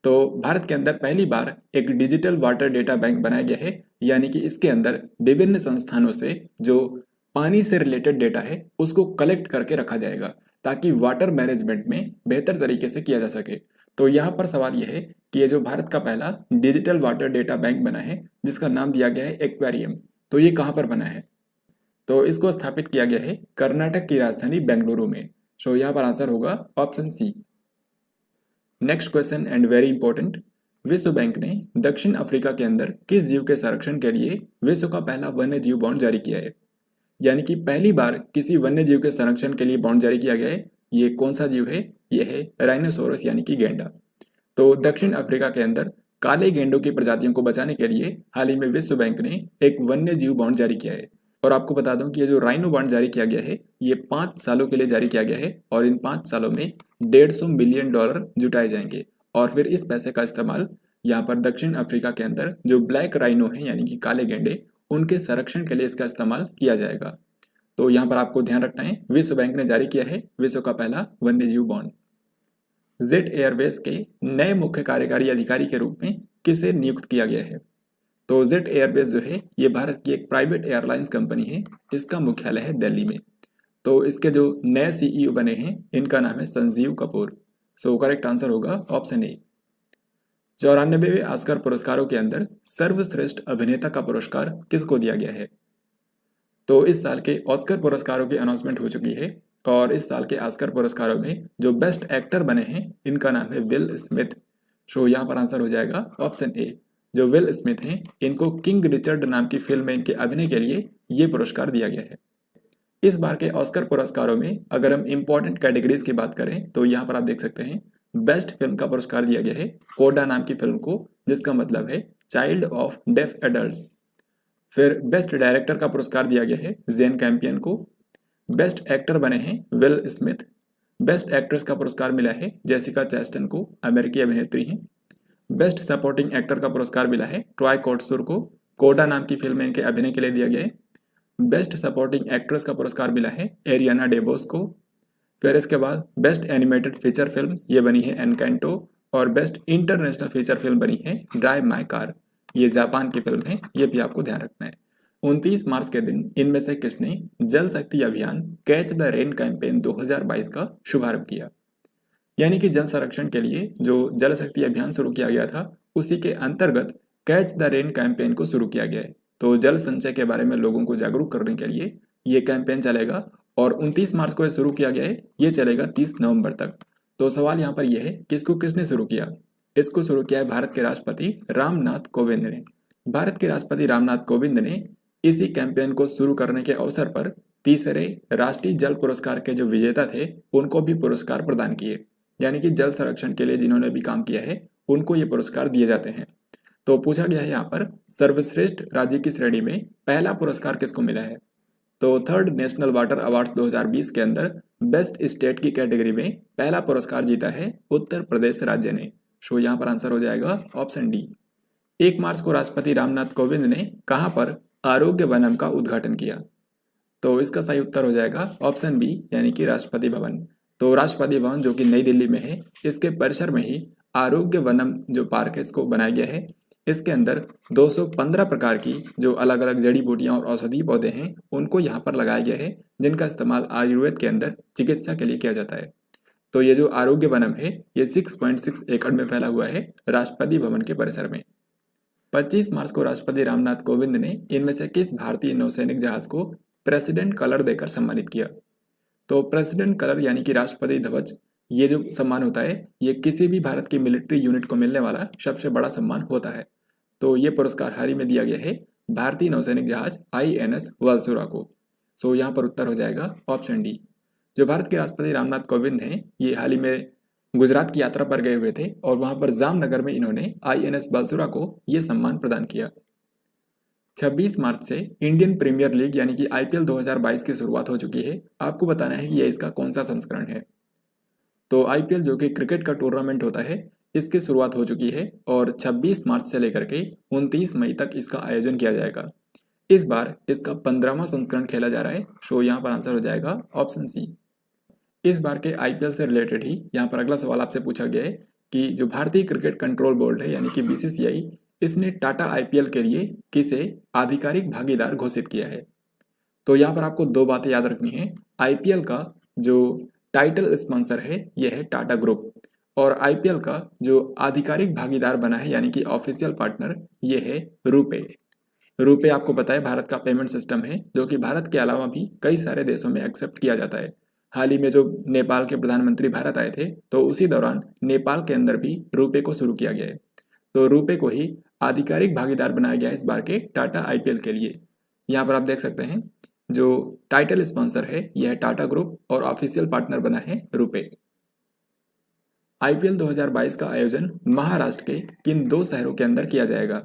तो भारत के अंदर पहली बार एक डिजिटल वाटर डेटा बैंक बनाया गया है, यानी कि इसके अंदर विभिन्न संस्थानों से जो पानी से रिलेटेड डेटा है उसको कलेक्ट करके रखा जाएगा, ताकि वाटर मैनेजमेंट में बेहतर तरीके से किया जा सके। तो यहाँ पर सवाल यह है कि ये जो भारत का पहला डिजिटल वाटर डेटा बैंक बना है, जिसका नाम दिया गया है एक्वेरियम, तो ये कहाँ पर बना है? तो इसको स्थापित किया गया है कर्नाटक की राजधानी बेंगलुरु में। सो यहाँ पर आंसर होगा option C. Next question and very important, विश्व बैंक ने दक्षिण अफ्रीका के अंदर किस जीव के संरक्षण के लिए विश्व का पहला वन्य जीव बॉन्ड जारी किया है? यानी कि पहली बार किसी वन्य जीव के संरक्षण के लिए बॉन्ड जारी किया गया है। ये कौन सा जीव है? ये है राइनोसोरस यानी कि गेंडा। तो दक्षिण अफ्रीका के अंदर काले गेंडों की प्रजातियों को बचाने के लिए हाल ही में विश्व बैंक ने एक वन्य जीव बॉन्ड जारी किया है। और आपको बता दूं कि ये जो राइनो बॉन्ड जारी किया गया है, ये 5 सालों के लिए जारी किया गया है और इन 5 सालों में $150 मिलियन जुटाए जाएंगे। और फिर इस पैसे का इस्तेमाल यहाँ पर दक्षिण अफ्रीका के अंदर जो ब्लैक राइनो है यानी कि काले गेंडे, उनके संरक्षण के लिए इसका इस्तेमाल किया जाएगा। तो यहाँ पर आपको ध्यान रखना है, विश्व बैंक ने जारी किया है विश्व का पहला वन्य जीव बॉन्ड। जेट एयरवेज के नए मुख्य कार्यकारी अधिकारी के रूप में किसे नियुक्त किया गया है? तो जेट एयरवेज जो है ये भारत की एक प्राइवेट एयरलाइंस कंपनी है। इसका मुख्यालय है दिल्ली में। तो इसके जो नए सीईओ बने हैं, इनका नाम है संजीव कपूर। सो करेक्ट आंसर होगा ऑप्शन ए। 94वें ऑस्कर पुरस्कारों के अंदर सर्वश्रेष्ठ अभिनेता का पुरस्कार किसको दिया गया है? तो इस साल के ऑस्कर पुरस्कारों की अनाउंसमेंट हो चुकी है और इस साल के ऑस्कर पुरस्कारों में जो बेस्ट एक्टर बने हैं, इनका नाम है विल स्मिथ। सो यहाँ पर आंसर हो जाएगा ऑप्शन ए। जो विल स्मिथ हैं, इनको किंग रिचर्ड नाम की फिल्म में इनके अभिनय के लिए ये पुरस्कार दिया गया है। इस बार के ऑस्कर पुरस्कारों में अगर हम इंपॉर्टेंट कैटेगरीज की बात करें, तो यहाँ पर आप देख सकते हैं बेस्ट फिल्म का पुरस्कार दिया गया है कोडा नाम की फिल्म को, जिसका मतलब है चाइल्ड ऑफ डेफ एडल्ट्स। फिर बेस्ट डायरेक्टर का पुरस्कार दिया गया है जेन कैंपियन को। बेस्ट एक्टर बने हैं विल स्मिथ। बेस्ट एक्ट्रेस का पुरस्कार मिला है जेसिका चैस्टन को, अमेरिकी अभिनेत्री हैं। बेस्ट सपोर्टिंग एक्टर का पुरस्कार मिला है ट्रॉय कोटसुर को, कोडा नाम की फिल्म में इनके अभिनय के लिए दिया गया है। बेस्ट सपोर्टिंग एक्ट्रेस का पुरस्कार मिला है एरियाना डेबोस को। फिर इसके बाद बेस्ट एनिमेटेड फीचर फिल्म ये बनी है एनकैंटो, और बेस्ट इंटरनेशनल फीचर फिल्म बनी है ड्राइव माई कार। ये जापान की फिल्म है, ये भी आपको ध्यान रखना है। 29 मार्च के दिन इनमें से किसने जल शक्ति अभियान कैच द रेन कैंपेन 2022 का शुभारंभ किया? यानी कि जल संरक्षण के लिए जो जल शक्ति अभियान शुरू किया गया था, उसी के अंतर्गत कैच द रेन कैंपेन को शुरू किया गया है। तो जल संचय के बारे में लोगों को जागरूक करने के लिए ये कैंपेन चलेगा और 29 मार्च को ये शुरू किया गया है, ये चलेगा 30 नवंबर तक। तो सवाल यहाँ पर यह है कि इसको किसने शुरू किया? इसको शुरू किया है भारत के राष्ट्रपति रामनाथ कोविंद ने। भारत के राष्ट्रपति रामनाथ कोविंद ने इसी कैंपेन को शुरू करने के अवसर पर तीसरे राष्ट्रीय जल पुरस्कार के जो विजेता थे, उनको भी पुरस्कार प्रदान किए। यानी कि जल संरक्षण के लिए जिन्होंने भी काम किया है, उनको ये पुरस्कार दिए जाते हैं। तो पूछा गया है यहाँ पर सर्वश्रेष्ठ राज्य की श्रेणी में पहला पुरस्कार किसको मिला है? तो थर्ड नेशनल वाटर अवार्ड्स 2020 के अंदर बेस्ट स्टेट की कैटेगरी में पहला पुरस्कार जीता है उत्तर प्रदेश राज्य ने। सो यहाँ पर आंसर हो जाएगा ऑप्शन डी। 1 मार्च को राष्ट्रपति रामनाथ कोविंद ने कहाँ पर आरोग्य वनम का उद्घाटन किया? तो इसका सही उत्तर हो जाएगा ऑप्शन बी, यानी कि राष्ट्रपति भवन। तो राष्ट्रपति भवन जो कि नई दिल्ली में है, इसके परिसर में ही आरोग्य वनम जो पार्क है इसको बनाया गया है। इसके अंदर 215 प्रकार की जो अलग अलग जड़ी बूटियां और औषधीय पौधे हैं उनको यहाँ पर लगाया गया है, जिनका इस्तेमाल आयुर्वेद के अंदर चिकित्सा के लिए किया जाता है। तो ये जो आरोग्य वनम है ये 6.6 एकड़ में फैला हुआ है राष्ट्रपति भवन के परिसर में। 25 मार्च को राष्ट्रपति रामनाथ कोविंद ने इनमें से किस भारतीय नौसैनिक जहाज को प्रेसिडेंट कलर देकर सम्मानित किया? तो प्रेसिडेंट कलर यानी कि राष्ट्रपति ध्वज, ये जो सम्मान होता है ये किसी भी भारत की मिलिट्री यूनिट को मिलने वाला सबसे बड़ा सम्मान होता है। तो ये पुरस्कार हाल ही में दिया गया है भारतीय नौसैनिक जहाज INS वालसुरा को। सो यहाँ पर उत्तर हो जाएगा ऑप्शन डी। जो भारत के राष्ट्रपति रामनाथ कोविंद हैं ये हाल ही में गुजरात की यात्रा पर गए हुए थे और वहां पर जामनगर में इन्होंने INS वालसुरा को ये सम्मान प्रदान किया। 26 मार्च से इंडियन प्रीमियर लीग यानी कि IPL 2022 की शुरुआत हो चुकी है। आपको बताना है कि यह इसका कौन सा संस्करण है। तो IPL जो कि क्रिकेट का टूर्नामेंट होता है इसकी शुरुआत हो चुकी है और 26 मार्च से लेकर के 29 मई तक इसका आयोजन किया जाएगा। इस बार इसका 15वां संस्करण खेला जा रहा है। सो यहाँ पर आंसर हो जाएगा ऑप्शन सी। इस बार के IPL से रिलेटेड ही यहाँ पर अगला सवाल आपसे पूछा गया है कि जो भारतीय क्रिकेट कंट्रोल बोर्ड है यानी कि BCCI, इसने टाटा IPL के लिए किसे आधिकारिक भागीदार घोषित किया है? तो यहाँ पर आपको दो बातें याद रखनी है। IPL का जो टाइटल स्पॉन्सर है यह है टाटा ग्रुप और IPL का जो आधिकारिक भागीदार बना है यानी कि ऑफिशियल पार्टनर ये है रुपे। रुपे आपको पता है भारत का पेमेंट सिस्टम है जो कि भारत के अलावा भी कई सारे देशों में एक्सेप्ट किया जाता है। हाल ही में जो नेपाल के प्रधानमंत्री भारत आए थे तो उसी दौरान नेपाल के अंदर भी रुपे को शुरू किया गया है। तो रुपे को ही आधिकारिक भागीदार बनाया गया है इस बार के टाटा IPL के लिए। यहाँ पर आप देख सकते हैं जो टाइटल स्पॉन्सर है यह है टाटा ग्रुप और ऑफिशियल पार्टनर बना है रुपे। IPL 2022 का आयोजन महाराष्ट्र के किन दो शहरों के अंदर किया जाएगा?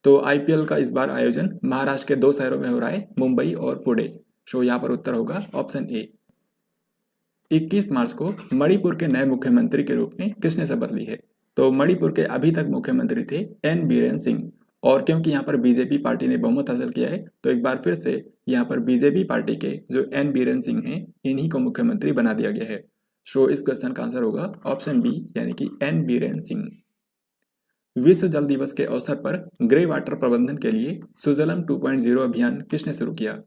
तो IPL का इस बार आयोजन महाराष्ट्र के दो शहरों में हो रहा है, मुंबई और पुणे। सो यहाँ पर उत्तर होगा ऑप्शन ए। 21 मार्च को मणिपुर के नए मुख्यमंत्री के रूप में किसने शपथ ली है? तो मणिपुर के अभी तक मुख्यमंत्री थे N बीरेन सिंह और क्योंकि यहाँ पर बीजेपी पार्टी ने बहुमत हासिल किया है तो एक बार फिर से यहाँ पर बीजेपी पार्टी के जो N बीरेन सिंह हैं इन्हीं को मुख्यमंत्री बना दिया गया है। सो इस क्वेश्चन का आंसर होगा ऑप्शन बी यानी कि N बीरेन सिंह। विश्व जल दिवस के अवसर पर ग्रे वाटर प्रबंधन के लिए सुजलम 2.0 अभियान किसने शुरू किया?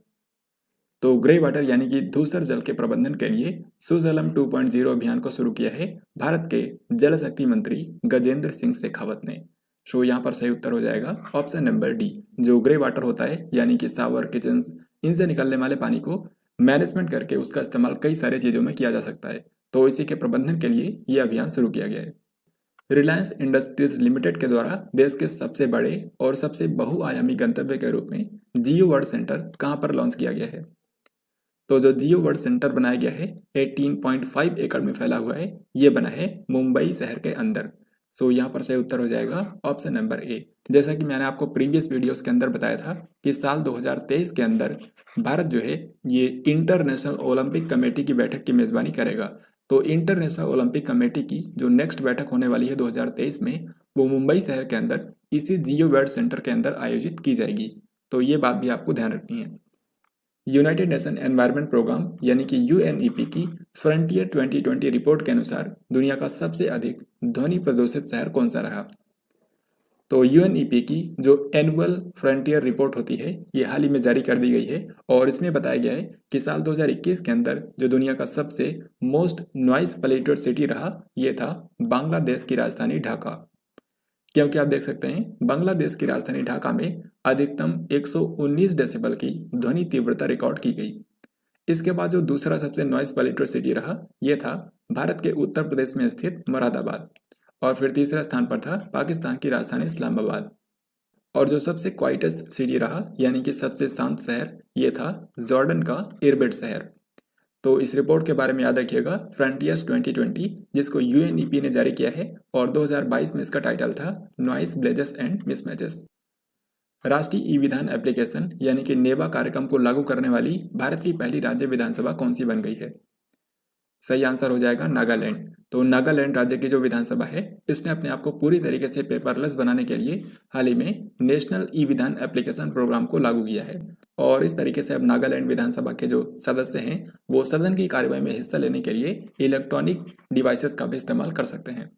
तो ग्रे वाटर यानी कि धूसर जल के प्रबंधन के लिए सुजलम 2.0 अभियान को शुरू किया है भारत के जल शक्ति मंत्री गजेंद्र सिंह शेखावत ने। सो यहाँ पर सही उत्तर हो जाएगा ऑप्शन नंबर डी। जो ग्रे वाटर होता है यानी कि शावर, किचन, इनसे निकलने वाले पानी को मैनेजमेंट करके उसका इस्तेमाल कई सारे चीजों में किया जा सकता है, तो इसी के प्रबंधन के लिए ये अभियान शुरू किया गया है। रिलायंस इंडस्ट्रीज लिमिटेड के द्वारा देश के सबसे बड़े और सबसे बहुआयामी गंतव्य के रूप में जियो वर्ल्ड सेंटर कहां पर लॉन्च किया गया है? तो जो जियो वर्ल्ड सेंटर बनाया गया है 18.5 एकड़ में फैला हुआ है, ये बना है मुंबई शहर के अंदर। सो यहाँ पर सही उत्तर हो जाएगा ऑप्शन नंबर ए। जैसा कि मैंने आपको प्रीवियस वीडियोस के अंदर बताया था कि साल 2023 के अंदर भारत जो है ये इंटरनेशनल ओलंपिक कमेटी की बैठक की मेजबानी करेगा। तो इंटरनेशनल ओलंपिक कमेटी की जो नेक्स्ट बैठक होने वाली है 2023 में वो मुंबई शहर के अंदर इसी जियो वर्ल्ड सेंटर के अंदर आयोजित की जाएगी। तो ये बात भी आपको ध्यान रखनी है। यूनाइटेड नेशन एनवायरनमेंट प्रोग्राम यानी कि UNEP की फ्रंटियर 2020 रिपोर्ट के अनुसार दुनिया का सबसे अधिक ध्वनि प्रदूषित शहर कौन सा रहा? तो UNEP की जो एनुअल फ्रंटियर रिपोर्ट होती है ये हाल ही में जारी कर दी गई है और इसमें बताया गया है कि साल 2021 के अंदर जो दुनिया का सबसे मोस्ट नॉइज पॉल्यूटेड सिटी रहा ये था बांग्लादेश की राजधानी ढाका। क्योंकि आप देख सकते हैं बांग्लादेश की राजधानी ढाका में अधिकतम 119 डेसिबल की ध्वनि तीव्रता रिकॉर्ड की गई। इसके बाद जो दूसरा सबसे नॉइज पॉल्यूटेड सिटी रहा ये था भारत के उत्तर प्रदेश में स्थित मुरादाबाद और फिर तीसरे स्थान पर था पाकिस्तान की राजधानी इस्लामाबाद। और जो सबसे क्वाइटेस्ट सिटी रहा यानी कि सबसे शांत शहर ये था जॉर्डन का इरबिड शहर। तो इस रिपोर्ट के बारे में याद रखिएगा फ्रंटियर्स 2020 जिसको UNEP ने जारी किया है और 2022 में इसका टाइटल था नॉइस ब्लेजेस एंड मिसमैचेस। राष्ट्रीय ई-विधान एप्लीकेशन यानी कि नेवा कार्यक्रम को लागू करने वाली भारत की पहली राज्य विधानसभा कौन सी बन गई है? सही आंसर हो जाएगा नागालैंड। तो नागालैंड राज्य की जो विधानसभा है इसने अपने आप को पूरी तरीके से पेपरलेस बनाने के लिए हाल ही में नेशनल ई-विधान एप्लीकेशन प्रोग्राम को लागू किया है और इस तरीके से अब नागालैंड विधानसभा के जो सदस्य हैं वो सदन की कार्यवाही में हिस्सा लेने के लिए इलेक्ट्रॉनिक डिवाइसेस का भी इस्तेमाल कर सकते हैं।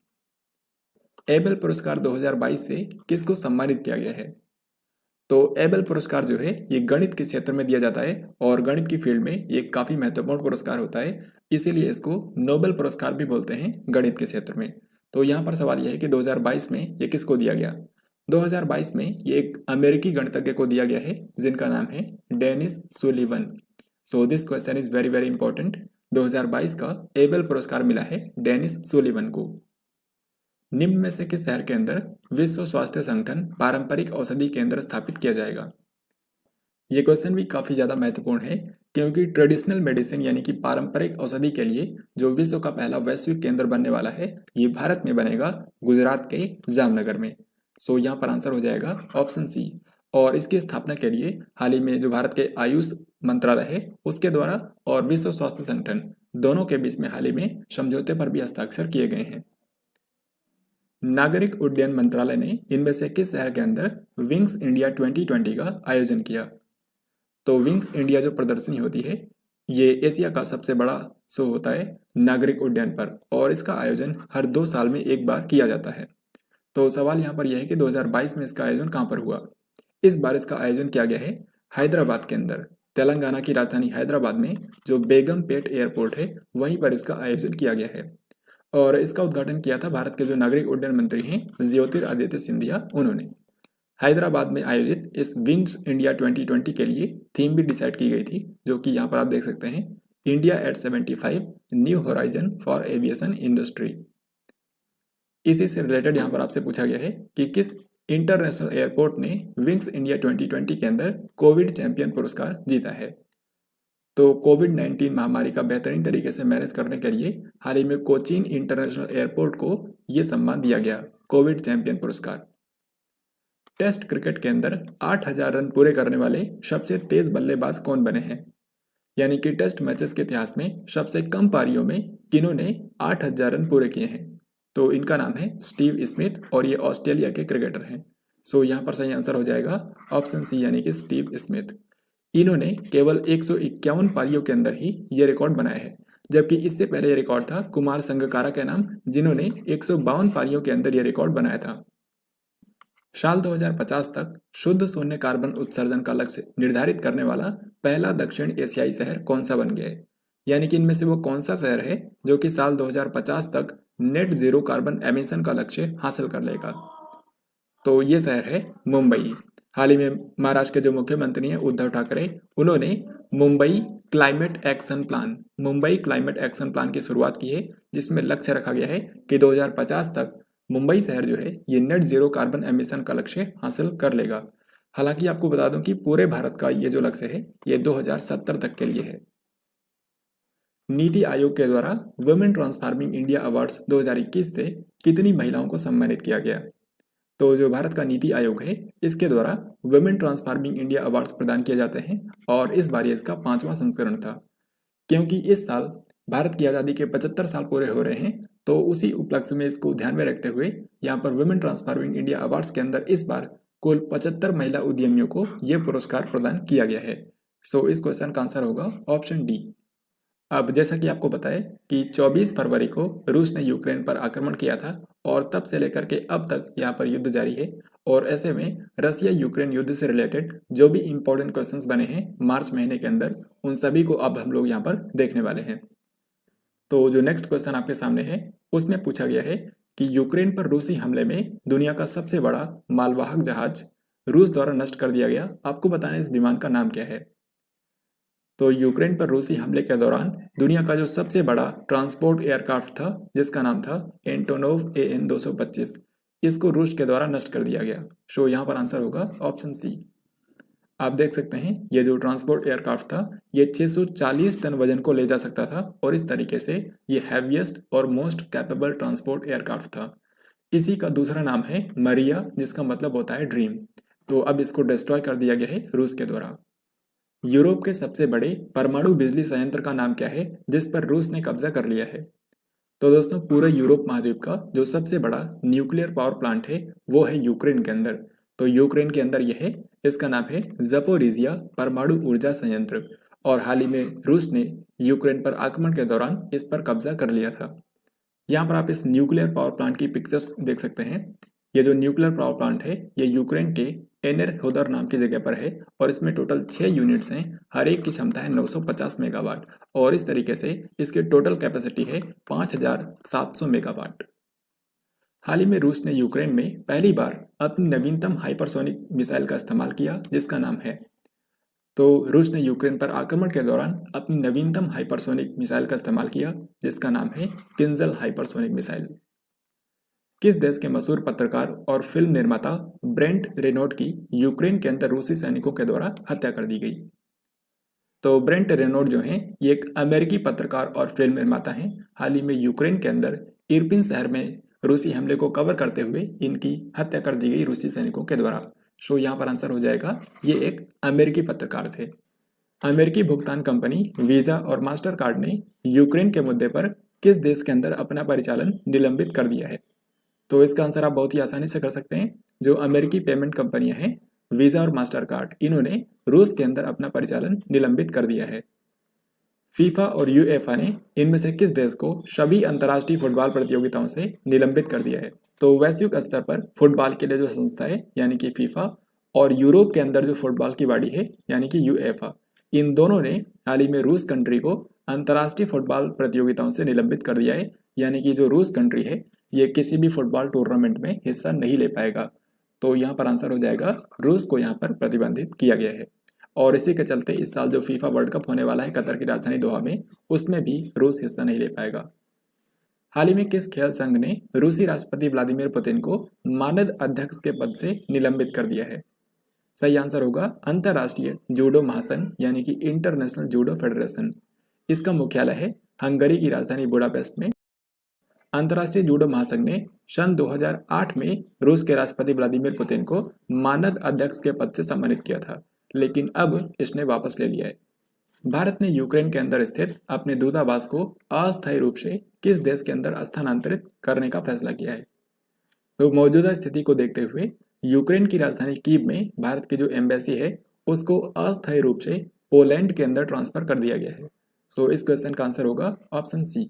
एबल पुरस्कार 2022 से किसको सम्मानित किया गया है? तो एबल पुरस्कार जो है ये गणित के क्षेत्र में दिया जाता है और गणित की फील्ड में ये काफ़ी महत्वपूर्ण पुरस्कार होता है, इसीलिए इसको नोबेल पुरस्कार भी बोलते हैं गणित के क्षेत्र में। तो यहाँ पर सवाल यह है कि 2022 में ये किसको दिया गया? 2022 में ये एक अमेरिकी गणितज्ञ को दिया गया है जिनका नाम है Dennis Sullivan. So this question is very very important. 2022 का एबल पुरस्कार मिला है डेनिस सुलिवन को। निम्न में से किस शहर के अंदर विश्व स्वास्थ्य संगठन पारंपरिक औषधि केंद्र स्थापित किया जाएगा? ये क्वेश्चन भी काफ़ी ज़्यादा महत्वपूर्ण है क्योंकि ट्रेडिशनल मेडिसिन यानी कि पारंपरिक औषधि के लिए जो विश्व का पहला वैश्विक केंद्र बनने वाला है ये भारत में बनेगा, गुजरात के जामनगर में। सो यहाँ पर आंसर हो जाएगा ऑप्शन सी। और इसकी स्थापना के लिए हाल ही में जो भारत के आयुष मंत्रालय है उसके द्वारा और विश्व स्वास्थ्य संगठन दोनों के बीच में हाल ही में समझौते पर भी हस्ताक्षर किए गए हैं। नागरिक उड्डयन मंत्रालय ने इनमें से किस शहर के अंदर विंग्स इंडिया 2020 का आयोजन किया? तो विंग्स इंडिया जो प्रदर्शनी होती है ये एशिया का सबसे बड़ा शो होता है नागरिक उड्डयन पर और इसका आयोजन हर 2 साल में एक बार किया जाता है। तो सवाल यहाँ पर यह है कि 2022 में इसका आयोजन कहाँ पर हुआ? इस बार इसका आयोजन किया गया है हैदराबाद के अंदर, तेलंगाना की राजधानी हैदराबाद में जो बेगमपेट एयरपोर्ट है वहीं पर इसका आयोजन किया गया है। और इसका उद्घाटन किया था भारत के जो नागरिक उड्डयन मंत्री हैं ज्योतिरादित्य सिंधिया उन्होंने। हैदराबाद में आयोजित इस विंग्स इंडिया 2020 के लिए थीम भी डिसाइड की गई थी जो कि यहाँ पर आप देख सकते हैं, India at 75 new horizon for aviation industry. इसी से रिलेटेड यहाँ पर आपसे पूछा गया है कि किस इंटरनेशनल एयरपोर्ट ने विंग्स इंडिया 2020 के अंदर कोविड चैंपियन पुरस्कार जीता है? तो कोविड-19 महामारी का बेहतरीन तरीके से मैनेज करने के लिए हाल ही में कोचीन इंटरनेशनल एयरपोर्ट को ये सम्मान दिया गया, कोविड चैंपियन पुरस्कार। टेस्ट क्रिकेट के अंदर 8000 रन पूरे करने वाले सबसे तेज बल्लेबाज कौन बने हैं? यानी कि टेस्ट मैचेस के इतिहास में सबसे कम पारियों में किन्होंने 8000 रन पूरे किए हैं? तो इनका नाम है स्टीव स्मिथ और ये ऑस्ट्रेलिया के क्रिकेटर हैं। सो यहाँ पर सही आंसर हो जाएगा ऑप्शन सी यानी कि स्टीव स्मिथ। इन्होंने केवल 151 पारियों के अंदर ही ये रिकॉर्ड बनाया है, जबकि इससे पहले ये रिकॉर्ड था कुमार संगकारा के नाम जिन्होंने 152 पारियों के अंदर ये रिकॉर्ड बनाया था। साल 2050 तक शुद्ध शून्य कार्बन उत्सर्जन का लक्ष्य निर्धारित करने वाला पहला दक्षिण एशियाई शहर कौन सा बन गया है? यानी कि इनमें से वो कौन सा शहर है जो कि साल 2050 तक नेट जीरो कार्बन एमिशन का लक्ष्य हासिल कर लेगा? तो ये शहर है मुंबई। हाल ही में महाराष्ट्र के जो मुख्यमंत्री हैं उद्धव ठाकरे उन्होंने मुंबई क्लाइमेट एक्शन प्लान की शुरुआत की है जिसमें लक्ष्य रखा गया है कि 2050 तक मुंबई शहर जो है ये नेट जीरो कार्बन एमिशन का लक्ष्य हासिल कर लेगा। हालांकि आपको बता दूं कि पूरे भारत का ये जो लक्ष्य है ये 2070 तक के लिए है। नीति आयोग के द्वारा वुमेन ट्रांसफॉर्मिंग इंडिया अवार्ड्स 2021 से कितनी महिलाओं को सम्मानित किया गया? तो जो भारत का नीति आयोग है इसके द्वारा वुमेन ट्रांसफॉर्मिंग इंडिया अवार्ड्स प्रदान किए जाते हैं और इस बार ये इसका 5वां संस्करण था। क्योंकि इस साल भारत की आज़ादी के 75 साल पूरे हो रहे हैं तो उसी उपलक्ष्य में इसको ध्यान में रखते हुए यहाँ पर वुमेन ट्रांसफॉर्मिंग इंडिया अवार्ड्स के अंदर इस बार कुल 75 महिला उद्यमियों को यह पुरस्कार प्रदान किया गया है। सो इस क्वेश्चन का आंसर होगा ऑप्शन डी। अब जैसा कि आपको पता है कि 24 फरवरी को रूस ने यूक्रेन पर आक्रमण किया था और तब से लेकर के अब तक यहाँ पर युद्ध जारी है और ऐसे में रसिया यूक्रेन युद्ध से रिलेटेड जो भी इंपॉर्टेंट क्वेश्चंस बने हैं मार्च महीने के अंदर उन सभी को अब हम लोग यहाँ पर देखने वाले हैं। तो जो नेक्स्ट क्वेश्चन आपके सामने है उसमें पूछा गया है कि यूक्रेन पर रूसी हमले में दुनिया का सबसे बड़ा मालवाहक जहाज रूस द्वारा नष्ट कर दिया गया, आपको बताना इस विमान का नाम क्या है? तो यूक्रेन पर रूसी हमले के दौरान दुनिया का जो सबसे बड़ा ट्रांसपोर्ट एयरक्राफ्ट था जिसका नाम था एंटोनोव AN-225, इसको रूस के द्वारा नष्ट कर दिया गया। सो यहाँ पर आंसर होगा ऑप्शन सी। आप देख सकते हैं ये जो ट्रांसपोर्ट एयरक्राफ्ट था ये 640 टन वजन को ले जा सकता था और इस तरीके से ये हैवीएस्ट और मोस्ट कैपेबल ट्रांसपोर्ट एयरक्राफ्ट था। इसी का दूसरा नाम है मरिया जिसका मतलब होता है ड्रीम। तो अब इसको डिस्ट्रॉय कर दिया गया है रूस के द्वारा। यूरोप के सबसे बड़े परमाणु बिजली संयंत्र का नाम क्या है जिस पर रूस ने कब्जा कर लिया है? तो दोस्तों पूरे यूरोप महाद्वीप का जो सबसे बड़ा न्यूक्लियर पावर प्लांट है वो है यूक्रेन के अंदर। तो यूक्रेन के अंदर यह है, इसका नाम है ज़पोरिजिया परमाणु ऊर्जा संयंत्र और हाल ही में रूस ने यूक्रेन पर आक्रमण के दौरान इस पर कब्जा कर लिया था। यहाँ पर आप इस न्यूक्लियर पावर प्लांट की पिक्चर्स देख सकते हैं। ये जो न्यूक्लियर पावर प्लांट है ये यूक्रेन के एनेरहोदर नाम की जगह पर है और इसमें टोटल 6 यूनिट्स हैं। हर एक की क्षमता है 950 मेगावाट और इस तरीके से इसकी टोटल कैपेसिटी है 5700 मेगावाट। हाल ही में रूस ने यूक्रेन में पहली बार अपनी नवीनतम हाइपरसोनिक मिसाइल का इस्तेमाल किया जिसका नाम है। तो रूस ने यूक्रेन पर आक्रमण के दौरान अपनी नवीनतम हाइपरसोनिक मिसाइल का इस्तेमाल किया जिसका नाम है किंजल हाइपरसोनिक मिसाइल। किस देश के मशहूर पत्रकार और फिल्म निर्माता ब्रेंट रेनॉल्ट की यूक्रेन के अंदर रूसी सैनिकों के द्वारा हत्या कर दी गई? तो ब्रेंट रेनॉल्ट जो हैं ये एक अमेरिकी पत्रकार और फिल्म निर्माता हैं। हाल ही में यूक्रेन के अंदर इरपिन शहर में रूसी हमले को कवर करते हुए इनकी हत्या कर दी गई रूसी सैनिकों के द्वारा। सो यहाँ पर आंसर हो जाएगा ये एक अमेरिकी पत्रकार थे। अमेरिकी भुगतान कंपनी वीजा और मास्टर कार्ड ने यूक्रेन के मुद्दे पर किस देश के अंदर अपना परिचालन निलंबित कर दिया है? तो इसका आंसर आप बहुत ही आसानी से कर सकते हैं। जो अमेरिकी पेमेंट कंपनियां हैं वीजा और मास्टर कार्ड, इन्होंने रूस के अंदर अपना परिचालन निलंबित कर दिया है। फीफा और यूएफए ने इनमें से किस देश को सभी अंतर्राष्ट्रीय फुटबॉल प्रतियोगिताओं से निलंबित कर दिया है? तो वैश्विक स्तर पर फुटबॉल के लिए जो संस्था है यानी कि फीफा और यूरोप के अंदर जो फुटबॉल की बॉडी है यानी कि यूएफए, इन दोनों ने हाल ही में रूस कंट्री को अंतर्राष्ट्रीय फुटबॉल प्रतियोगिताओं से निलंबित कर दिया है। यानी कि जो रूस कंट्री है ये किसी भी फुटबॉल टूर्नामेंट में हिस्सा नहीं ले पाएगा। तो यहाँ पर आंसर हो जाएगा रूस को यहाँ पर प्रतिबंधित किया गया है। और इसी के चलते इस साल जो फीफा वर्ल्ड कप होने वाला है कतर की राजधानी दोहा में, उसमें भी रूस हिस्सा नहीं ले पाएगा। हाल ही में किस खेल संघ ने रूसी राष्ट्रपति व्लादिमीर पुतिन को मानद अध्यक्ष के पद से निलंबित कर दिया है? सही आंसर होगा अंतर्राष्ट्रीय जूडो महासंघ यानी कि इंटरनेशनल जूडो फेडरेशन। इसका मुख्यालय है हंगरी की राजधानी बुडापेस्ट में। अंतर्राष्ट्रीय जूडो महासंघ ने सन 2008 में रूस के राष्ट्रपति व्लादिमीर पुतिन को मानद अध्यक्ष के पद से सम्मानित किया था, लेकिन अब इसने वापस ले लिया है। भारत ने यूक्रेन के अंदर स्थित अपने दूतावास को अस्थायी रूप से किस देश के अंदर स्थानांतरित करने का फैसला किया है? तो मौजूदा स्थिति को देखते हुए यूक्रेन की राजधानी कीव में भारत की जो एम्बेसी है उसको अस्थायी रूप से पोलैंड के अंदर ट्रांसफर कर दिया गया है। सो इस क्वेश्चन का आंसर होगा ऑप्शन सी।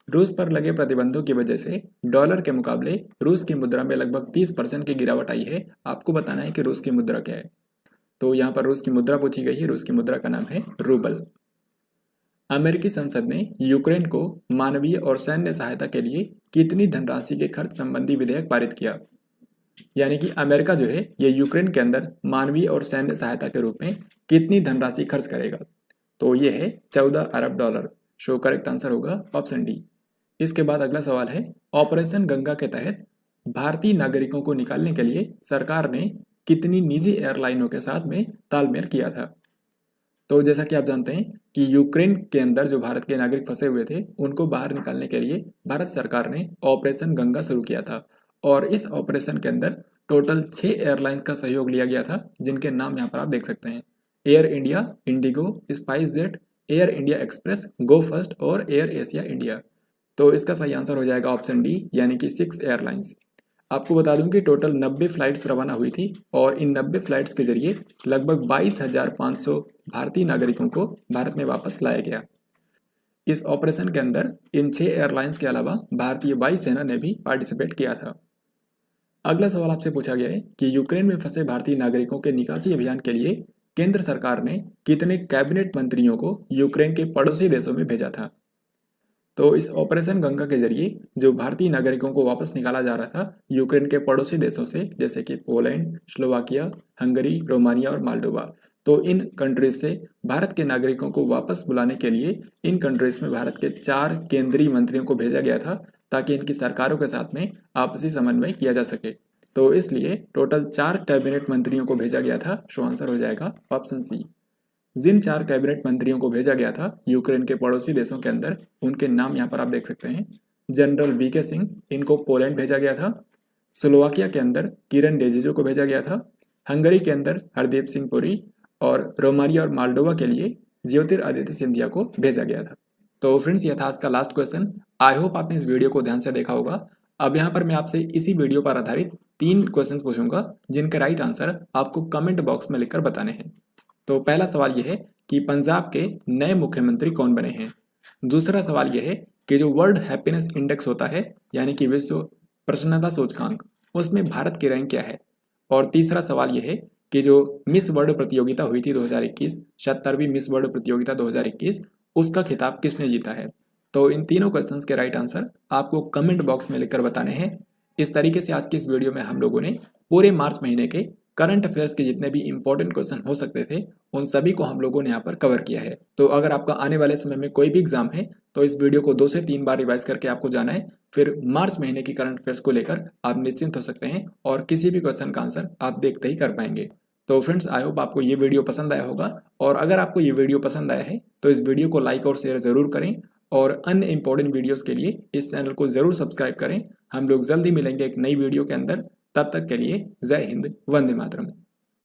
रूस पर लगे प्रतिबंधों की वजह से डॉलर के मुकाबले रूस की मुद्रा में लगभग 30% की गिरावट आई है। आपको बताना है कि रूस की मुद्रा क्या है। तो यहाँ पर रूस की मुद्रा पूछी गई है। रूस की मुद्रा का नाम है रूबल। अमेरिकी संसद ने यूक्रेन को मानवीय और सैन्य सहायता के लिए कितनी धनराशि के खर्च संबंधी विधेयक पारित किया? यानी कि अमेरिका जो है ये यूक्रेन के अंदर मानवीय और सैन्य सहायता के रूप में कितनी धनराशि खर्च करेगा? तो ये है 14 अरब डॉलर। सो करेक्ट आंसर होगा ऑप्शन डी। इसके बाद अगला सवाल है, ऑपरेशन गंगा के तहत भारतीय नागरिकों को निकालने के लिए सरकार ने कितनी निजी एयरलाइनों के साथ में तालमेल किया था? तो जैसा कि आप जानते हैं कि यूक्रेन के अंदर जो भारत के नागरिक फंसे हुए थे उनको बाहर निकालने के लिए भारत सरकार ने ऑपरेशन गंगा शुरू किया था और इस ऑपरेशन के अंदर टोटल 6 एयरलाइंस का सहयोग लिया गया था, जिनके नाम यहाँ पर आप देख सकते हैं। Air India, IndiGo, Spice Jet, Air India Express, Go First और एयर एशिया इंडिया। तो इसका सही आंसर हो जाएगा ऑप्शन डी यानी कि 6 एयरलाइंस। आपको बता दूं कि टोटल 90 फ्लाइट्स रवाना हुई थी और इन 90 फ्लाइट्स के जरिए लगभग 22,500 भारतीय नागरिकों को भारत में वापस लाया गया। इस ऑपरेशन के अंदर इन 6 एयरलाइंस के अलावा भारतीय वायुसेना ने भी पार्टिसिपेट किया था। अगला सवाल आपसे पूछा गया है कि यूक्रेन में फंसे भारतीय नागरिकों के निकासी अभियान के लिए केंद्र सरकार ने कितने कैबिनेट मंत्रियों को यूक्रेन के पड़ोसी देशों में भेजा था? तो इस ऑपरेशन गंगा के जरिए जो भारतीय नागरिकों को वापस निकाला जा रहा था यूक्रेन के पड़ोसी देशों से, जैसे कि पोलैंड, स्लोवाकिया, हंगरी, रोमानिया और माल्डोवा, तो इन कंट्रीज से भारत के नागरिकों को वापस बुलाने के लिए इन कंट्रीज में भारत के 4 केंद्रीय मंत्रियों को भेजा गया था ताकि इनकी सरकारों के साथ में आपसी समन्वय किया जा सके। तो इसलिए टोटल 4 कैबिनेट मंत्रियों को भेजा गया था। सो आंसर हो जाएगा ऑप्शन सी। जिन 4 कैबिनेट मंत्रियों को भेजा गया था यूक्रेन के पड़ोसी देशों के अंदर, उनके नाम यहाँ पर आप देख सकते हैं। जनरल वीके सिंह, इनको पोलैंड भेजा गया था। स्लोवाकिया के अंदर किरण रिजिजू को भेजा गया था। हंगरी के अंदर हरदीप सिंह पुरी और रोमानिया और माल्डोवा के लिए ज्योतिरादित्य सिंधिया को भेजा गया था। तो फ्रेंड्स, यह था आज का लास्ट क्वेश्चन। आई होप आपने इस वीडियो को ध्यान से देखा होगा। अब यहाँ पर मैं आपसे इसी वीडियो पर आधारित 3 क्वेश्चन पूछूंगा जिनके राइट आंसर आपको कमेंट बॉक्स में लिखकर बताने हैं। तो पहला सवाल यह है कि पंजाब के नए मुख्यमंत्री कौन बने हैं। दूसरा सवाल यह है कि जो वर्ल्ड हैप्पीनेस इंडेक्स होता है यानी कि विश्व प्रसन्नता सूचकांक, उसमें भारत की रैंक क्या है। और तीसरा सवाल यह है कि जो मिस वर्ल्ड प्रतियोगिता हुई थी 2021, 77वीं मिस वर्ल्ड प्रतियोगिता 2021, उसका खिताब किसने जीता है। तो इन तीनों क्वेश्चंस के राइट आंसर आपको कमेंट बॉक्स में लिखकर बताने हैं। इस तरीके से आज की इस वीडियो में हम लोगों ने पूरे मार्च महीने के करंट अफेयर्स के जितने भी इंपॉर्टेंट क्वेश्चन हो सकते थे उन सभी को हम लोगों ने यहाँ पर कवर किया है। तो अगर आपका आने वाले समय में कोई भी एग्जाम है तो इस वीडियो को 2 से 3 बार रिवाइज करके आपको जाना है, फिर मार्च महीने की करंट अफेयर्स को लेकर आप निश्चिंत हो सकते हैं और किसी भी क्वेश्चन का आंसर आप देखते ही कर पाएंगे। तो फ्रेंड्स, आई होप आपको ये वीडियो पसंद आया होगा, और अगर आपको ये वीडियो पसंद आया है तो इस वीडियो को लाइक और शेयर जरूर करें, और अन्य इंपॉर्टेंट वीडियोस के लिए इस चैनल को जरूर सब्सक्राइब करें। हम लोग जल्दी मिलेंगे एक नई वीडियो के अंदर। तब तक के लिए जय हिंद, वंदे मातरम।